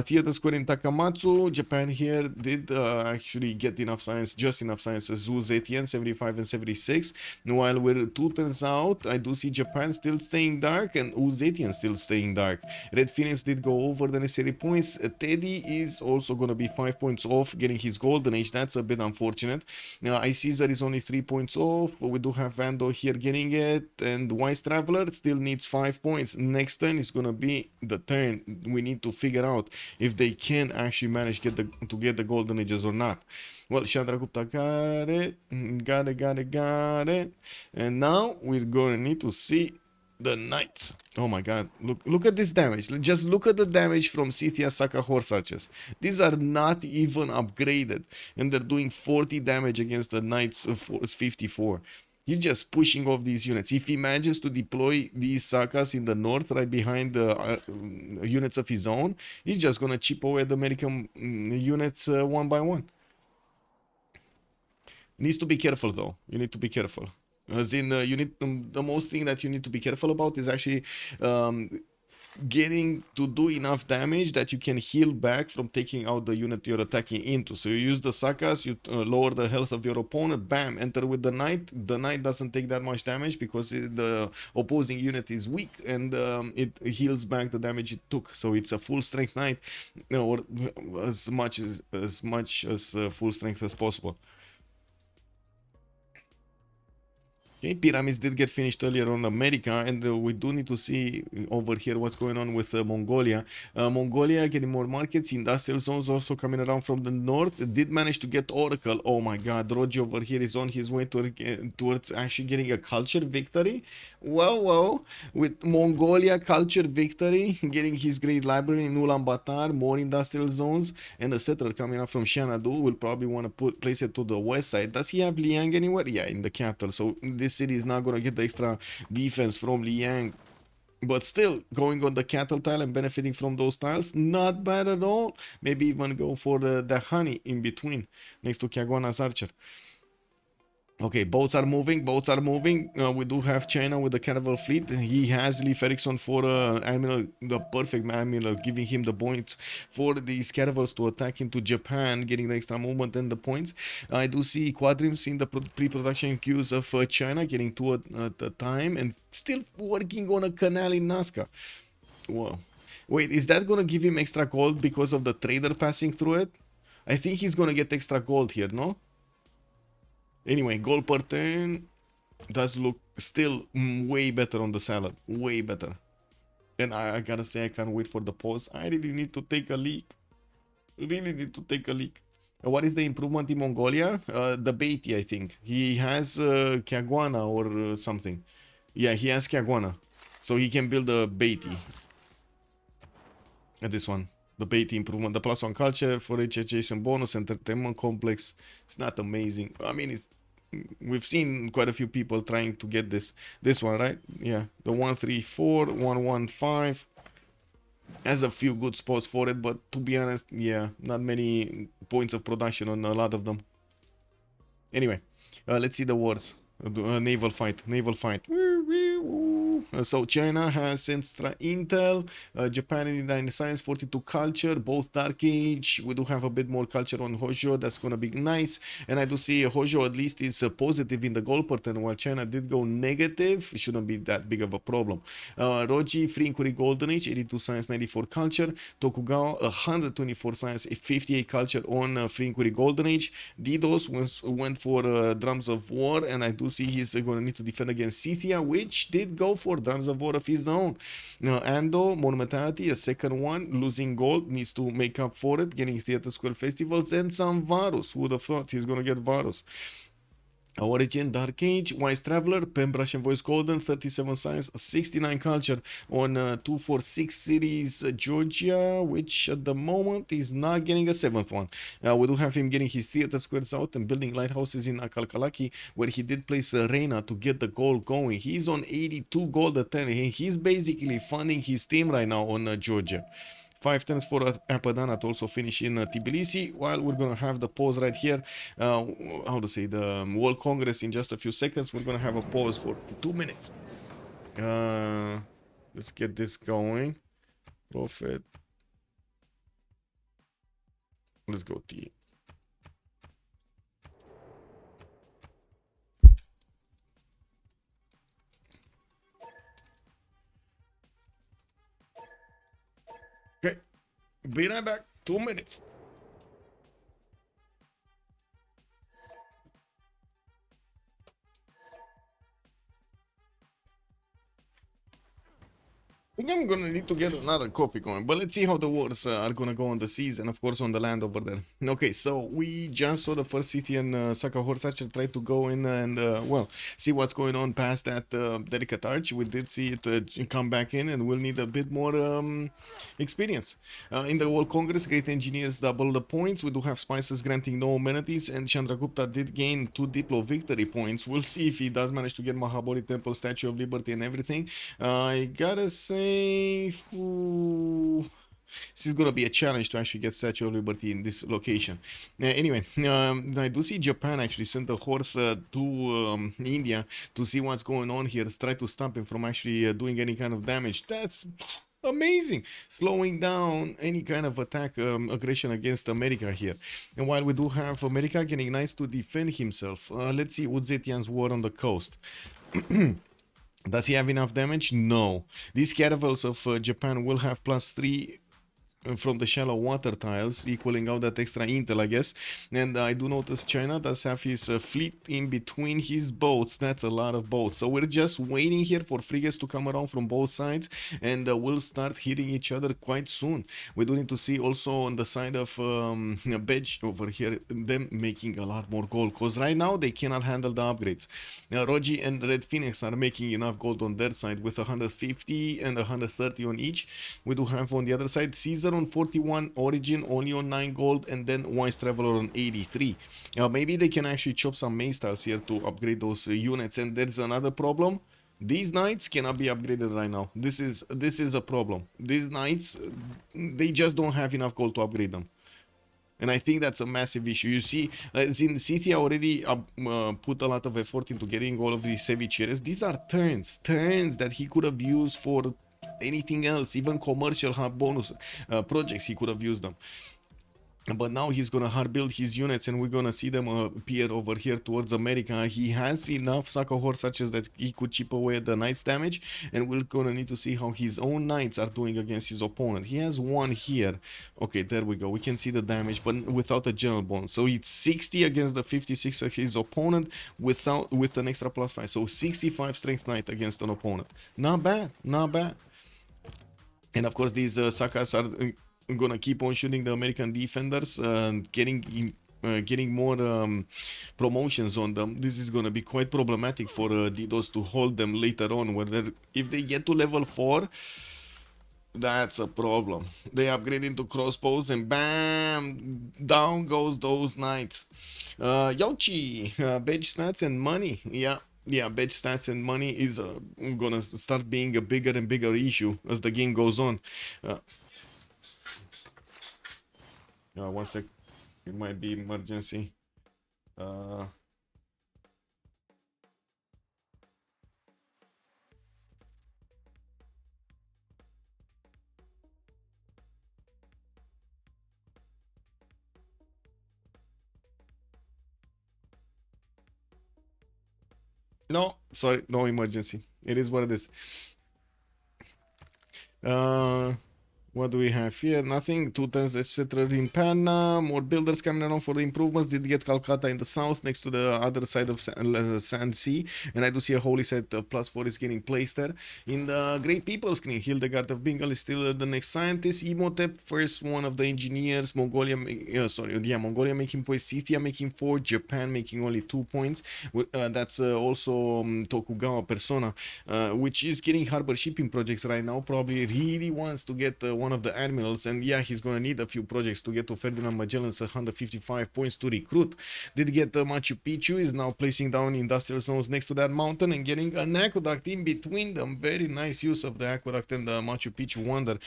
Theater score in Takamatsu, Japan here did actually get enough science, just enough science as Zetian, 75 and 76. While we're 2 turns out, I do see Japan still staying dark and Zetian still staying dark. RedPhoenix did go over the necessary points. Teddy is also gonna be 5 points off getting his golden age. That's a bit unfortunate. iCaesar is only 3 points off. We do have Ando here getting it, and Wise Traveler still needs 5 points. Next turn is gonna be the turn we need to figure out if they can actually manage to get the golden ages or not. Well, Chandragupta got it. And now we're gonna need to see the knights. Oh my god, look at this damage. Just look at the damage from Scythia Saka horse archers. These are not even upgraded, and they're doing 40 damage against the knights of 54. He's just pushing off these units. If he manages to deploy these Sakas in the north, right behind the units of his own, he's just gonna chip away the American units one by one. Needs to be careful though. You need to be careful. As in, you need the most thing that you need to be careful about is actually getting to do enough damage that you can heal back from taking out the unit you're attacking into. So you use the Sakas, you lower the health of your opponent, bam, enter with the knight. The knight doesn't take that much damage because the opposing unit is weak, and it heals back the damage it took. So it's a full strength knight, or as much as full strength as possible. Okay, pyramids did get finished earlier on America, and we do need to see over here what's going on with Mongolia. Mongolia getting more markets, industrial zones also coming around from the north. It did manage to get Oracle. Oh my god, Rogy over here is on his way towards actually getting a culture victory. Well, with Mongolia culture victory, getting his great library in Ulaanbaatar, more industrial zones, and a settler coming up from Xanadu will probably want to place it to the west side. Does he have Liang anywhere? Yeah, in the capital. So this city is not going to get the extra defense from Liang, but still going on the cattle tile and benefiting from those tiles, not bad at all. Maybe even go for the honey in between next to Kyaguana's archer. Okay, boats are moving. We do have China with the caravel fleet. He has Leif Erikson for Admiral, the perfect Admiral, giving him the points for these caravels to attack into Japan, getting the extra movement and the points. I do see quadrims in the pre-production queues of China, getting 2 at a time, and still working on a canal in Nazca. Whoa. Wait, is that gonna give him extra gold because of the trader passing through it? I think he's gonna get extra gold here, no? Anyway, gold per turn does look still way better on the salad. Way better. And I gotta say, I can't wait for the pause. I really need to take a leak. What is the improvement in Mongolia? The Beatty, I think. He has Kyaguana or something. Yeah, he has Kyaguana. So he can build a Beatty. This one. The Beatty improvement, the +1 culture for education bonus, entertainment complex. It's not amazing. I mean, we've seen quite a few people trying to get this one, right? Yeah, the 134, 115 has a few good spots for it, but to be honest, yeah, not many points of production on a lot of them. Anyway, let's see the wars. Naval fight. So China has extra intel, Japan in science, 42 culture, both dark age. We do have a bit more culture on Hojo. That's gonna be nice, and I do see Hojo at least is positive in the goal per turn, while China did go negative. It shouldn't be that big of a problem. Rogy, free inquiry golden age, 82 science, 94 culture. Tokugawa, 124 science, 58 culture on free inquiry golden age. Didos went for drums of war, and I do see he's gonna need to defend against Scythia, which did go for drives a war of his own. Ando, Monumentality, a second one, losing gold, needs to make up for it, getting Theater Square festivals, and some Varus. Who would have thought he's gonna get Varus? Orijhin, Dark Age, Wise Traveler, Pembrush and Voice Golden, 37 Science, 69 Culture on 246 Series Georgia, which at the moment is not getting a 7th one. We do have him getting his Theater Squares out and building lighthouses in Akalkalaki, where he did place Reina to get the gold going. He's on 82 gold at 10. He's basically funding his team right now on Georgia. 5 turns for Apadana to also finish in Tbilisi, while we're going to have the pause right here. How to say, the World Congress in just a few seconds. We're going to have a pause for 2 minutes. Let's get this going. Profit. Let's go T. Okay, be right back. 2 minutes. I think I'm gonna need to get another coffee going, but let's see how the wars are gonna go on the seas and of course on the land over there. Okay, so we just saw the first Scythian Saka horse archer try to go in and well, see what's going on past that delicate arch. We did see it come back in, and we'll need a bit more experience. In the World Congress, great engineers double the points. We do have spices granting no amenities, and Chandragupta did gain 2 Diplo victory points. We'll see if he does manage to get Mahabodhi Temple, Statue of Liberty and everything. I gotta say, this is gonna be a challenge to actually get Statue of Liberty in this location. Anyway, I do see Japan actually sent a horse to India to see what's going on here, try to stop him from actually doing any kind of damage. That's amazing, slowing down any kind of attack aggression against America here. And while we do have America getting nice to defend himself, let's see Zetian's war on the coast. Does he have enough damage? No. These caravels of Japan will have +3 from the shallow water tiles, equaling out that extra intel, I guess. And I do notice China does have his fleet in between his boats. That's a lot of boats. So we're just waiting here for frigates to come around from both sides, and we'll start hitting each other quite soon. We do need to see also on the side of Bedge over here, them making a lot more gold, because right now they cannot handle the upgrades. Rogy and RedPhoenix are making enough gold on their side with 150 and 130 on each. We do have on the other side Caesar on 41, Orijhin only on 9 gold, and then Wise Traveler on 83. Maybe they can actually chop some main styles here to upgrade those units. And there's another problem. These knights cannot be upgraded right now. This is a problem. These knights, they just don't have enough gold to upgrade them. And I think that's a massive issue. You see, Scythia already put a lot of effort into getting all of these cevicheres. These are turns that he could have used for anything else, even commercial hub bonus projects. He could have used them. But now he's gonna hard build his units, and we're gonna see them appear over here towards America. He has enough Saka horse such as that he could chip away at the knight's damage, and we're gonna need to see how his own knights are doing against his opponent. He has one here. Okay, there we go. We can see the damage, but without a general bonus. So it's 60 against the 56 of his opponent with an extra +5. So 65 strength knight against an opponent. Not bad, not bad. And of course, these Sakas are gonna keep on shooting the American defenders, getting more promotions on them. This is gonna be quite problematic for DDoS to hold them later on. If they get to level 4, that's a problem. They upgrade into crossbows, and bam, down goes those knights. Yochi, Bedge stats and money. Yeah, Bedge stats and money is gonna start being a bigger and bigger issue as the game goes on. 1 sec. It might be emergency. No, sorry, no emergency. It is what it is. What do we have here? Nothing. 2 turns, etc. in Panna. More builders coming around for the improvements. Did get Calcutta in the south next to the other side of Sand Sea. And I do see a holy set +4 is getting placed there. In the Great People screen, Hildegard of Bengal is still the next scientist. Imhotep, first one of the engineers. Mongolia, Mongolia making points. Scythia making 4. Japan making only 2 points. That's also Tokugawa Persona, which is getting harbor shipping projects right now. Probably really wants to get one of the admirals, and yeah, he's gonna need a few projects to get to Ferdinand Magellan's 155 points to recruit. Did get Machu Picchu, is now placing down industrial zones next to that mountain and getting an aqueduct in between them. Very nice use of the aqueduct and the Machu Picchu wonder.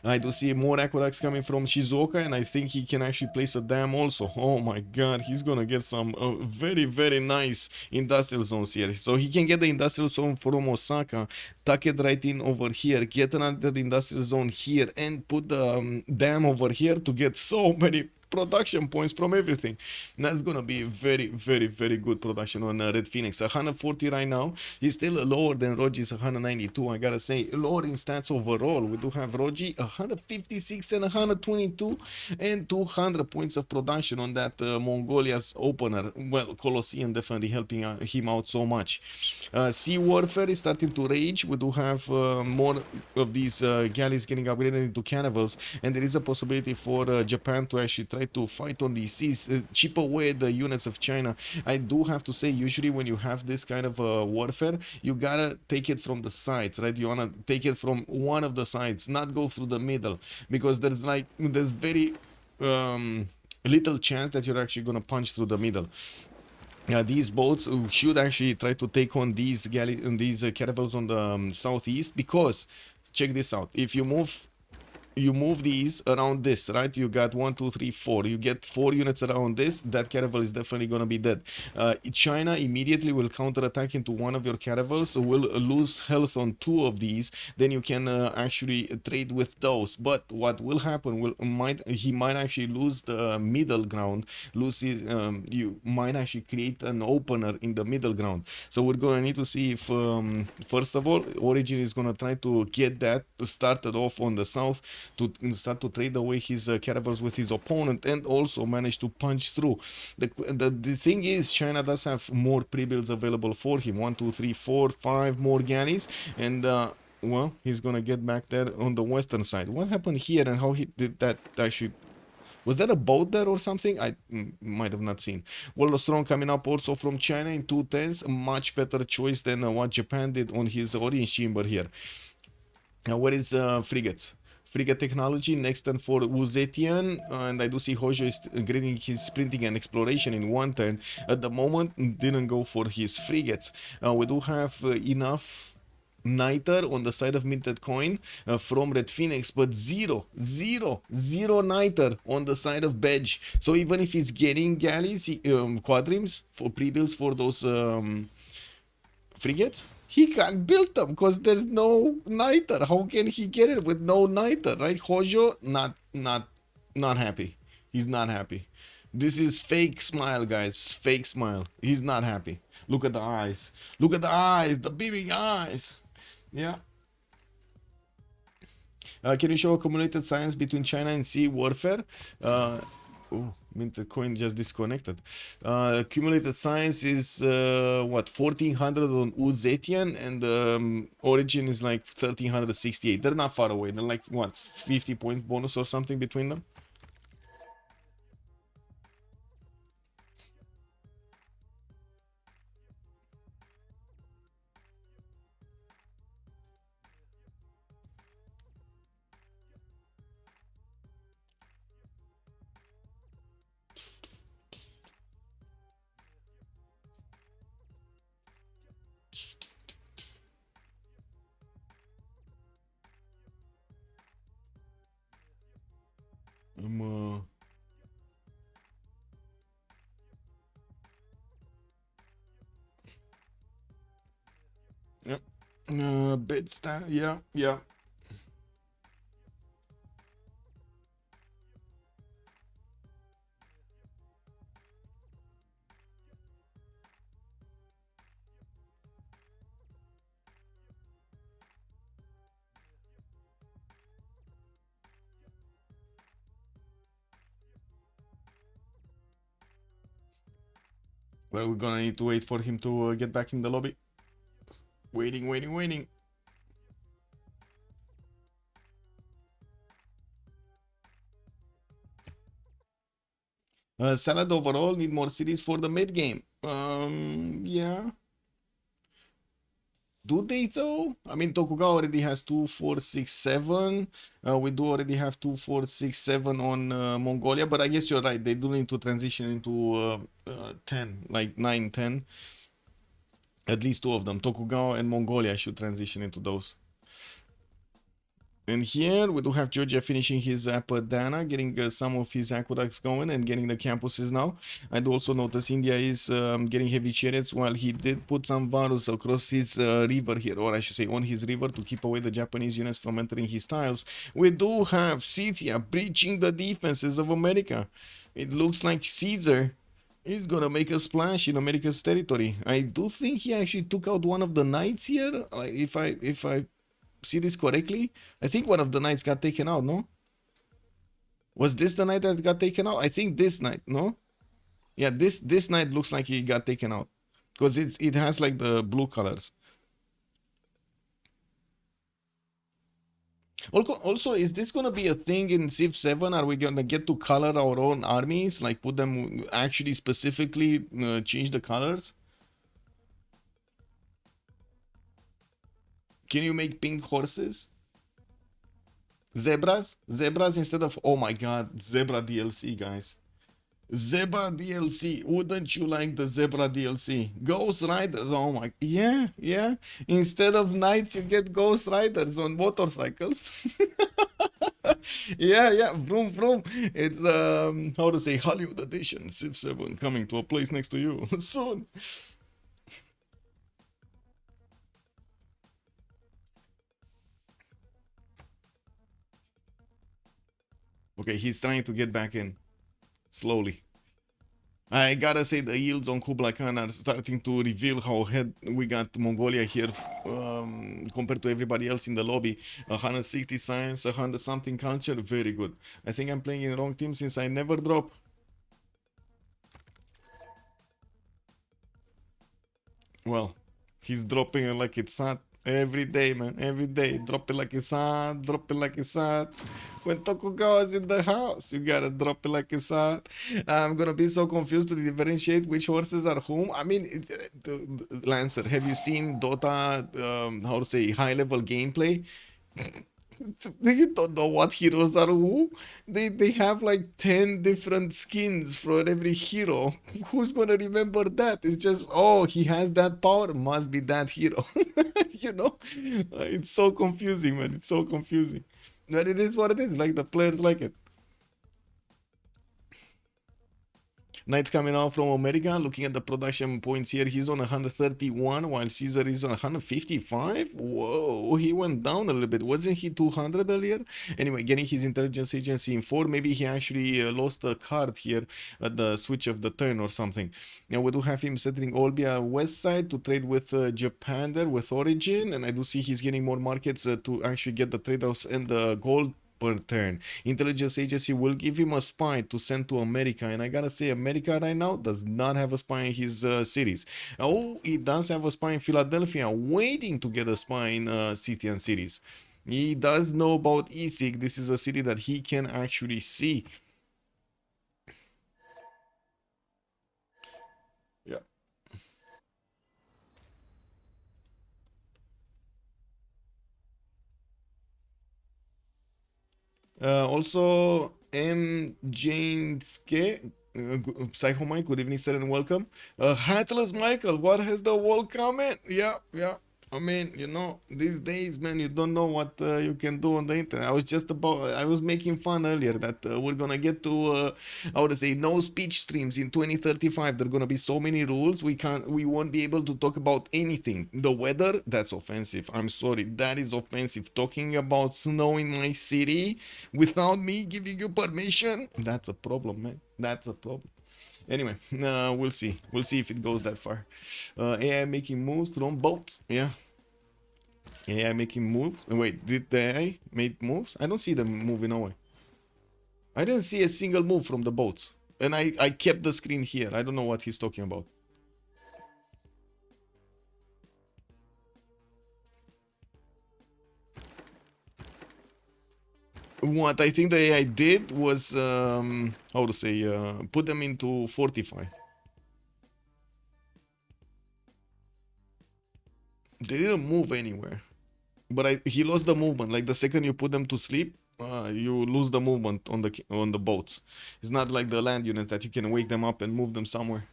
I do see more aqueducts coming from Shizuoka, and I think he can actually place a dam also. Oh my god, he's gonna get some very, very nice industrial zones here. So he can get the industrial zone from Osaka, tuck it right in over here, get another industrial zone here, and put the dam over here to get so many production points from everything. That's gonna be very, very, very good production on RedPhoenix. 140 right now. He's still lower than Rogy's 192. I gotta say, lower in stats overall. We do have Rogy 156 and 122 and 200 points of production on that Mongolia's opener. Well, Colosseum definitely helping him out so much. Sea warfare is starting to rage. We do have more of these galleys getting upgraded into cannibals, and there is a possibility for Japan to actually try to fight on these seas, chip away the units of China. I do have to say, usually when you have this kind of warfare, you gotta take it from the sides, right? You wanna take it from one of the sides, not go through the middle, because there's very little chance that you're actually gonna punch through the middle. These boats should actually try to take on these caravels on the southeast, because check this out. If you move these around this, right? You got 1, 2, 3, 4. You get 4 units around this. That caravel is definitely gonna be dead. China immediately will counterattack into one of your caravels, so will lose health on 2 of these. Then you can actually trade with those. But what will happen? He might actually lose the middle ground. You might actually create an opener in the middle ground. So we're gonna need to see if first of all, Orijhin is gonna try to get that started off on the south, to start to trade away his caravels with his opponent, and also manage to punch through. The thing is, China does have more pre-builds available for him. 1, 2, 3, 4, 5 more galleys, and well, he's gonna get back there on the western side. What happened here, and how he did that actually? Was that a boat there or something? I might have not seen. World Strong coming up also from China in 210s. A much better choice than what Japan did on his Orient chamber here. Now, what is frigates? Frigate technology next turn for Zetian, and I do see Hojo is grading his sprinting and exploration in 1 turn. At the moment, didn't go for his frigates. We do have enough Niter on the side of MintedCoin from RedPhoenix, but zero Niter on the side of Bedge. So even if he's getting galleys, quadrims for pre-builds for those frigates, he can't build them because there's no niter. How can he get it with no niter, right? Hojo not happy. He's not happy. This is fake smile, guys. Fake smile. He's not happy. Look at the eyes. Look at the eyes. The beaming eyes. Yeah. Can you show accumulated science between China and sea warfare? MintedCoin just disconnected. Accumulated science is what, 1400 on Zetian, and Orijhin is like 1368. They're not far away. They're like what, 50 point bonus or something between them. Yep. Bid stand. Yeah. Well, we're gonna need to wait for him to get back in the lobby. Waiting. Salad overall, need more cities for the mid game. Yeah. Do they though? I mean, Tokugawa already has 2, 4, 6, 7. We do already have 2, 4, 6, 7 on Mongolia, but I guess you're right. They do need to transition into 10, like 9, 10. At least 2 of them. Tokugawa and Mongolia should transition into those. And here we do have Georgia finishing his Apadana, getting some of his aqueducts going and getting the campuses now. I do also notice India is getting heavy chariots while he did put some Varus across his river here, or I should say on his river to keep away the Japanese units from entering his tiles. We do have Scythia breaching the defenses of America. It looks like Caesar is gonna make a splash in America's territory. I do think he actually took out one of the knights here, if I see this correctly. I think one of the knights got taken out, no? Was this the knight that got taken out? I think this knight, no? Yeah, this knight looks like he got taken out because it has like the blue colors. Also, is this gonna be a thing in Civ 7? Are we gonna get to color our own armies, like put them actually specifically change the colors? Can you make pink horses? Zebras? Zebras instead of... Oh my god, Zebra DLC, guys. Zebra DLC. Wouldn't you like the Zebra DLC? Ghost Riders. Oh my... Yeah. Instead of knights, you get Ghost Riders on motorcycles. Yeah. Vroom, vroom. It's, how to say, Hollywood edition. Civ 7 coming to a place next to you soon. Okay, he's trying to get back in. Slowly. I gotta say the yields on Kublai Khan are starting to reveal how ahead we got Mongolia here compared to everybody else in the lobby. 160 science, 100 something culture, very good. I think I'm playing in the wrong team since I never drop. Well, he's dropping it like it's hot. Every day, man. Every day. Drop it like it's hot. Drop it like it's hot. When Tokugawa's in the house, you gotta drop it like it's hot. I'm gonna be so confused to differentiate which horses are whom. I mean, Lancer, have you seen Dota, how to say, high-level gameplay? You don't know what heroes are who. They have like 10 different skins for every hero. Who's gonna remember that? It's just, oh, he has that power, must be that hero. You know, it's so confusing, man. It's so confusing, but it is what it is. Like, the players like it. Knights coming out from America. Looking at the production points here, he's on 131 while Caesar is on 155. Whoa, he went down a little bit. Wasn't he 200 earlier? Anyway, getting his intelligence agency in 4. Maybe he actually lost a card here at the switch of the turn or something. Now we do have him settling Olbia west side to trade with Japan there with Orijhin, and I do see he's getting more markets to actually get the trade house and the gold per turn. Intelligence agency will give him a spy to send to America, and I gotta say, America right now does not have a spy in his cities. Oh, he does have a spy in Philadelphia, waiting to get a spy in Scythian cities. He does know about Isik. This is a city that he can actually see. Yeah. Also, M. Janeske, Psycho Mike, good evening, sir, and welcome. Hatless Michael, what has the world comment? Yeah. I mean, you know, these days, man, you don't know what you can do on the internet. I was making fun earlier that we're gonna get to, I would say, no speech streams in 2035. There are gonna be so many rules, we won't be able to talk about anything. The weather, that's offensive. I'm sorry, that is offensive. Talking about snow in my city without me giving you permission, that's a problem, man. That's a problem. Anyway, we'll see. We'll see if it goes that far. AI making moves to on boats. Yeah. AI making moves. Wait, did the AI make moves? I don't see them moving away. I didn't see a single move from the boats. And I kept the screen here. I don't know what he's talking about. What I think the AI did was, how to say, put them into Fortify. They didn't move anywhere. But he lost the movement. Like the second you put them to sleep, you lose the movement on the boats. It's not like the land unit that you can wake them up and move them somewhere.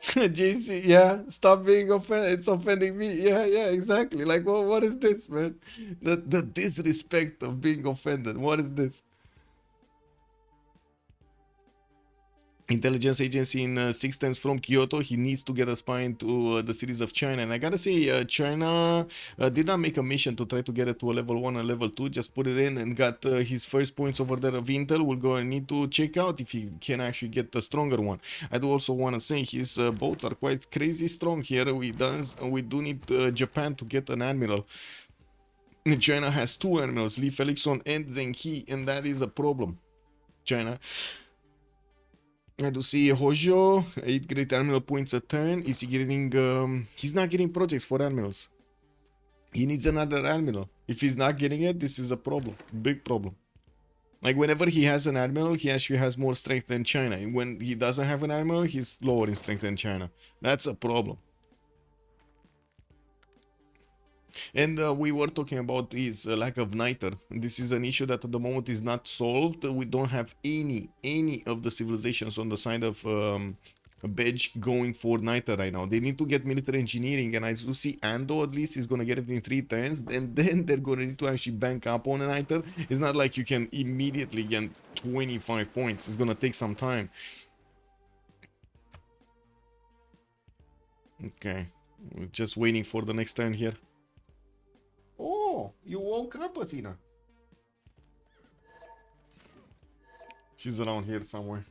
JC, yeah, stop being offended. It's offending me. Yeah, exactly. Like, what is this, man? The disrespect of being offended. What is this? Intelligence agency in 6 from Kyoto. He needs to get a spy into the cities of China. And I gotta say, China did not make a mission to try to get it to a level 1 and level 2. Just put it in and got his first points over there of Intel. We'll go and need to check out if he can actually get the stronger one. I do also want to say his boats are quite crazy strong here. We do need Japan to get an admiral. China has 2 admirals, Li Felixson and Zheng He, and that is a problem. China. I do see Hojo, 8 great admiral points a turn. Is he getting, he's not getting projects for admirals. He needs another admiral. If he's not getting it, this is a problem. Big problem. Like whenever he has an admiral, he actually has more strength than China. And when he doesn't have an admiral, he's lower in strength than China. That's a problem. And we were talking about his lack of niter. This is an issue that at the moment is not solved. We don't have any of the civilizations on the side of Bedge going for niter right now. They need to get military engineering, and I do see Ando at least is gonna get it in 3 turns, and then they're gonna need to actually bank up on a niter. It's not like you can immediately get 25 points. It's gonna take some time. Okay, we're just waiting for the next turn here. Oh, you woke up, Athena. She's around here somewhere.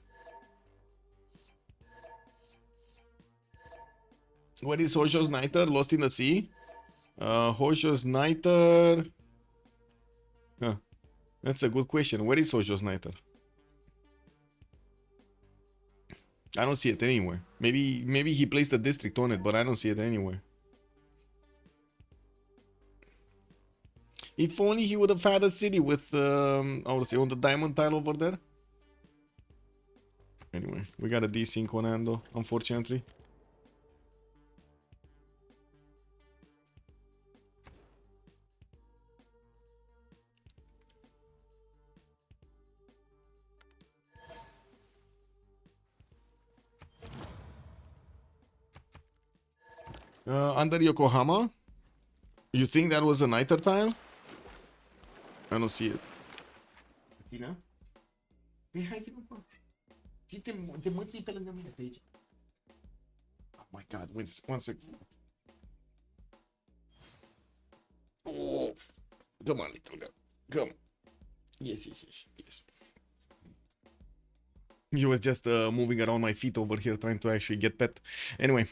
What is Hojo's niter? Lost in the sea? Hojo's niter... Huh. That's a good question. Where is Hojo's niter? I don't see it anywhere. Maybe he placed a district on it, but I don't see it anywhere. If only he would have had a city with, I would say, on the diamond tile over there. Anyway, we got a desync on Ando, unfortunately. Under Yokohama? You think that was a niter tile? I don't see it. Tina? Hai, vină. Și te mății pe lângă mine pe aici. Oh my god, wait, one second. Oh, come on, little girl. Come. Yes. He was just moving around my feet over here trying to actually get pet. Anyway,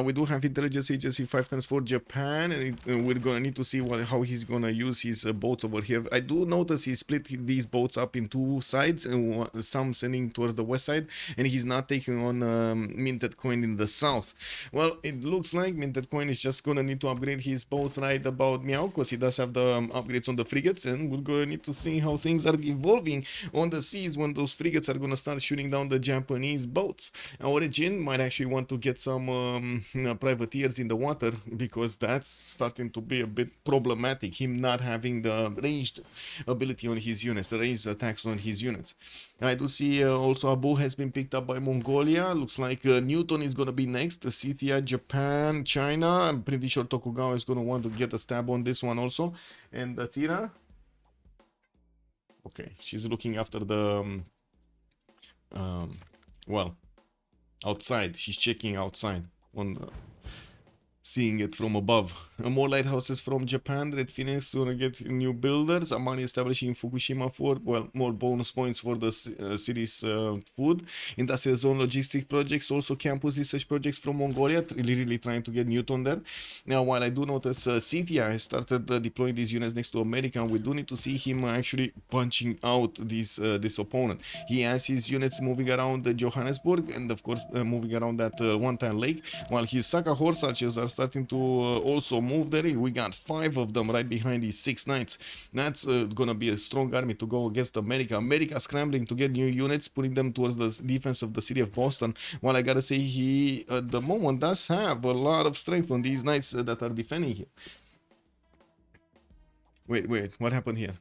we do have intelligence agency 5 turns for Japan, and we're gonna need to see how he's gonna use his boats over here. I do notice he split these boats up in 2 sides, and some sending towards the west side, and he's not taking on MintedCoin in the south. Well, it looks like MintedCoin is just gonna need to upgrade his boats right about meow, because he does have the upgrades on the frigates, and we're gonna need to see how things are evolving on the seas when those frigates are gonna start shooting down the Japanese boats. Orijhin might actually want to get some privateers in the water, because that's starting to be a bit problematic, him not having the ranged ability on his units, the ranged attacks on his units. I do see also Abu has been picked up by Mongolia. Looks like Newton is gonna be next. Scythia, Japan, China. I'm pretty sure Tokugawa is gonna want to get a stab on this one also. And Tira, okay, she's looking after the well, outside. She's checking outside on seeing it from above. More lighthouses from Japan. RedPhoenix gonna get new builders. Amani establishing Fukushima fort. Well, more bonus points for the city's food. Industrial zone logistic projects. Also campus research projects from Mongolia. Really trying to get Newton there. Now, while I do notice Scythia has started deploying these units next to America, we do need to see him actually punching out this opponent. He has his units moving around Johannesburg, and of course moving around that one-time lake, while his Saka horse archers are starting to also move there. We got 5 of them right behind these 6 knights. That's gonna be a strong army to go against America. America scrambling to get new units, putting them towards the defense of the city of Boston. While I gotta say, he at the moment does have a lot of strength on these knights that are defending here. Wait, what happened here?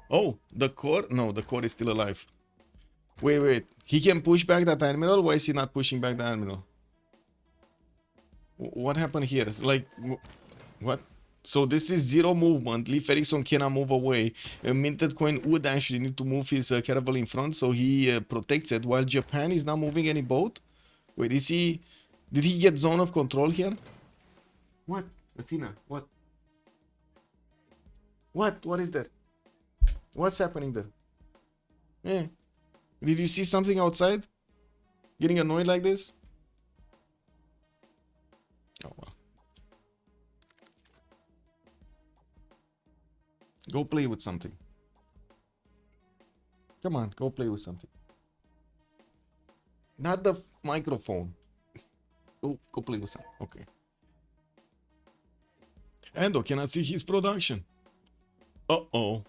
Oh, the core? No, the core is still alive. Wait. He can push back that admiral? Why is he not pushing back the admiral? What happened here? Like, what? So this is 0 movement. Lee Ferguson cannot move away. MintedCoin would actually need to move his caravel in front, so he protects it, while Japan is not moving any boat. Wait, is he... Did he get zone of control here? What? Athena, what? What is that? What's happening there? Eh. Did you see something outside? Getting annoyed like this? Oh well. Go play with something. Come on, go play with something. Not the microphone. Go play with something. Okay. Ando cannot see his production. Uh-oh.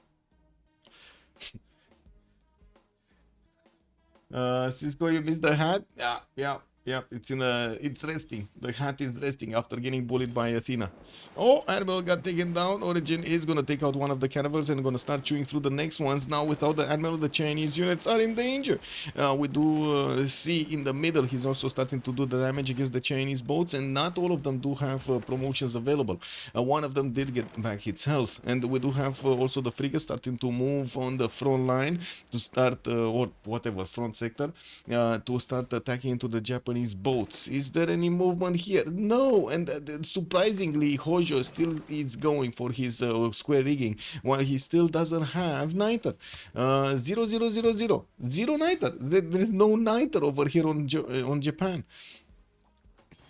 Cisco, you missed the hat? Yeah. It's resting. The hat is resting after getting bullied by Athena. Oh, Admiral got taken down. Orijhin is gonna take out one of the caravels and gonna start chewing through the next ones. Now, without the Admiral, the Chinese units are in danger. We do see in the middle, he's also starting to do the damage against the Chinese boats, and not all of them do have promotions available. One of them did get back its health, and we do have also the frigate starting to move on the front line to start, or whatever, front sector, to start attacking into the Japanese boats. Is there any movement here? No, and surprisingly, Hojo still is going for his square rigging, while he still doesn't have niter. 0 niter. There is no niter over here on Japan.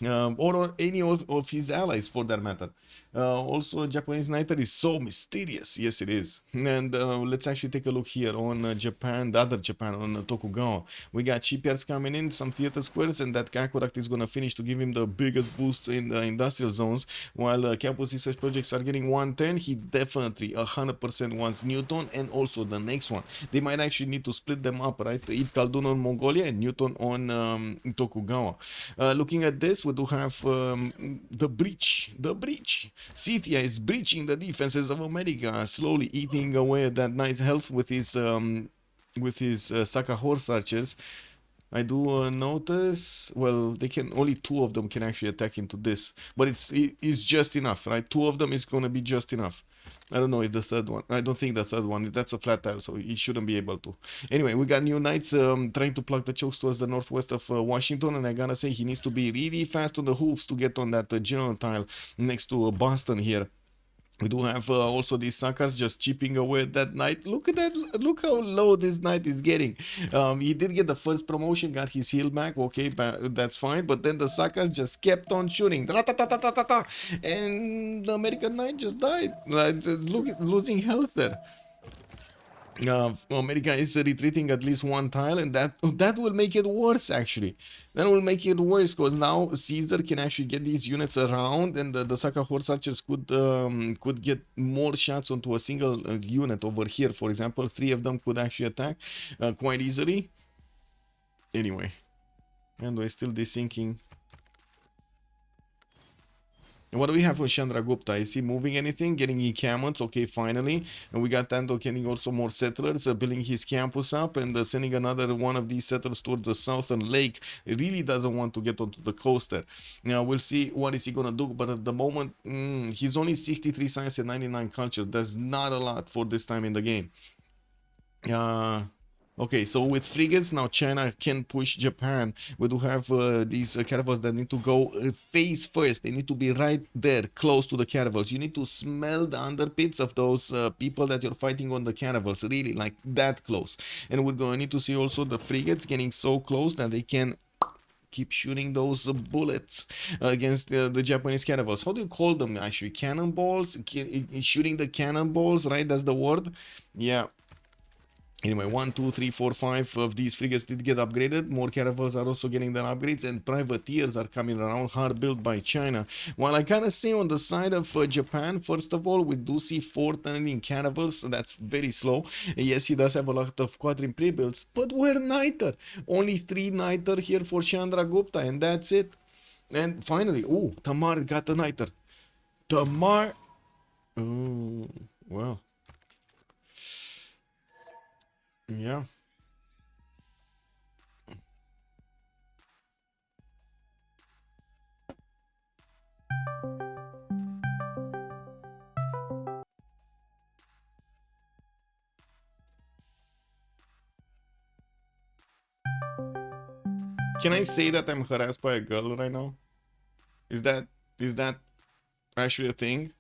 Or any of his allies for that matter. Also, Japanese niter is so mysterious. Yes, it is. And let's actually take a look here on Japan, the other Japan, on Tokugawa. We got shipyards coming in, some theater squares, and that aqueduct is going to finish to give him the biggest boost in the industrial zones. While campus research projects are getting 110, he definitely 100% wants Newton and also the next one. They might actually need to split them up, right? Eat Khaldun on Mongolia and Newton on Tokugawa. Looking at this, we do have the breach. Scythia is breaching the defenses of America, slowly eating away at that knight's health with his Saka horse archers. I do notice, well, they can, only 2 of them can actually attack into this, but it's just enough, right? 2 of them is going to be just enough. I don't know if the third one, I don't think the third one, that's a flat tile, so he shouldn't be able to. Anyway, we got new knights trying to plug the chokes towards the northwest of Washington, and I gotta say, he needs to be really fast on the hooves to get on that general tile next to Boston here. We do have also these suckers just chipping away at that knight. Look at that. Look how low this knight is getting. He did get the first promotion, got his heal back. Okay, that's fine. But then the suckers just kept on shooting. And the American knight just died. Right? Look, losing health there. America is retreating at least 1 tile, and that will make it worse actually. That will make it worse because now Caesar can actually get these units around, and the Saka horse archers could get more shots onto a single unit over here. For example, 3 of them could actually attack quite easily. Anyway, Ando is still desyncing. What do we have for Chandragupta? Is he moving anything? Getting encampments? Okay, finally. And we got Ando getting also more settlers, building his campus up and sending another one of these settlers towards the southern lake. He really doesn't want to get onto the coast there. Now, we'll see what is he going to do. But at the moment, he's only 63 science and 99 culture. That's not a lot for this time in the game. Okay, so with frigates, now China can push Japan. We do have these caravels that need to go face first. They need to be right there, close to the caravels. You need to smell the underpits of those people that you're fighting on the caravels, really, like that close. And we're going to need to see also the frigates getting so close that they can keep shooting those bullets against the Japanese caravels. How do you call them, actually? Cannonballs? Shooting the cannonballs, right? That's the word? Yeah. Anyway, 1, 2, 3, 4, 5 of these frigates did get upgraded. More caravels are also getting their upgrades, and privateers are coming around, hard built by China. While I kind of say on the side of Japan, first of all, we do see 4 turning caravels, so that's very slow. Yes, he does have a lot of quadrim pre-builds, but we're Niter. Only 3 Niter here for Chandragupta, and that's it. And finally, oh, Tamar got a Niter. Tamar. Oh, well. Yeah. Can I say that I'm harassed by a girl right now? Is that actually a thing?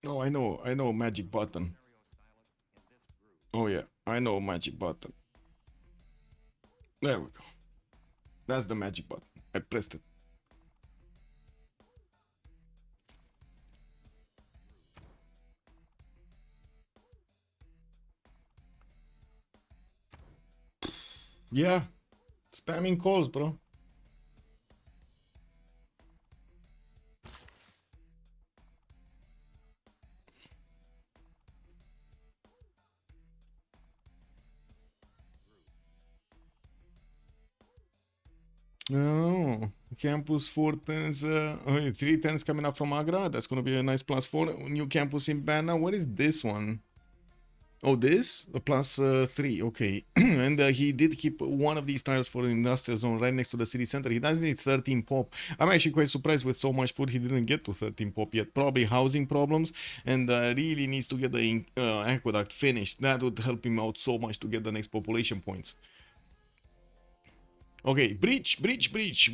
Oh, I know magic button. Oh yeah, I know magic button. There we go. That's the magic button. I pressed it. Yeah, spamming calls, bro. Oh, campus 4 turns, 3 turns coming up from Agra. That's gonna be a nice +4. New campus in Banna. What is this one? Oh, this? A +3, okay. And he did keep one of these tiles for the industrial zone right next to the city center. He does need 13 pop. I'm actually quite surprised with so much food he didn't get to 13 pop yet. Probably housing problems, and really needs to get the aqueduct finished. That would help him out so much to get the next population points. Okay, breach.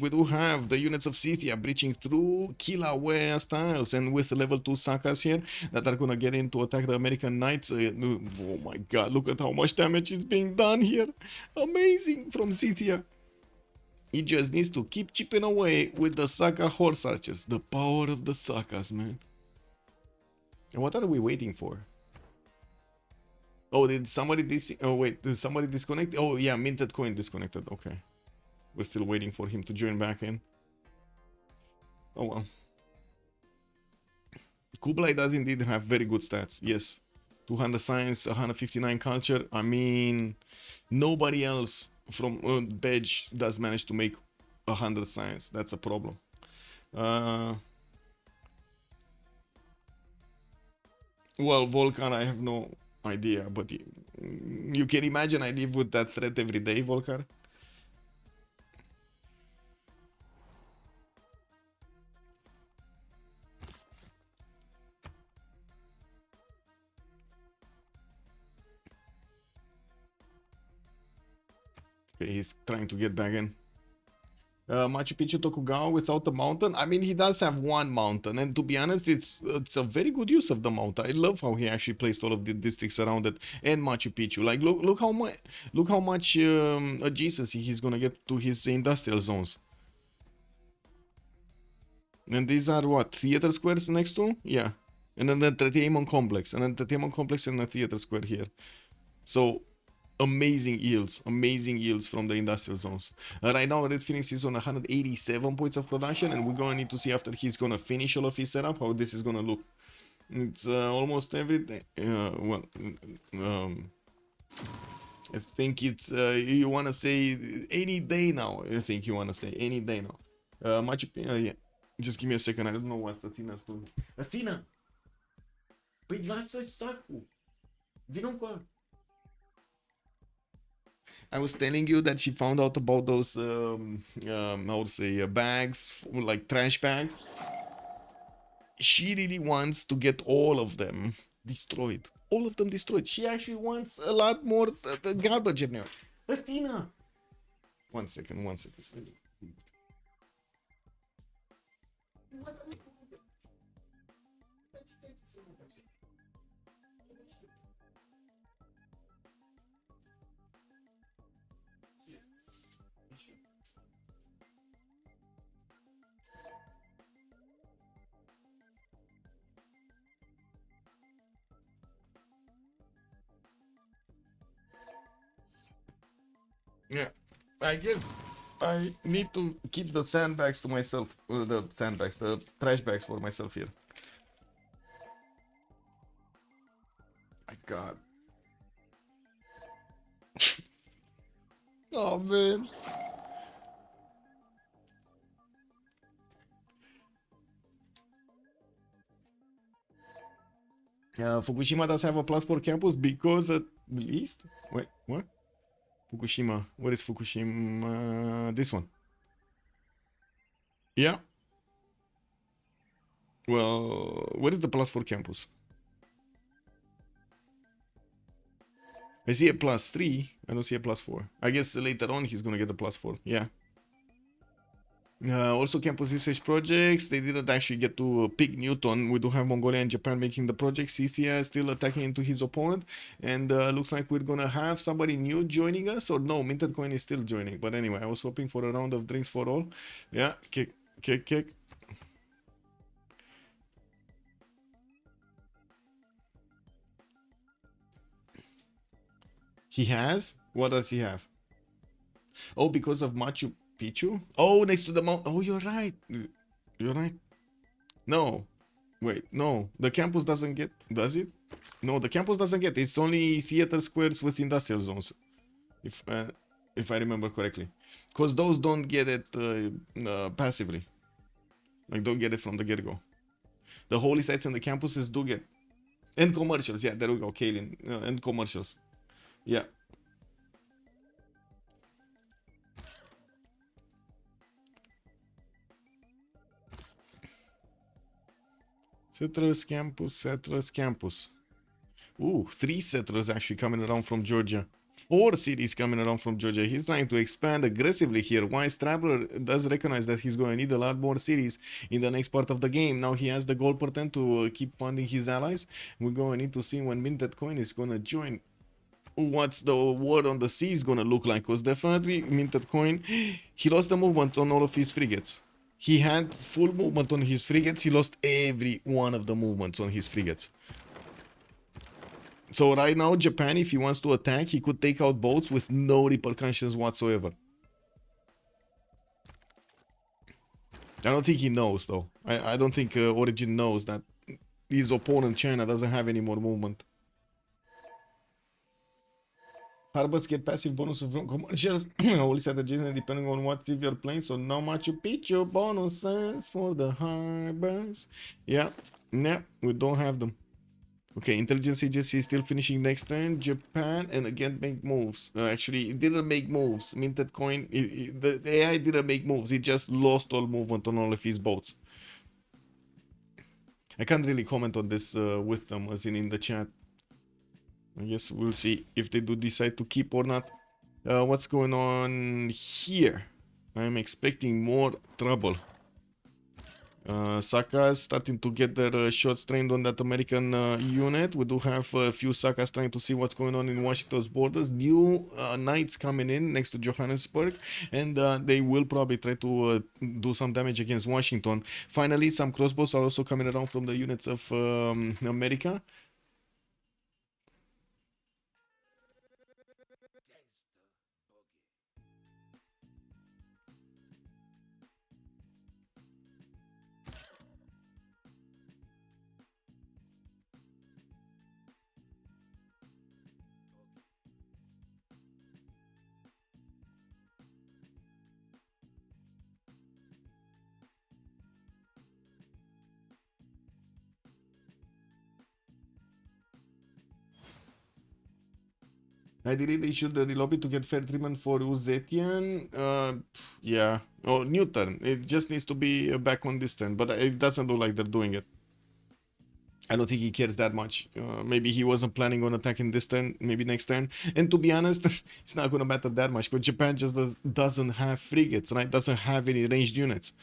We do have the units of Scythia breaching through Kilauea styles, and with level 2 Sakas here that are gonna get in to attack the American Knights. Oh my god, look at how much damage is being done here. Amazing from Scythia. He just needs to keep chipping away with the Saka horse archers. The power of the Sakas, man. And what are we waiting for? Oh, did somebody did somebody disconnect? Oh yeah, MintedCoin disconnected. Okay. We're still waiting for him to join back in. Oh well. Kublai does indeed have very good stats. Yes. 200 science, 159 culture. I mean, nobody else from Bedge does manage to make 100 science. That's a problem. Well, Volkan, I have no idea, but you can imagine I live with that threat every day, Volkan. Okay, he's trying to get back in. Machu Picchu Tokugawa without the mountain. I mean, he does have one mountain, and to be honest, it's a very good use of the mountain. I love how he actually placed all of the districts around it and Machu Picchu. Like, look how much adjacency he's gonna get to his industrial zones. And these are what, theater squares next to? Yeah, and then the entertainment complex, and a theater square here. So amazing yields from the industrial zones. Right now, RedPhoenix is on 187 points of production, and we're gonna need to see after he's gonna finish all of his setup how this is gonna look. It's almost every day. Well, I think it's you wanna say any day now. I think you wanna say any day now. Yeah. Just give me a second. I don't know what Athena's doing. Athena, păi lasă sacul. Vino încoa. I was telling you that she found out about those, how to say, bags, like trash bags. She really wants to get all of them destroyed. All of them destroyed. She actually wants a lot more garbage in there. Athena! One second. Yeah, I guess I need to keep the sandbags to myself. The trash bags for myself here. My God. Oh man. Fukushima does have a plus 4 campus because at least. Wait, what? Fukushima. Where is Fukushima? This one. Yeah. Well, where is the plus 4 campus? I see a plus 3. I don't see a plus 4. I guess later on he's gonna get the plus 4. Yeah. Also, campus research projects. They didn't actually get to pick Newton. We do have Mongolia and Japan making the project. Scythia still attacking into his opponent. And looks like we're gonna have somebody new joining us. Or no, MintedCoin is still joining. But anyway, I was hoping for a round of drinks for all. Yeah, kick. He has? What does he have? Oh, because of Machu Picchu? Oh, next to the mountain. Oh, you're right. You're right. No. Wait, no. The campus doesn't get... Does it? No, the campus doesn't get. It's only theater squares with industrial zones. If I remember correctly. Because those don't get it passively. Like, don't get it from the get-go. The holy sites and the campuses do get... And commercials. Yeah, there we go, Kaylin. And commercials. Yeah. Settlers campus. Ooh, 3 settlers actually coming around from Georgia. 4 cities coming around from Georgia. He's trying to expand aggressively here. Wise Traveler does recognize that he's going to need a lot more cities in the next part of the game. Now he has the gold patent to keep funding his allies. We're going to need to see when MintedCoin is going to join. What's the war on the sea is going to look like? Because definitely MintedCoin, he lost the movement on all of his frigates. He had full movement on his frigates. He lost every one of the movements on his frigates. So right now, Japan, if he wants to attack, he could take out boats with no repercussions whatsoever. I don't think he knows, though. I don't think Orijhin knows that his opponent, China, doesn't have any more movement. Harbors get passive bonuses from commercials. Only strategies depending on what civ you're playing. So no Machu Picchu bonuses for the harbors. Yeah, we don't have them. Okay, intelligence agency is still finishing next turn. Japan and again make moves. Actually, it didn't make moves. MintedCoin, the AI didn't make moves. It just lost all movement on all of his boats. I can't really comment on this with them, as in the chat. I guess we'll see if they do decide to keep or not. What's going on here? I'm expecting more trouble. Sakas starting to get their shots trained on that American unit. We do have a few Sakas trying to see what's going on in Washington's borders. New knights coming in next to Johannesburg, and they will probably try to do some damage against Washington. Finally, some crossbows are also coming around from the units of America. Ideally, they should relobby to get fair treatment for Zetian. Yeah. Or new turn. It just needs to be back on this turn, but it doesn't look like they're doing it. I don't think he cares that much. Maybe he wasn't planning on attacking this turn, maybe next turn. And to be honest, it's not going to matter that much because Japan just doesn't have frigates, right? Doesn't have any ranged units.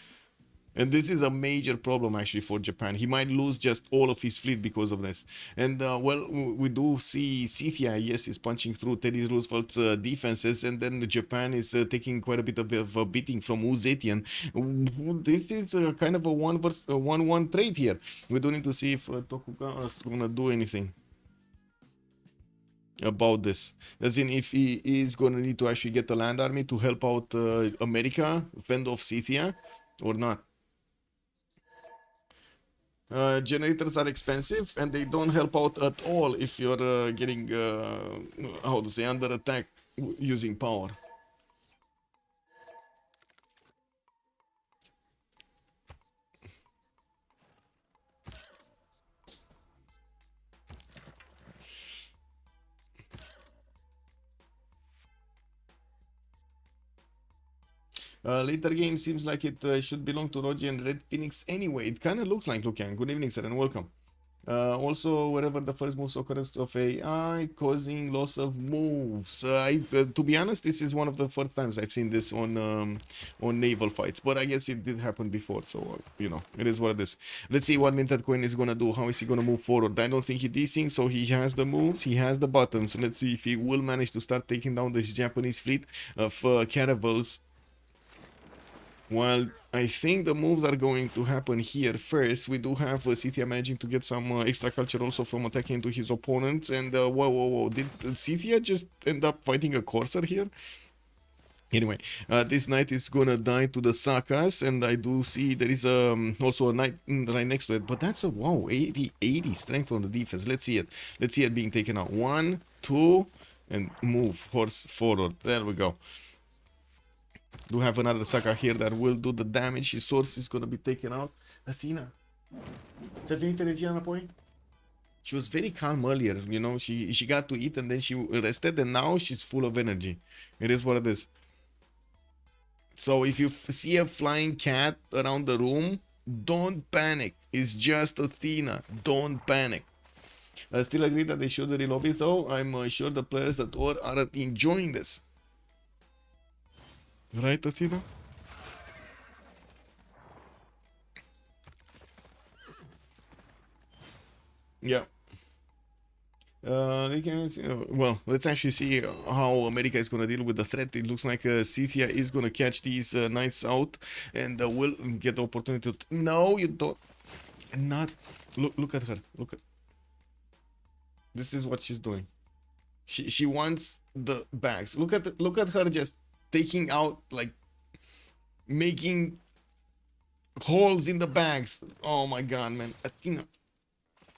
And this is a major problem actually for Japan. He might lose just all of his fleet because of this. And well, we do see Scythia, yes, is punching through Teddy Roosevelt's defenses, and then Japan is taking quite a bit of a beating from Zetian. This is kind of a 1-1 trade here. We do need to see if Tokugawa is gonna do anything about this, as in if he is gonna need to actually get the land army to help out America fend off Scythia or not. Generators are expensive and they don't help out at all if you're getting how to say, under attack using power. Later game seems like it should belong to Rogy and RedPhoenix anyway. It kind of looks like Lucan. Good evening, sir, and welcome. Also, wherever the first moves occurrence of AI causing loss of moves. To be honest, this is one of the first times I've seen this on naval fights, but I guess it did happen before, so you know, it is what it is. Let's see what MintedCoin is gonna do. How is he gonna move forward? I don't think he desyncs, so he has the moves, he has the buttons. Let's see if he will manage to start taking down this Japanese fleet of caravels. While I think the moves are going to happen here first, we do have Scythia managing to get some extra culture also from attacking into his opponents. And whoa, did Scythia just end up fighting a courser here? Anyway, this knight is gonna die to the Sakas, and I do see there is also a knight right next to it, but that's a wow, 80 strength on the defense. Let's see it being taken out. 1, 2, and move horse forward. There we go. Do have another Saka here that will do the damage. His source is gonna be taken out. Athena, ți-a venit energia înapoi? She was very calm earlier, you know, she got to eat and then she rested, and now she's full of energy. It is what it is. So if you see a flying cat around the room, don't panic. It's just Athena. Don't panic. I still agree that they should relobby, though. I'm sure the players at war are enjoying this. Right, Athena? Yeah. Well, let's actually see how America is going to deal with the threat. It looks like Scythia is going to catch these knights out and will get the opportunity to... No, you don't. Not... Look at her. Look at... This is what she's doing. She wants the bags. Look at her just taking out, like, making holes in the bags. Oh my god, man. Athena.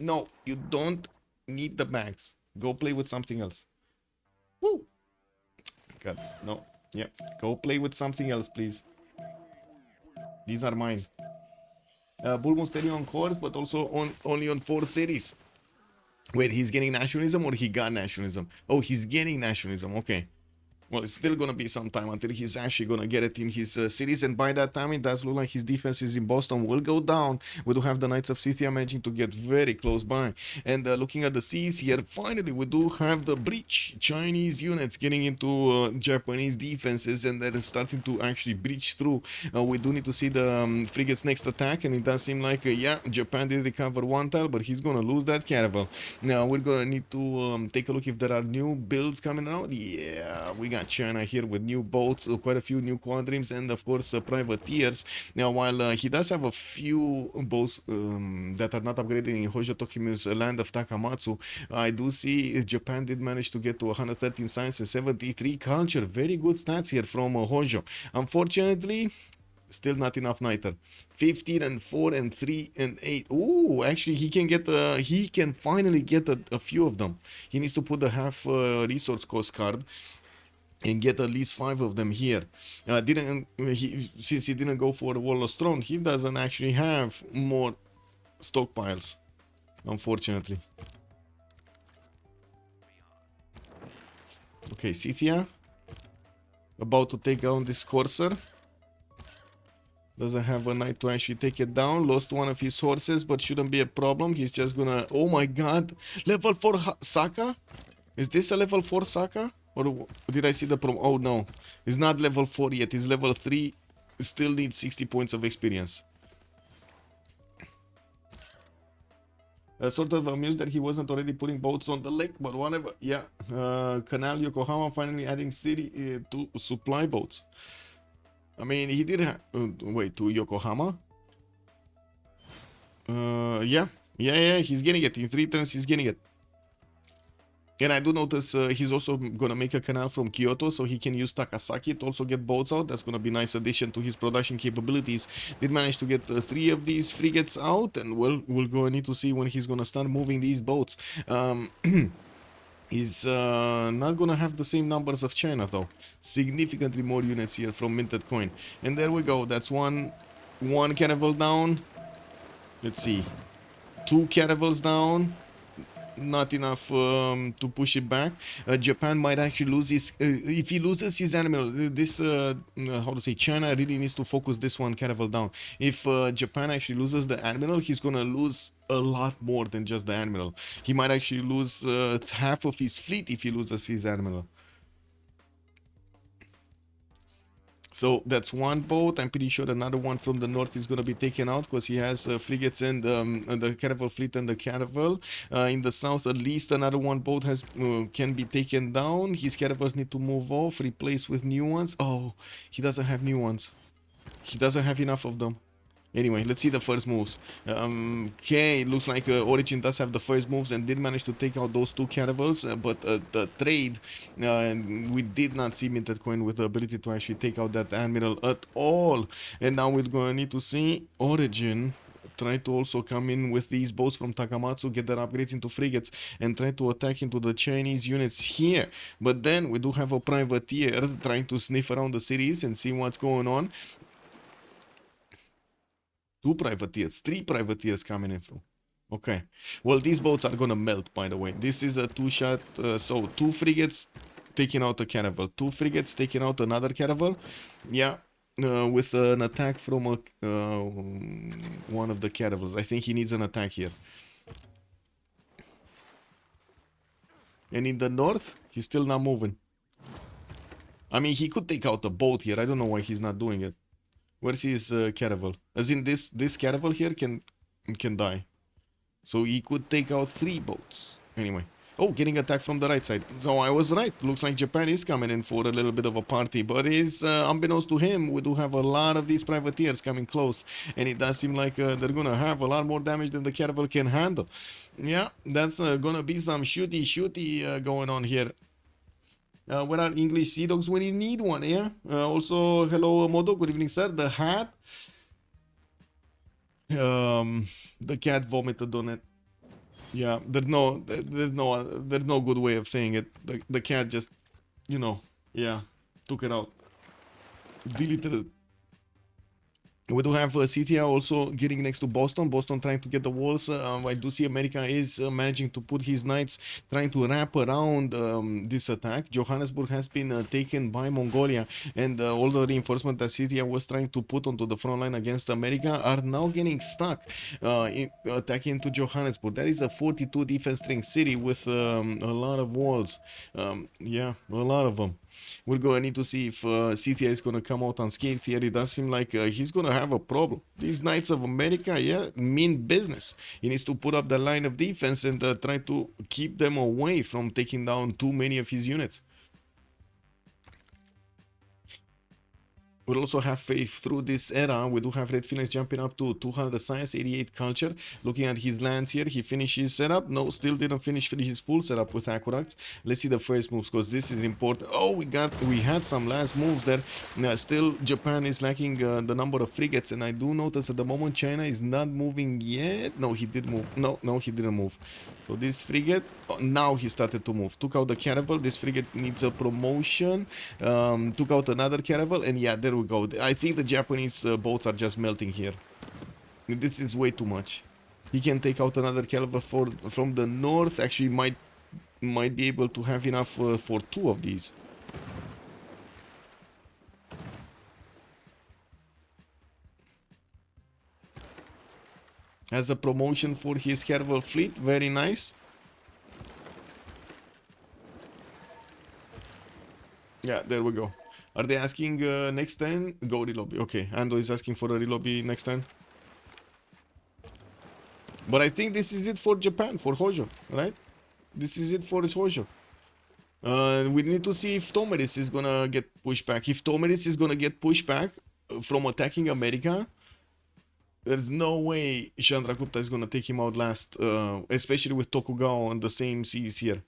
No, you don't need the bags. Go play with something else. Woo! God, no. Yeah, go play with something else, please. These are mine. Bull Stereo on cores, but also only on 4 series. Wait, he's getting nationalism or he got nationalism? Oh, he's getting nationalism. Okay. Well, it's still going to be some time until he's actually going to get it in his cities. And by that time, it does look like his defenses in Boston will go down. We do have the Knights of Scythia managing to get very close by. And looking at the seas here, finally, we do have the breach. Chinese units getting into Japanese defenses, and they're starting to actually breach through. We do need to see the frigate's next attack. And it does seem like, yeah, Japan did recover 1 tile, but he's going to lose that caravel. Now, we're going to need to take a look if there are new builds coming out. Yeah, we got China here with new boats, quite a few new quadrims, and of course privateers. Now, while he does have a few boats that are not upgraded in Hojo Tokimi's land of Takamatsu, I do see Japan did manage to get to 113 science and 73 culture. Very good stats here from Hojo. Unfortunately, still not enough niter. 15 and 4 and 3 and 8. Ooh, actually he can finally get a few of them. He needs to put the half resource cost card and get at least 5 of them here. Since he didn't go for the Warlord's Throne, he doesn't actually have more stockpiles, unfortunately. Okay, Scythia about to take down this courser. Doesn't have a knight to actually take it down. Lost one of his horses, but shouldn't be a problem. He's just gonna... Oh my god! Level 4 Saka? Is this a level 4 Saka? Or did I see the problem? Oh no, it's not level 4 yet, it's level 3, still needs 60 points of experience. Sort of amused that he wasn't already putting boats on the lake, but whatever. Yeah, Canal Yokohama finally adding city to supply boats. I mean, he did have... wait, to Yokohama? Yeah, he's getting it. In 3 turns, he's getting it. And I do notice he's also gonna make a canal from Kyoto so he can use Takasaki to also get boats out. That's gonna be a nice addition to his production capabilities. Did manage to get 3 of these frigates out, and we'll go and need to see when he's gonna start moving these boats. He's not gonna have the same numbers of China though. Significantly more units here from MintedCoin. And there we go. That's one caravel down. Let's see. 2 caravels down. Not enough to push it back. Japan might actually lose his... if he loses his admiral, this... how to say? China really needs to focus this one caravel down. If Japan actually loses the admiral, he's gonna lose a lot more than just the admiral. He might actually lose half of his fleet if he loses his admiral. So that's one boat. I'm pretty sure another one from the north is going to be taken out because he has frigates and the caravel fleet and the caravel. In the south, at least another one boat has can be taken down. His caravels need to move off, replace with new ones. Oh, he doesn't have new ones. He doesn't have enough of them. Anyway, let's see the first moves. Okay, it looks like Orijhin does have the first moves and did manage to take out those 2 caravels, but the trade, we did not see MintedCoin with the ability to actually take out that admiral at all. And now we're going to need to see Orijhin try to also come in with these boats from Takamatsu, get their upgrades into frigates, and try to attack into the Chinese units here. But then we do have a privateer trying to sniff around the cities and see what's going on. 2 privateers, 3 privateers coming in through. Okay. Well, these boats are gonna melt, by the way. This is a 2-shot, so 2 frigates taking out a caravel, 2 frigates taking out another caravel. Yeah, with an attack from one of the caravels. I think he needs an attack here. And in the north, he's still not moving. I mean, he could take out a boat here. I don't know why he's not doing it. Where's his caravel? As in this caravel here can die. So he could take out 3 boats. Anyway. Oh, getting attacked from the right side. So I was right. Looks like Japan is coming in for a little bit of a party. But it's unbeknownst to him, we do have a lot of these privateers coming close. And it does seem like they're gonna have a lot more damage than the caravel can handle. Yeah, that's gonna be some shooty going on here. Where are English Sea Dogs when you need one, yeah? Also, hello, Modo. Good evening, sir. The hat. The cat vomited on it. Yeah, there's no good way of saying it. The cat just, you know, yeah, took it out, deleted it. We do have Scythia also getting next to Boston. Boston trying to get the walls. I do see America is managing to put his knights, trying to wrap around this attack. Johannesburg has been taken by Mongolia, and all the reinforcement that Scythia was trying to put onto the front line against America are now getting stuck attacking into Johannesburg. That is a 42 defense strength city with a lot of walls. Yeah, a lot of them. We're going to need to see if Scythia is going to come out unscathed here. It does seem like he's going to have a problem. These Knights of America, yeah, mean business. He needs to put up the line of defense and try to keep them away from taking down too many of his units. We'll also have faith through this era. We do have RedPhoenix jumping up to 200 science, 88 culture. Looking at his lands here, he finished his setup. No, still didn't finish his full setup with aqueducts. Let's see the first moves because this is important. Oh, we had some last moves there. Still, Japan is lacking the number of frigates, and I do notice at the moment China is not moving yet. No, he did move. No, he didn't move. So this frigate, now he started to move. Took out the caravel. This frigate needs a promotion. Took out another caravel, and yeah, there we go. I think the Japanese boats are just melting here. This is way too much. He can take out another caravel from the north. Actually, might be able to have enough for 2 of these. Has a promotion for his caravel fleet. Very nice. Yeah, there we go. Are they asking next turn? Go relobby. Okay, Ando is asking for a relobby next turn. But I think this is it for Japan, for Hojo, right? This is it for Hojo. We need to see if Tomeris is gonna get pushed back. If Tomeris is gonna get pushed back from attacking America, there's no way Chandragupta is gonna take him out last, especially with Tokugawa on the same seas here,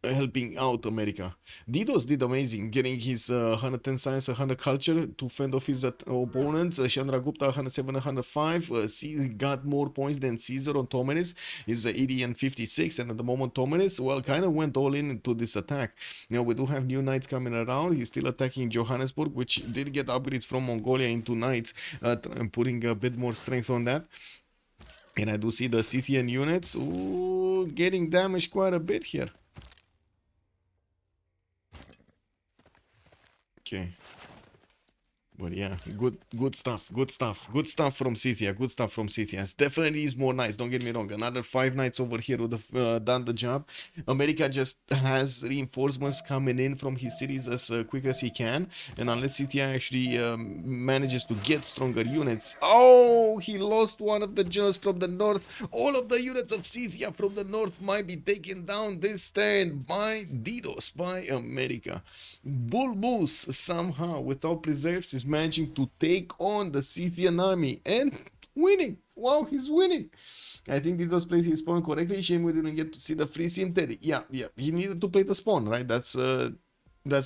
helping out America. Didos did amazing, getting his 110 science, 100 culture to fend off his opponents. Chandragupta 107, 105. Got more points than Caesar on Tomeris. Is 80 and 56, and at the moment Tomeris, well, kind of went all in into this attack. Now we do have new knights coming around. He's still attacking Johannesburg, which did get upgrades from Mongolia into knights, putting a bit more strength on that. And I do see the Scythian units getting damaged quite a bit here. Okay. But yeah, good stuff from Scythia, good stuff from Scythia. It definitely is more nice, don't get me wrong. Another 5 knights over here would have done the job. America just has reinforcements coming in from his cities as quick as he can. And unless Scythia actually manages to get stronger units. Oh, he lost one of the generals from the north. All of the units of Scythia from the north might be taken down this turn by DDoS, by America. Bulbus somehow, without preserves, is managing to take on the Scythian army and winning. Wow, he's winning. I think DDoS plays his spawn correctly. Shame we didn't get to see the free sim Teddy. Yeah. He needed to play the spawn, right? That's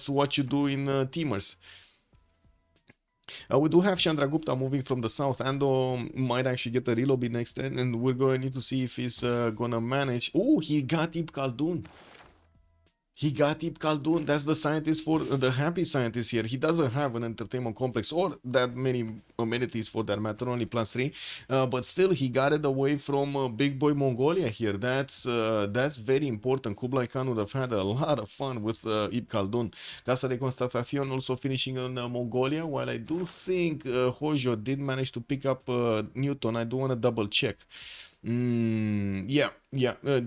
what you do in teamers. We do have Chandragupta moving from the south. Ando might actually get a relobby next turn, and we're going to need to see if he's gonna manage. Oh, he got Ib Khaldun. He got Ib Khaldun. That's the scientist for the happy scientist here. He doesn't have an entertainment complex or that many amenities for that matter, only +3. But still, he got it away from big boy Mongolia here. That's very important. Kublai Khan would have had a lot of fun with Ib Khaldun. Casa de Constatación also finishing on Mongolia. While I do think Hojo did manage to pick up Newton, I do want to double check.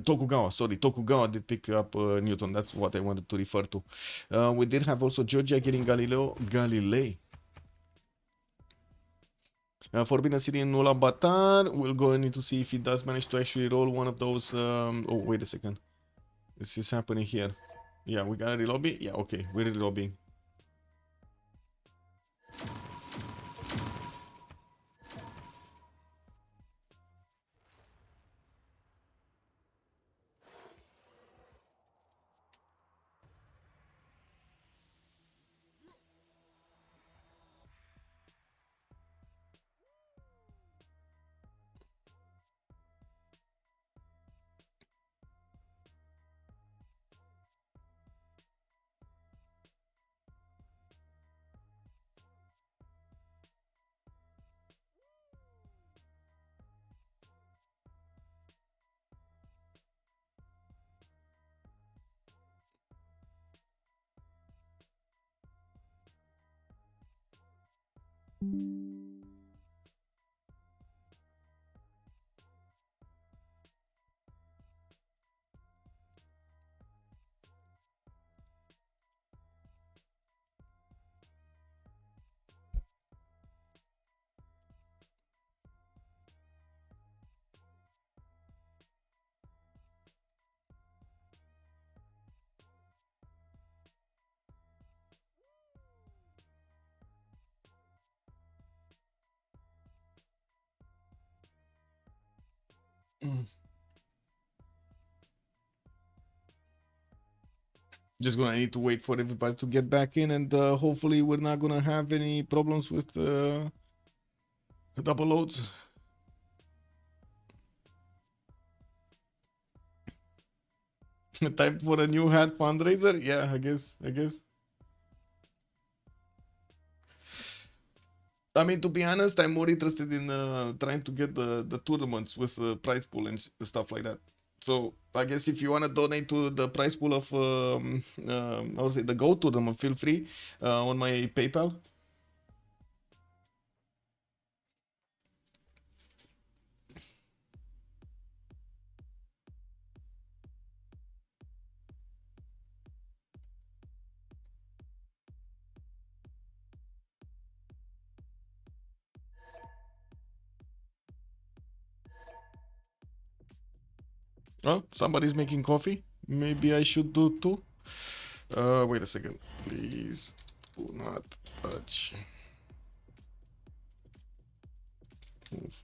Tokugawa did pick up Newton. That's what I wanted to refer to. We did have also Georgia getting Galilei. Forbidden City in Ulaanbaatar. We'll go and need to see if he does manage to actually roll one of those. Oh, wait a second. This is happening here. Yeah, we got a relobby. Yeah, okay, we're relobbying. Just gonna need to wait for everybody to get back in, and hopefully we're not gonna have any problems with double loads. Time for a new hat fundraiser? Yeah, I guess. I mean, to be honest, I'm more interested in trying to get the tournaments with the prize pool and stuff like that. So I guess if you want to donate to the prize pool of I would say the Go tournament, feel free on my PayPal. Oh, somebody's making coffee. Maybe I should do too. Wait a second. Please do not touch. Move.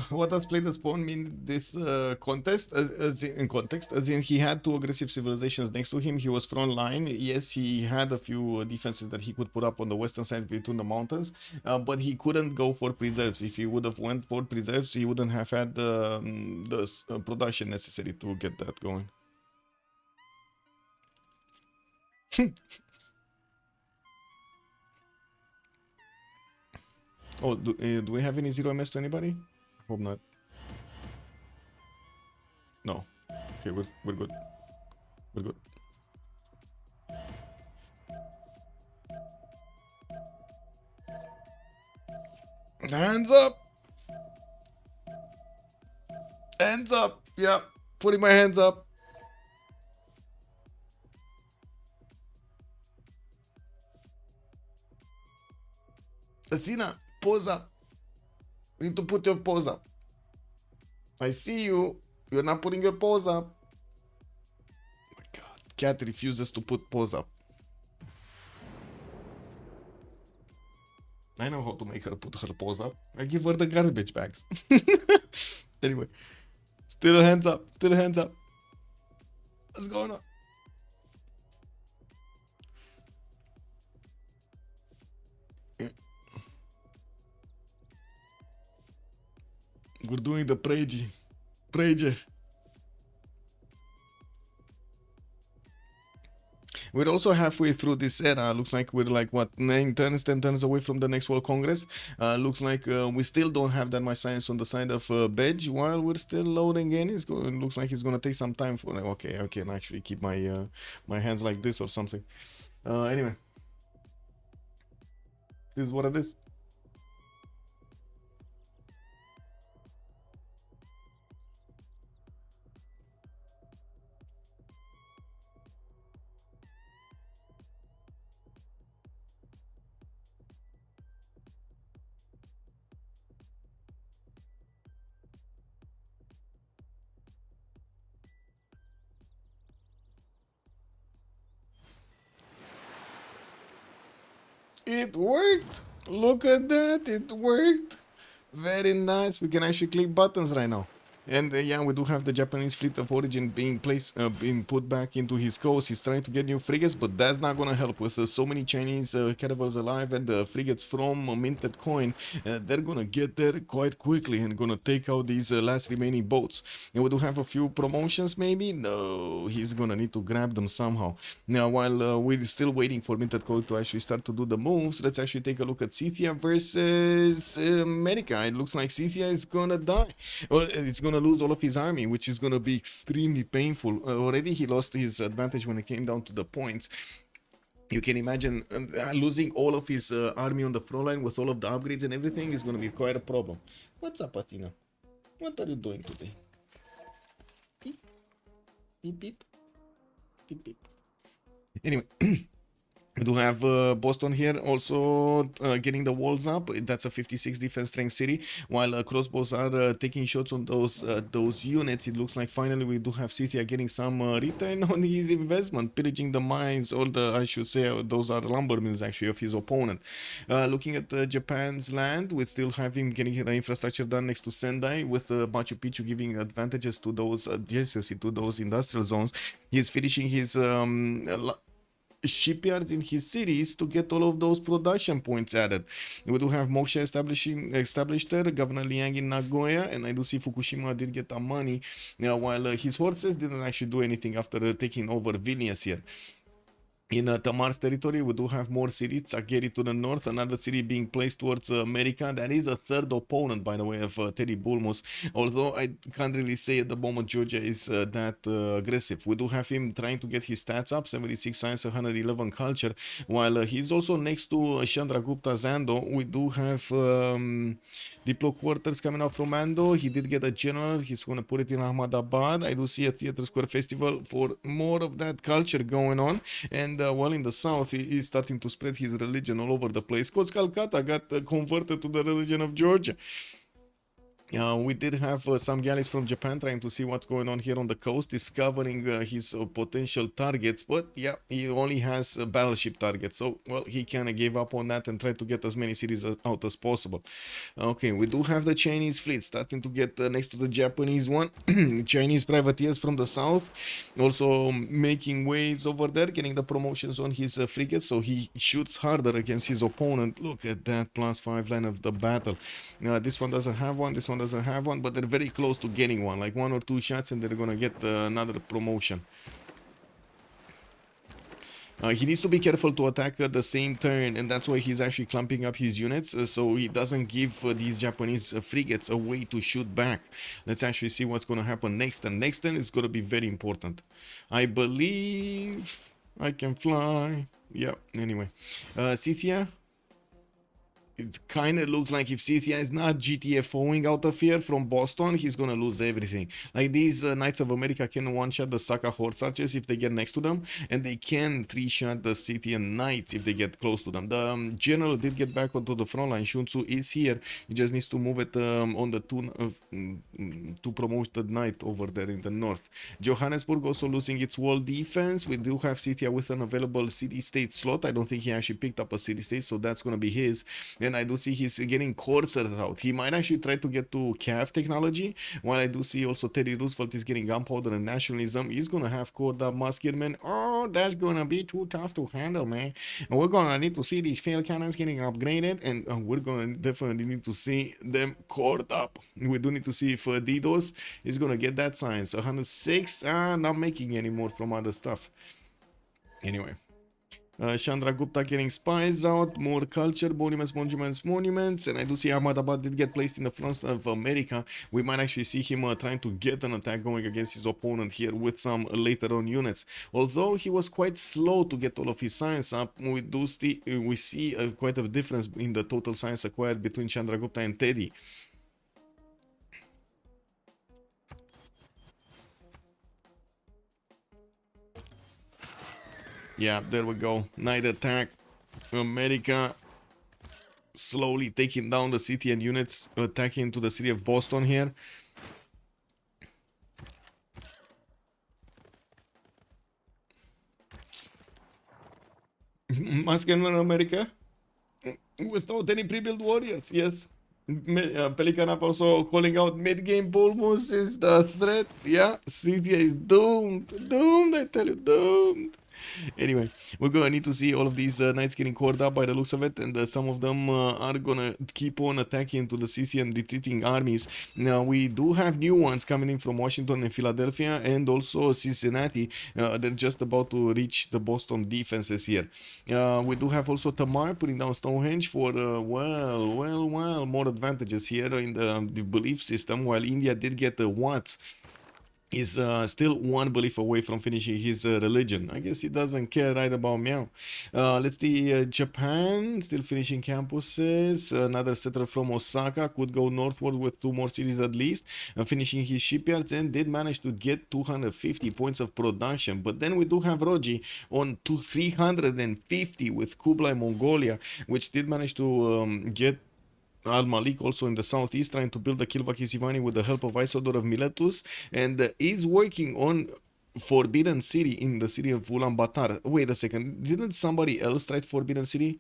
What does play the spawn mean this contest? As in context, as in he had two aggressive civilizations next to him. He was front line. Yes, he had a few defenses that he could put up on the western side between the mountains, but he couldn't go for preserves. If he would have went for preserves, he wouldn't have had the production necessary to get that going. Oh, do we have any 0 MS to anybody? Hope not. No. Okay, we're good. We're good. Hands up! Hands up! Yeah, putting my hands up. Athena, pose up. You need to put your pose up. I see you. You're not putting your pose up. Oh my god. Cat refuses to put pose up. I know how to make her put her pose up. I give her the garbage bags. Anyway. Still hands up. Still hands up. What's going on? We're doing the Prage. Prage. We're also halfway through this era. Looks like we're like, what, 9 turns, 10 turns away from the next World Congress. Looks like we still don't have that much science on the side of Bedge while we're still loading in. Looks like it's going to take some time for... Okay, I can actually keep my my hands like this or something. Anyway. This is what it is. It worked. Look at that. It worked. Very nice. We can actually click buttons right now. And yeah, we do have the Japanese fleet of Orijhin being put back into his coast. He's trying to get new frigates, but that's not gonna help with so many Chinese caravels alive and the frigates from MintedCoin. They're gonna get there quite quickly and gonna take out these last remaining boats. And we do have a few promotions, maybe. No, he's gonna need to grab them somehow. Now, while we're still waiting for MintedCoin to actually start to do the moves, let's actually take a look at Scythia versus America. It looks like Scythia is gonna die. Well, it's gonna lose all of his army, which is gonna be extremely painful. Already he lost his advantage when it came down to the points. You can imagine losing all of his army on the front line with all of the upgrades and everything is gonna be quite a problem. What's up, Athena? What are you doing today? Beep, beep, beep, beep, beep. Anyway. We do have Boston here also getting the walls up. That's a 56 defense strength city. While crossbows are taking shots on those units, it looks like finally we do have Scythia getting some return on his investment, pillaging the mines, all the, I should say, those are lumber mills actually of his opponent. Looking at Japan's land, we still have him getting the infrastructure done next to Sendai, with Machu Picchu giving advantages to those adjacency to those industrial zones. He's finishing his shipyards in his cities to get all of those production points added. We do have Moksha established there, Governor Liang in Nagoya, and I do see Fukushima did get some money, while his horses didn't actually do anything after taking over Vilnius here. In Tamar's territory, we do have more cities. Sageri to the north, another city being placed towards America. That is a third opponent, by the way, of Teddy Bulmus. Although I can't really say at the moment Georgia is that aggressive. We do have him trying to get his stats up, 76 science, 111 culture. While he's also next to Chandragupta's Ando, we do have Diplo quarters coming out from Ando. He did get a general. He's going to put it in Ahmedabad. I do see a Theatre Square festival for more of that culture going on. And while in the south, he's starting to spread his religion all over the place. Because Calcutta got converted to the religion of Georgia. We did have some galleys from Japan trying to see what's going on here on the coast, discovering his potential targets, but yeah, he only has battleship targets, so well, he kind of gave up on that and tried to get as many cities out as possible. Okay, we do have the Chinese fleet starting to get next to the Japanese one. Chinese privateers from the south also making waves over there, getting the promotions on his frigates, so he shoots harder against his opponent. Look at that +5 line of the battle. This one doesn't have one, this one doesn't have one, but they're very close to getting one, like 1 or 2 shots and they're gonna get another promotion. He needs to be careful to attack at the same turn, and that's why he's actually clumping up his units, so he doesn't give these Japanese frigates a way to shoot back. Let's actually see what's going to happen next, and next turn is going to be very important. I believe I can fly. Yeah, anyway. Scythia. It kind of looks like if Scythia is not GTFOing out of here from Boston, he's gonna lose everything. Like these Knights of America can one-shot the Saka horse archers if they get next to them, and they can 3-shot the Scythian Knights if they get close to them. The general did get back onto the front line. Shunsu is here. He just needs to move it on the to promote the knight over there in the north. Johannesburg also losing its wall defense. We do have Scythia with an available city-state slot. I don't think he actually picked up a city-state, so that's gonna be his. And I do see he's getting coursers out. He might actually try to get to CAF technology, while I do see also Teddy Roosevelt is getting gunpowder and nationalism. He's gonna have cord up musketemen. Oh, that's gonna be too tough to handle, man. And we're gonna need to see these field cannons getting upgraded, and we're gonna definitely need to see them cord up. We do need to see if DDoS is gonna get that science. 106, not making any more from other stuff. Anyway. Chandragupta getting spies out, more culture, monuments, and I do see Ahmedabad did get placed in the front of America. We might actually see him trying to get an attack going against his opponent here with some later on units. Although he was quite slow to get all of his science up, we see quite a difference in the total science acquired between Chandragupta and Teddy. Yeah, there we go. Night attack. America slowly taking down the city and units attacking into the city of Boston here. Masculine America without any pre-built warriors, yes. Pelican up also calling out mid-game Bulmus is the threat. Yeah, Scythia is doomed. Doomed, I tell you, doomed. Anyway, we're gonna need to see all of these knights getting caught up by the looks of it, and some of them are gonna keep on attacking into the Scythian retreating armies. Now, we do have new ones coming in from Washington and Philadelphia, and also Cincinnati. They're just about to reach the Boston defenses here. We do have also Tamar putting down Stonehenge for, more advantages here in the belief system, while India did get Watts is still one belief away from finishing his religion. I guess he doesn't care right about meow. Let's see, Japan still finishing campuses. Another settler from Osaka could go northward with 2 more cities at least, finishing his shipyards, and did manage to get 250 points of production. But then we do have Rogy on 350 with Kublai, Mongolia, which did manage to get Al-Malik also in the southeast, trying to build a Kilvakisivani with the help of Isodor of Miletus, and is working on Forbidden City in the city of Ulaanbaatar. Wait a second, didn't somebody else try Forbidden City?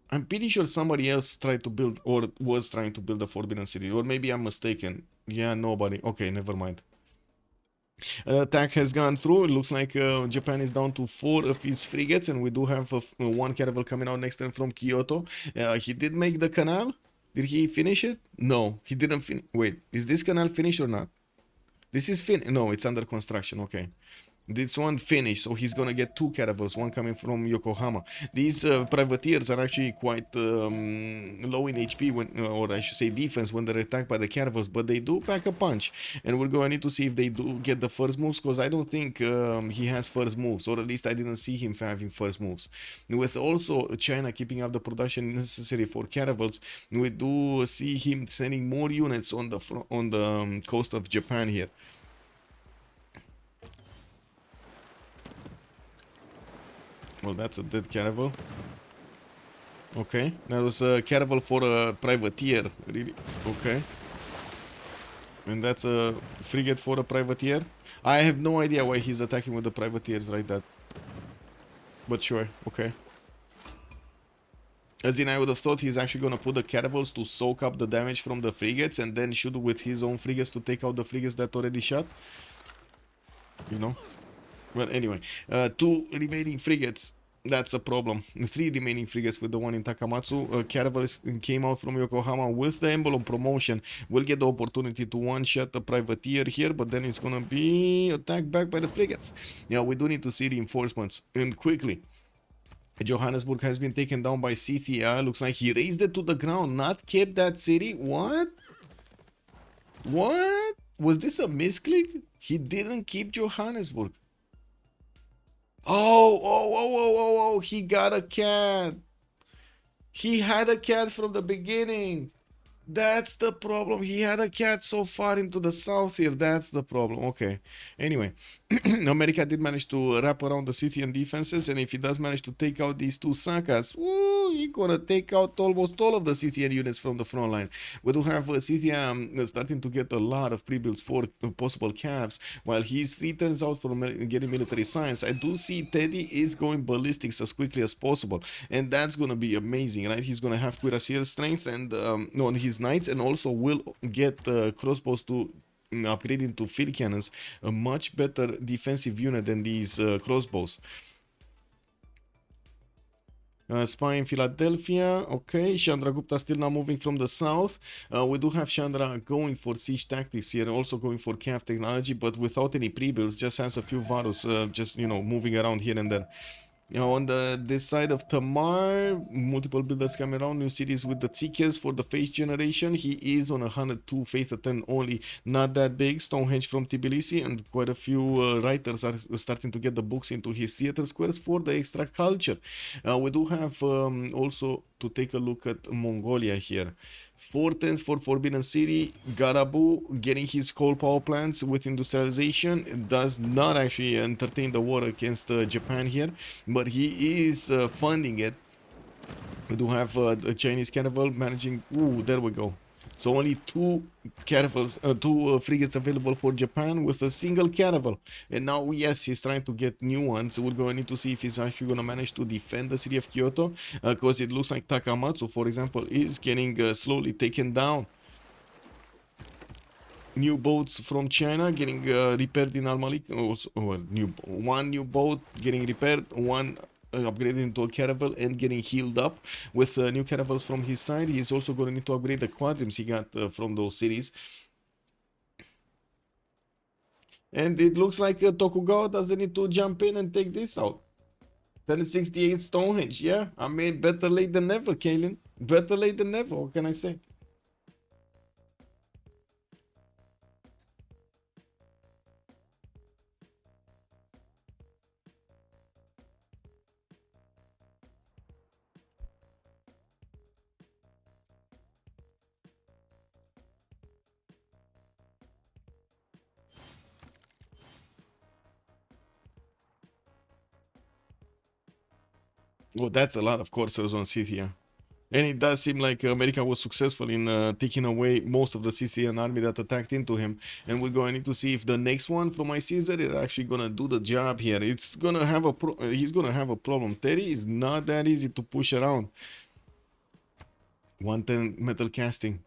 I'm pretty sure somebody else tried to build, or was trying to build a Forbidden City, or maybe I'm mistaken. Yeah, nobody. Okay, never mind. Attack has gone through. It looks like Japan is down to 4 of its frigates, and we do have one caravel coming out next turn from Kyoto. He did make the canal. Did he finish it? No, he didn't finish. Wait, is this canal finished or not? This is no, it's under construction. Okay. This one finished, so he's gonna get 2 caravels, one coming from Yokohama. These privateers are actually quite low in HP, when, or I should say defense, when they're attacked by the caravels, but they do pack a punch. And we're going to need to see if they do get the first moves, because I don't think he has first moves, or at least I didn't see him having first moves. With also China keeping up the production necessary for caravels, we do see him sending more units on the coast of Japan here. Well, that's a dead caravel. Okay, that was a caravel for a privateer. Really? Okay. And that's a frigate for a privateer. I have no idea why he's attacking with the privateers like that. But sure, okay. As in, I would have thought he's actually gonna put the caravels to soak up the damage from the frigates and then shoot with his own frigates to take out the frigates that already shot. You know? Well, anyway, 2 remaining frigates. That's a problem. 3 remaining frigates with the one in Takamatsu. Caravel came out from Yokohama with the emblem promotion. We'll get the opportunity to one-shot the privateer here, but then it's gonna be attacked back by the frigates. Yeah, we do need to see reinforcements, and quickly. Johannesburg has been taken down by Scythia. Looks like he raised it to the ground, not kept that city. What? What? Was this a misclick? He didn't keep Johannesburg. Oh, he got a cat. He had a cat from the beginning. That's the problem. He had a cat so far into the south here. That's the problem. Okay. Anyway, America did manage to wrap around the Scythian defenses, and if he does manage to take out these 2 Sakas, he's gonna take out almost all of the Scythian units from the front line. We do have Scythia starting to get a lot of pre-builds for possible calves, while he's 3 turns out for getting military science. I do see Teddy is going ballistics as quickly as possible, and that's gonna be amazing, right? He's gonna have cuirassier strength and on his knights, and also will get crossbows to upgrade into field cannons, a much better defensive unit than these crossbows. Spy in Philadelphia. Okay, Chandragupta still not moving from the south. We do have Chandra going for siege tactics here, also going for calf technology, but without any pre-builds, just has a few Varus, just, you know, moving around here and there. On this side of Tamar, multiple builders coming around, new cities with the Tsikas for the face generation. He is on 102 faith a turn only, not that big. Stonehenge from Tbilisi, and quite a few writers are starting to get the books into his theater squares for the extra culture. We do have also to take a look at Mongolia here. 4 turns for Forbidden City. Garabu getting his coal power plants with industrialization. Does not actually entertain the war against Japan here, but he is funding it. We do have the Chinese caravel managing. Ooh, there we go. So only 2 caravels, 2 frigates available for Japan with a single caravel. And now, yes, he's trying to get new ones. We're going to need to see if he's actually going to manage to defend the city of Kyoto, because it looks like Takamatsu, for example, is getting slowly taken down. New boats from China getting repaired in Al-Malik. One new boat getting repaired, one upgraded into a caravel and getting healed up with new caravels from his side. He's also going to need to upgrade the quadrims he got from those cities. And it looks like Tokugawa doesn't need to jump in and take this out. 1068 Stonehenge, yeah. I mean, better late than never, Kaylin. Better late than never, what can I say? Well, that's a lot of coursers on Scythia. And it does seem like America was successful in taking away most of the Scythian army that attacked into him. And we're going to see if the next one from iCaesar is actually gonna do the job here. It's gonna have a he's gonna have a problem. Terry is not that easy to push around. 110 metal casting.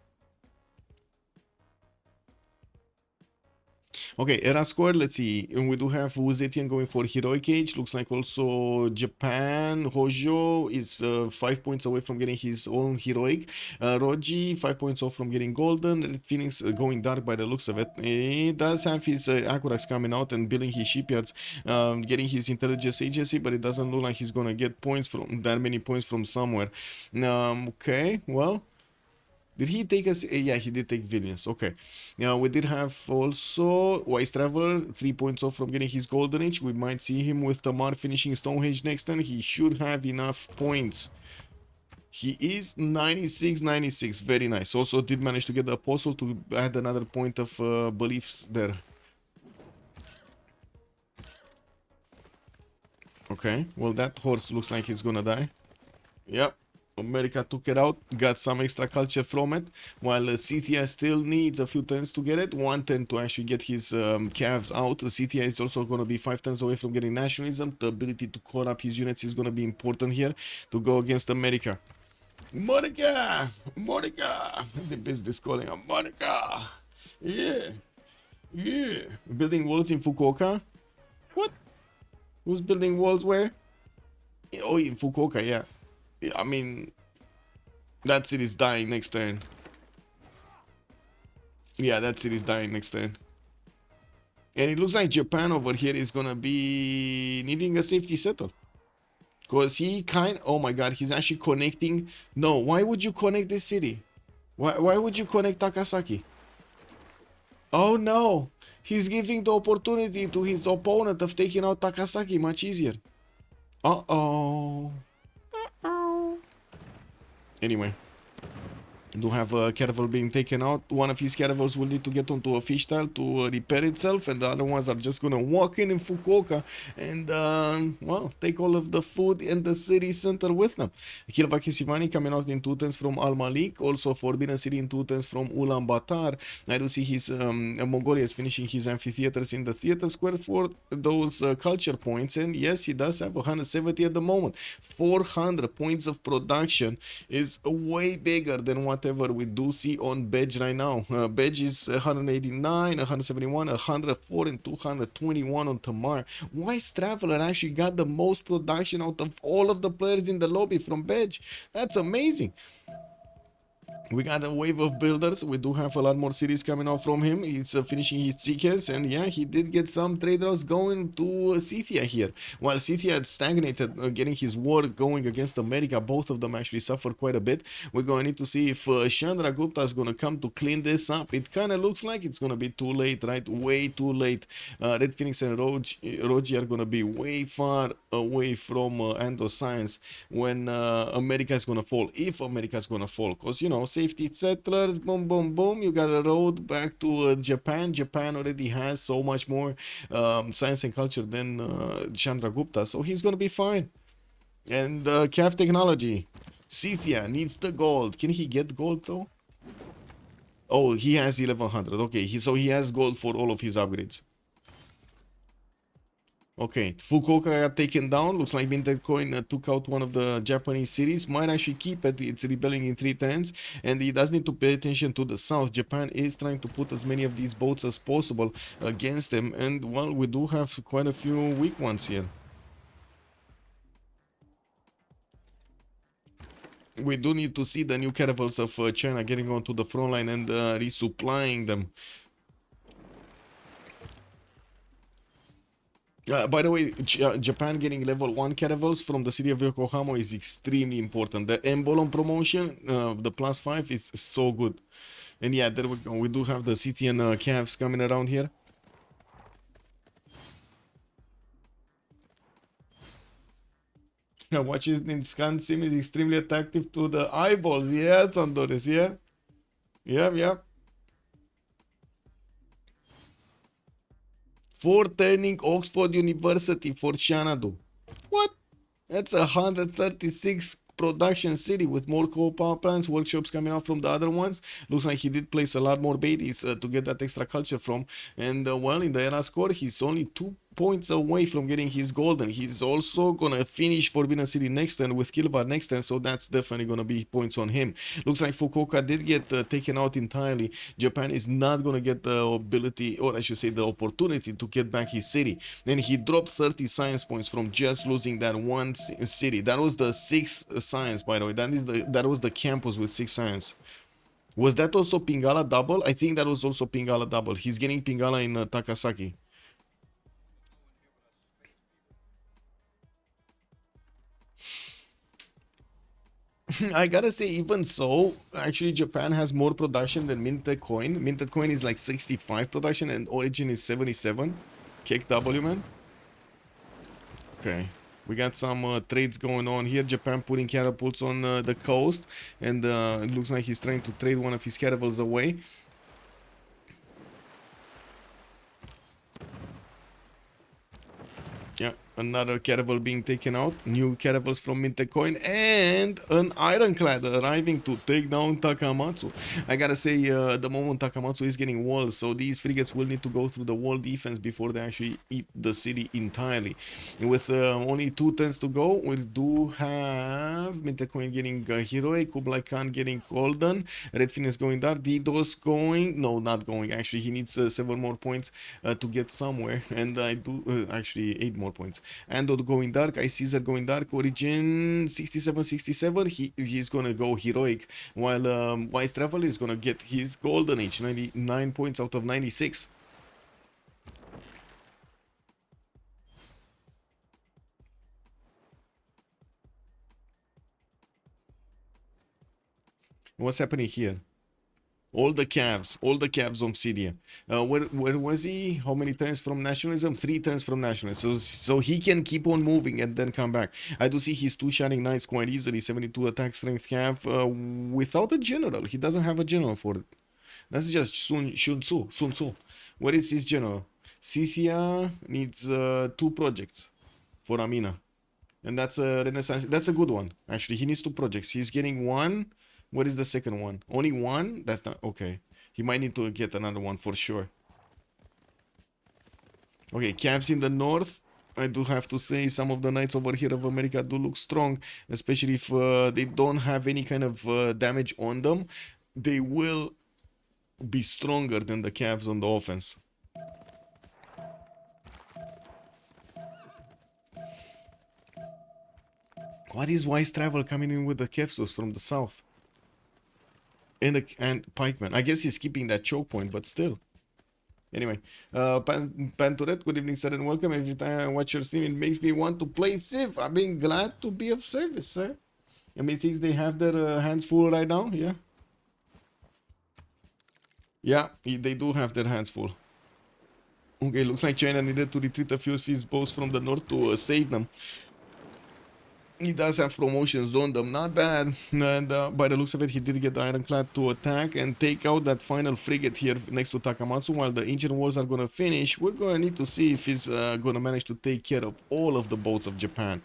Okay, era score, let's see. And we do have Zetian going for heroic age. Looks like also Japan. Hojo is 5 points away from getting his own heroic. Rogy, 5 points off from getting golden. RedPhoenix going dark by the looks of it. He does have his Akurax coming out and building his shipyards, getting his intelligence agency, but it doesn't look like he's gonna get points from that many points from somewhere. Okay, well. Did he take us? Yeah, he did take Vilnius. Okay. Now we did have also Wise Traveler, 3 points off from getting his Golden Age. We might see him with Tamar finishing Stonehenge next turn. He should have enough points. He is 96. Very nice. Also did manage to get the Apostle to add another point of beliefs there. Okay. Well, that horse looks like it's gonna die. Yep. America took it out, got some extra culture from it, while Scythia still needs a few turns to get it. 1 turn to actually get his calves out. Scythia is also going to be 5 turns away from getting nationalism. The ability to core up his units is going to be important here to go against America. Monica! Monica! The business calling her Monica! Yeah! Yeah! Building walls in Fukuoka? What? Who's building walls where? Oh, in Fukuoka, yeah. I mean, that city's dying next turn. Yeah, that city's dying next turn. And it looks like Japan over here is gonna be needing a safety settle. Because oh my god, he's actually connecting. No, why would you connect this city? Why would you connect Takasaki? Oh no, he's giving the opportunity to his opponent of taking out Takasaki much easier. Uh-oh. Anyway, do have a caravel being taken out. One of his caravels will need to get onto a fish tile to repair itself, and the other ones are just gonna walk in Fukuoka and, well, take all of the food in the city center with them. Kilvaki Sivani coming out in 2 turns from Al Malik, also Forbidden City in 2 turns from Ulaanbaatar. I do see his Mongolia is finishing his amphitheaters in the theater square for those culture points, and yes, he does have 170 at the moment. 400 points of production is way bigger than whatever we do see on Bedge right now. Bedge is 189, 171, 104, and 221 on Tamar. Wise Traveler actually got the most production out of all of the players in the lobby from Bedge. That's amazing. We got a wave of builders. We do have a lot more cities coming out from him. He's finishing his seekers, and yeah, he did get some trade routes going to Scythia here. While Scythia had stagnated, getting his war going against America, both of them actually suffered quite a bit. We're going to need to see if Chandragupta is going to come to clean this up. It kind of looks like it's going to be too late, right? Way too late. RedPhoenix and Rogy are going to be way far away from Ando science when America is going to fall. If America is going to fall, because, you know, safety settlers, boom, boom, boom. You got a road back to Japan. Japan already has so much more science and culture than Chandragupta, so he's gonna be fine. And calf technology. Scythia needs the gold. Can he get gold though? Oh, he has 1100. Okay, so he has gold for all of his upgrades. Okay, Fukuoka got taken down. Looks like MintedCoin took out one of the Japanese cities. Might actually keep it. It's rebelling in 3 turns. And he does need to pay attention to the south. Japan is trying to put as many of these boats as possible against them. And, well, we do have quite a few weak ones here. We do need to see the new caravels of China getting onto the front line and resupplying them. By the way, Japan getting level 1 caravels from the city of Yokohama is extremely important. The Embolon promotion, the +5, is so good. And yeah, there we go. We do have the Scythian calves coming around here. Watching in scan sim is extremely attractive to the eyeballs. Yeah, Thundoris, yeah. Yep. For turning Oxford University for Xanadu. What? That's 136 production city with more coal power plants, workshops coming out from the other ones. Looks like he did place a lot more babies to get that extra culture from. And well, in the era score, he's only 2 points away from getting his golden. He's also gonna finish Forbidden City next turn with Kilvar next turn, so that's definitely gonna be points on him. Looks like Fukuoka did get taken out entirely. Japan is not gonna get the ability, or I should say the opportunity, to get back his city. And he dropped 30 science points from just losing that one city. That was the 6 science, by the way. That was the campus with 6 science. Was that also Pingala double? I think that was also Pingala double. He's getting Pingala in Takasaki. I gotta say, even so, actually Japan has more production than MintedCoin. MintedCoin is like 65 production and Orijhin is 77. Kick W, man. Okay. We got some trades going on here. Japan putting catapults on the coast. And it looks like he's trying to trade one of his caravels away. Yeah, another caravel being taken out. New caravels from MintedCoin. And an ironclad arriving to take down Takamatsu. I gotta say, at the moment Takamatsu is getting walls, so these frigates will need to go through the wall defense before they actually eat the city entirely. And with only 2 turns to go, we do have MintedCoin getting Heroic, Kublai Khan getting Golden, RedPhoenix going dark, DDoS going, no, not going, actually he needs 7 more points to get somewhere, and I do, actually 8 more points. Ando going dark, iCaesar going dark, Orijhin 67, he's gonna go heroic, while Wise Traveler is gonna get his golden age, 99 points out of 96. What's happening here? All the calves on Scythia. Where was he? How many turns from nationalism? 3 turns from nationalism. So he can keep on moving and then come back. I do see his 2 Shining Knights quite easily. 72 attack strength cav without a general. He doesn't have a general for it. That's just Sun Tzu. Where is his general? Scythia needs 2 projects for Amina. And that's a Renaissance. That's a good one. Actually, he needs 2 projects. He's getting 1. What is the second one? Only 1? That's not okay. He might need to get another one for sure. Okay, calves in the north. I do have to say some of the knights over here of America do look strong, especially if they don't have any kind of damage on them. They will be stronger than the calves on the offense. What is Wise Travel coming in with the Kefsus from the south? And pikeman. I guess he's keeping that choke point, but still. Anyway, Panturet, good evening, sir, and welcome. Every time I watch your stream, it makes me want to play Civ. I'm being glad to be of service, sir. I mean, things they have their hands full right now, yeah? Yeah, they do have their hands full. Okay, looks like China needed to retreat a few of his boats from the north to save them. He does have promotions on them, not bad. And by the looks of it, he did get the Ironclad to attack and take out that final frigate here next to Takamatsu. While the engine wars are gonna finish, we're gonna need to see if he's gonna manage to take care of all of the boats of Japan.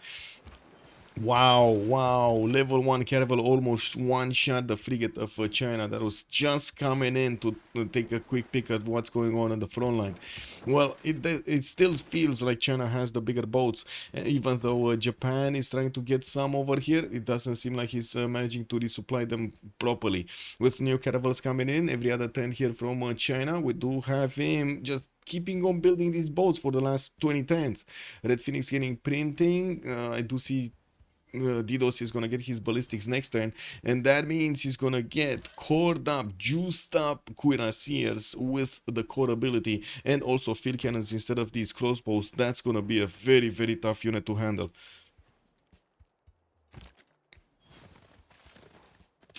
Wow, level 1 caravel almost one-shot the frigate of China that was just coming in to take a quick peek at what's going on the front line. Well, it still feels like China has the bigger boats, even though Japan is trying to get some over here. It doesn't seem like he's managing to resupply them properly. With new caravels coming in, every other 10 here from China, we do have him just keeping on building these boats for the last 20 turns. RedPhoenix getting printing. I do see DDoS is gonna get his ballistics next turn, and that means he's gonna get cored up, juiced up cuirassiers with the core ability and also field cannons instead of these crossbows. That's gonna be a very, very tough unit to handle.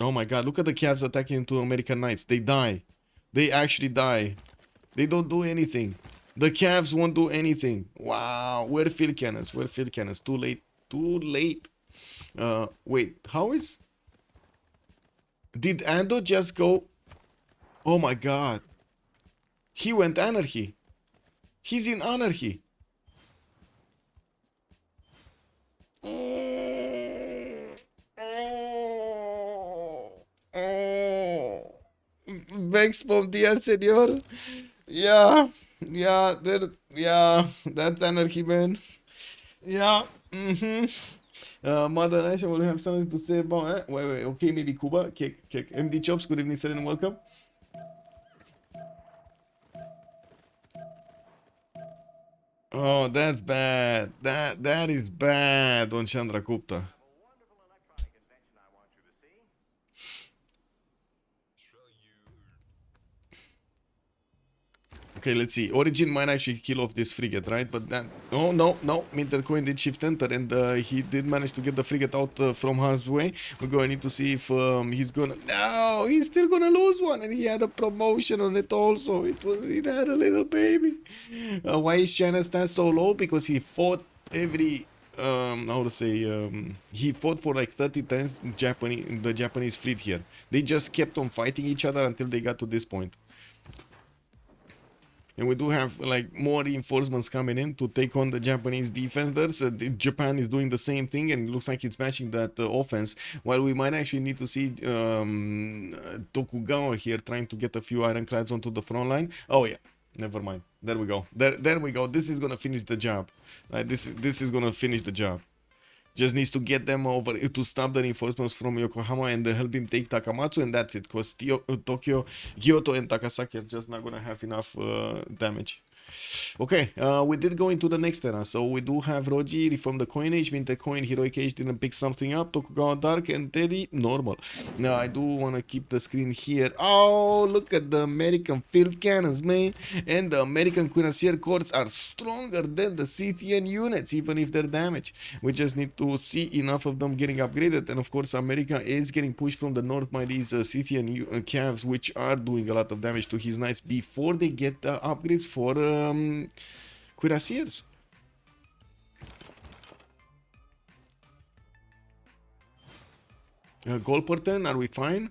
Oh my god, look at the calves attacking into American Knights. They die. They actually die. They don't do anything. The calves won't do anything. Wow, where field cannons? Where field cannons? Too late. Too late. Wait, how is... Did Ando just go... Oh my god. He went anarchy. He's in anarchy. Vex from Dia Senor. Yeah, yeah, that's anarchy, man. Yeah, Mother Aisha will have something to say about it. Wait, okay, maybe Cuba. Kick. MD Chops, good evening, sir, and welcome. Oh, that's bad. That is bad on Chandragupta. Okay, let's see. Orijhin might actually kill off this frigate, right? But that... Oh, no. MintedCoin did shift enter, and he did manage to get the frigate out from harm's way. We're going to need to see if he's gonna... No, he's still gonna lose one, and he had a promotion on it also. It had a little baby. Why is China stand so low? Because he fought every... how to say... he fought for like 30 times the Japanese fleet here. They just kept on fighting each other until they got to this point. And we do have like more reinforcements coming in to take on the Japanese defense there. So Japan is doing the same thing, and it looks like it's matching that offense. While we might actually need to see Tokugawa here trying to get a few ironclads onto the front line. Oh yeah, never mind. There we go. There we go. This is gonna finish the job. Right? This is gonna finish the job. Just needs to get them over to stop the reinforcements from Yokohama and help him take Takamatsu, and that's it. Because Tokyo, Kyoto, and Takasaki are just not gonna have enough damage. Okay, we did go into the next era. So we do have Rogy reform the coinage, MintedCoin, Heroic Age didn't pick something up, Tokugawa Dark, and Teddy normal. Now I do want to keep the screen here. Oh, look at the American field cannons, man. And the American cuirassier corps are stronger than the Scythian units, even if they're damaged. We just need to see enough of them getting upgraded. And of course, America is getting pushed from the north by these Scythian calves, which are doing a lot of damage to his knights before they get upgrades for cuirassiers. Goal per turn, are we fine?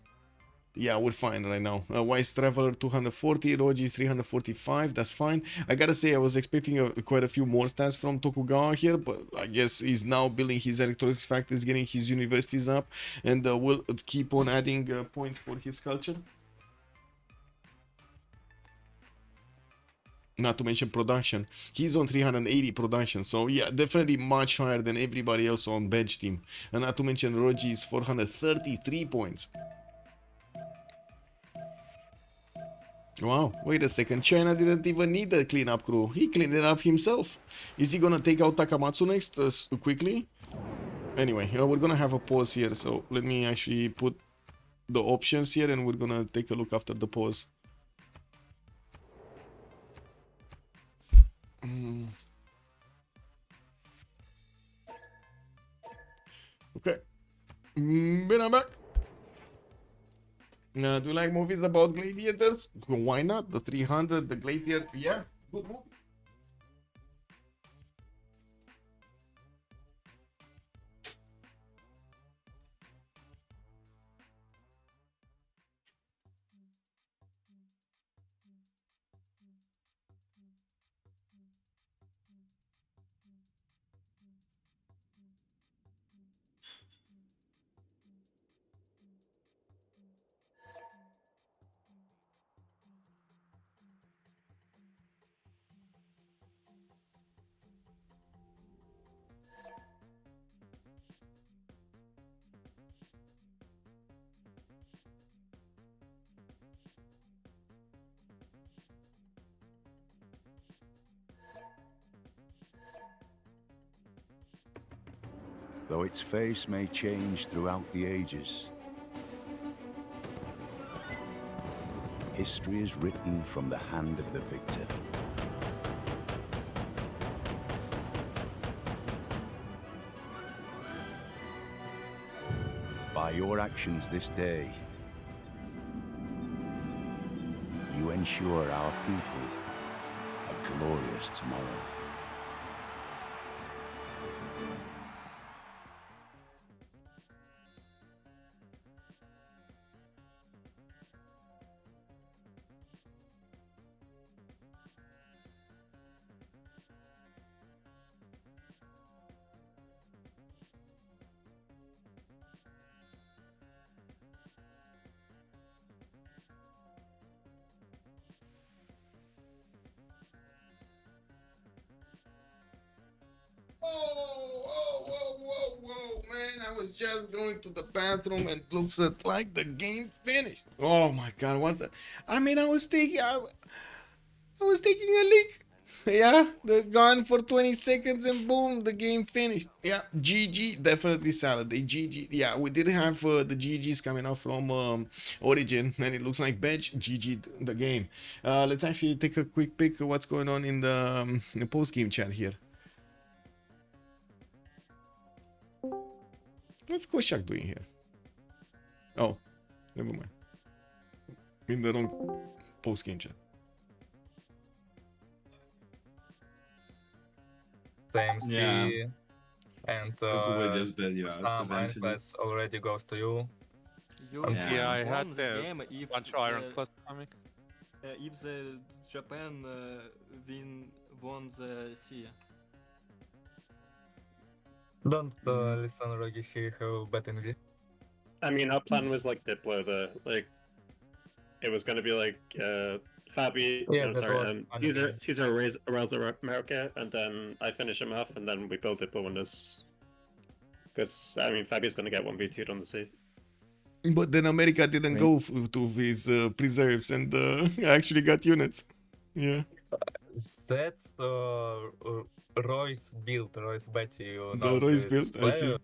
Yeah, we're fine right now. Wise Traveler 240, Rogy 345, that's fine. I gotta say, I was expecting quite a few more stats from Tokugawa here, but I guess he's now building his electronics factories, getting his universities up, and will keep on adding points for his culture. Not to mention production. He's on 380 production, so yeah, definitely much higher than everybody else on Bedge team. And not to mention Rogy is 433 points. Wow, wait a second, China didn't even need a cleanup crew. He cleaned it up himself. Is he gonna take out Takamatsu next quickly? Anyway, we're gonna have a pause here, so let me actually put the options here and we're gonna take a look after the pause. Okay. Been back. Do you like movies about gladiators? Why not? The 300, the gladiator. Yeah, good movie. Though its face may change throughout the ages, history is written from the hand of the victor. By your actions this day, you ensure our people a glorious tomorrow. was just going to the bathroom and it looks like the game finished. Oh my god, what the? I mean, I was taking a leak. Yeah, the gone for 20 seconds and boom, the game finished. Yeah, GG, definitely Saturday. GG. Yeah, we did have the GGs coming out from Orijhin, and it looks like Bedge GG the game. Let's actually take a quick peek at what's going on in the post game chat here. What's Koshak doing here? Oh, never mind. In the wrong post game chat. MC Yeah. and Goku will just bail you out some eventually. Ironclads already goes to you. You Yeah. can Yeah, won I had this the game if bunch of iron the, plus coming. if the Japan won the sea. Don't listen, Rogy, he have bad envy. I mean, our plan was like Diplo, it was going to be like Fabi, Yeah, I'm that sorry, was funny, Caesar, yeah. Caesar arouse America, and then I finish him off, and then we build Diplo winners. Because, I mean, Fabi's going to get 1v2'd on the sea. But then America didn't go to his preserves and actually got units. Yeah. That's Roy's build, Roy's Betty. You The know Roy's this build, I see. player.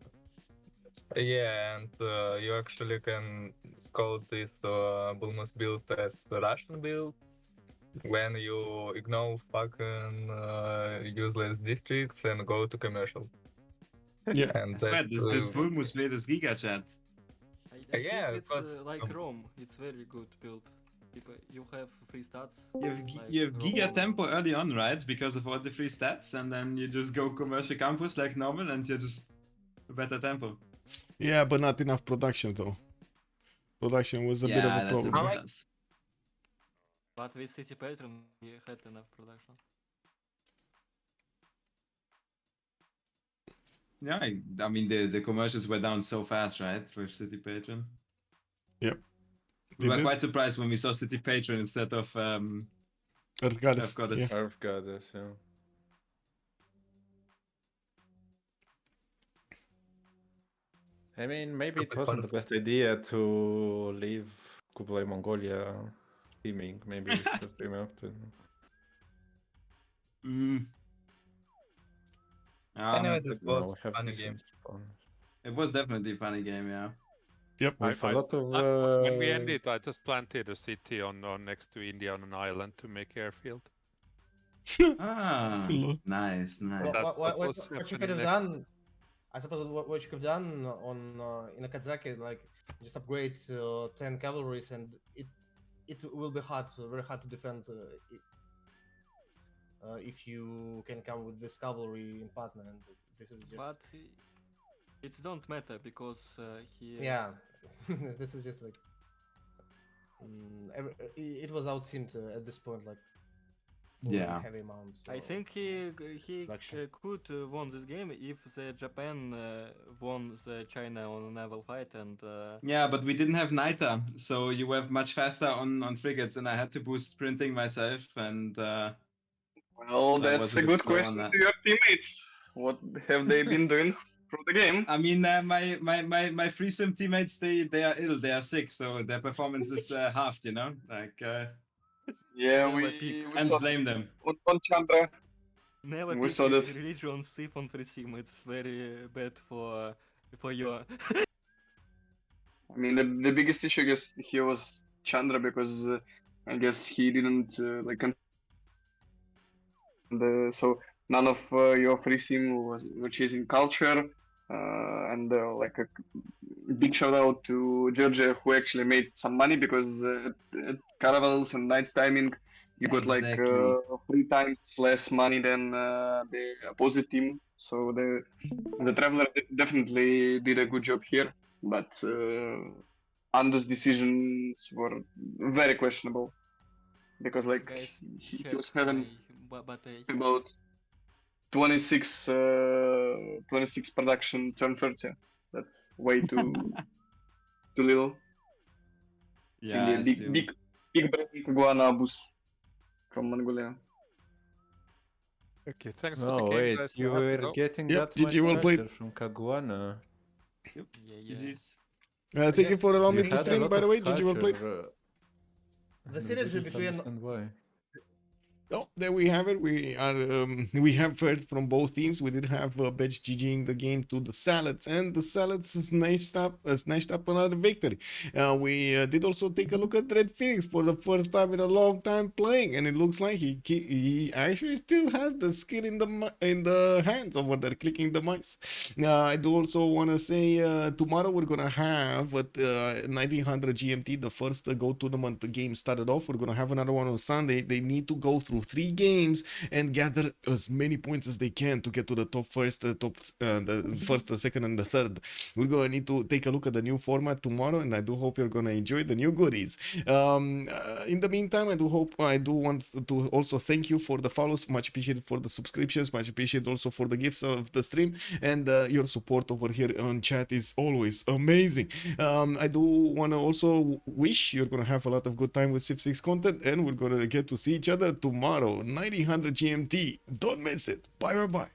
Yeah, and you actually can call this Bulma's build as the Russian build when you ignore fucking useless districts and go to commercial. Yeah. And I swear, that's, this Bulmus played this Giga chat. I Yeah, think it was, it's like Rome. It's very good build. You have free stats. You have Giga Rome. tempo early on, right? Because of all the free stats, and then you just go commercial campus like normal, and you're just better tempo. Yeah, but not enough production though. Production was a bit of a that's problem. sense. But with City Patron, you had enough production. Yeah, I mean the commercials were down so fast, right? With City Patron. Yep. We They were did. quite surprised when we saw City Patron instead of Earth Goddess. Earth Goddess. Yeah. Earth Goddess, yeah. I mean, maybe it wasn't the best idea to leave Kublai Mongolia teaming. Maybe we should have removed it. Anyway, Um, it No, was we have funny decent game. spawners. it was definitely a funny game, yeah. Yep. With a lot of when we ended, I just planted a city on next to India on an island to make airfield. Ah, Hello. nice. That What was you could happening have next. done, I suppose what you could have done on in Okazaki, like just upgrade 10 cavalries, and it will be very hard to defend if you can come with this cavalry in partner, and this is just But it don't matter because he. yeah, this is just like it was outseamed at this point, like full Yeah. heavy amounts. I think he Luxury. could won this game if the Japan won the China on a naval fight and Yeah, but we didn't have Naita, so you were much faster on frigates, and I had to boost sprinting myself, and Well, So I was that's a a bit good slow on question that. to your teammates. What have they been doing through the game? I mean, my free sim teammates they are ill, they are sick, so their performance is halved, you know. Like, Yeah, Never we pick. can't saw blame them. on Chandra. never We pick saw that. religion thief on free sim. It's very bad for you. I mean, the biggest issue, I guess, here was Chandra because I guess he didn't so none of your free sim were chasing culture, and like a big shout out to Georgia who actually made some money because at caravels and nights timing you got like Exactly. 3 times less money than the opposite team. So the traveler definitely did a good job here, but Ando's decisions were very questionable because like Guys, he check was having but about 26 production turn 30. That's way too little. Yeah, I Indeed, assume. big brain Guana Abus from Mongolia. Okay, thanks for Oh, the game, wait, guys. you I have to were go. getting Yep, that GG, much well played. pressure from Caguana. Yep. Yeah. GG's. Thank you guess for allowing me You to had a stream, lot by the of way. GG, well played. culture, the and I synergy didn't between understand why. Oh, there we have it. We have heard from both teams. We did have Bedge GGing the game to the Salads, and the Salads snatched up another victory. We did also take a look at RedPhoenix for the first time in a long time playing, and it looks like he actually still has the skill in the hands over there, clicking the mice. I do also want to say tomorrow we're gonna have at 1900 GMT the first Go Tournament game started off. We're gonna have another one on Sunday. They need to go through 3 games and gather as many points as they can to get to the the first, the second, and the third. We're gonna need to take a look at the new format tomorrow, and I do hope you're gonna enjoy the new goodies. In the meantime, I do want to also thank you for the follows, much appreciated, for the subscriptions, much appreciated also for the gifts of the stream, and your support over here on chat is always amazing. I do want to also wish you're gonna have a lot of good time with Civ6 content, and we're gonna get to see each other tomorrow, 1900 GMT. Don't miss it. Bye.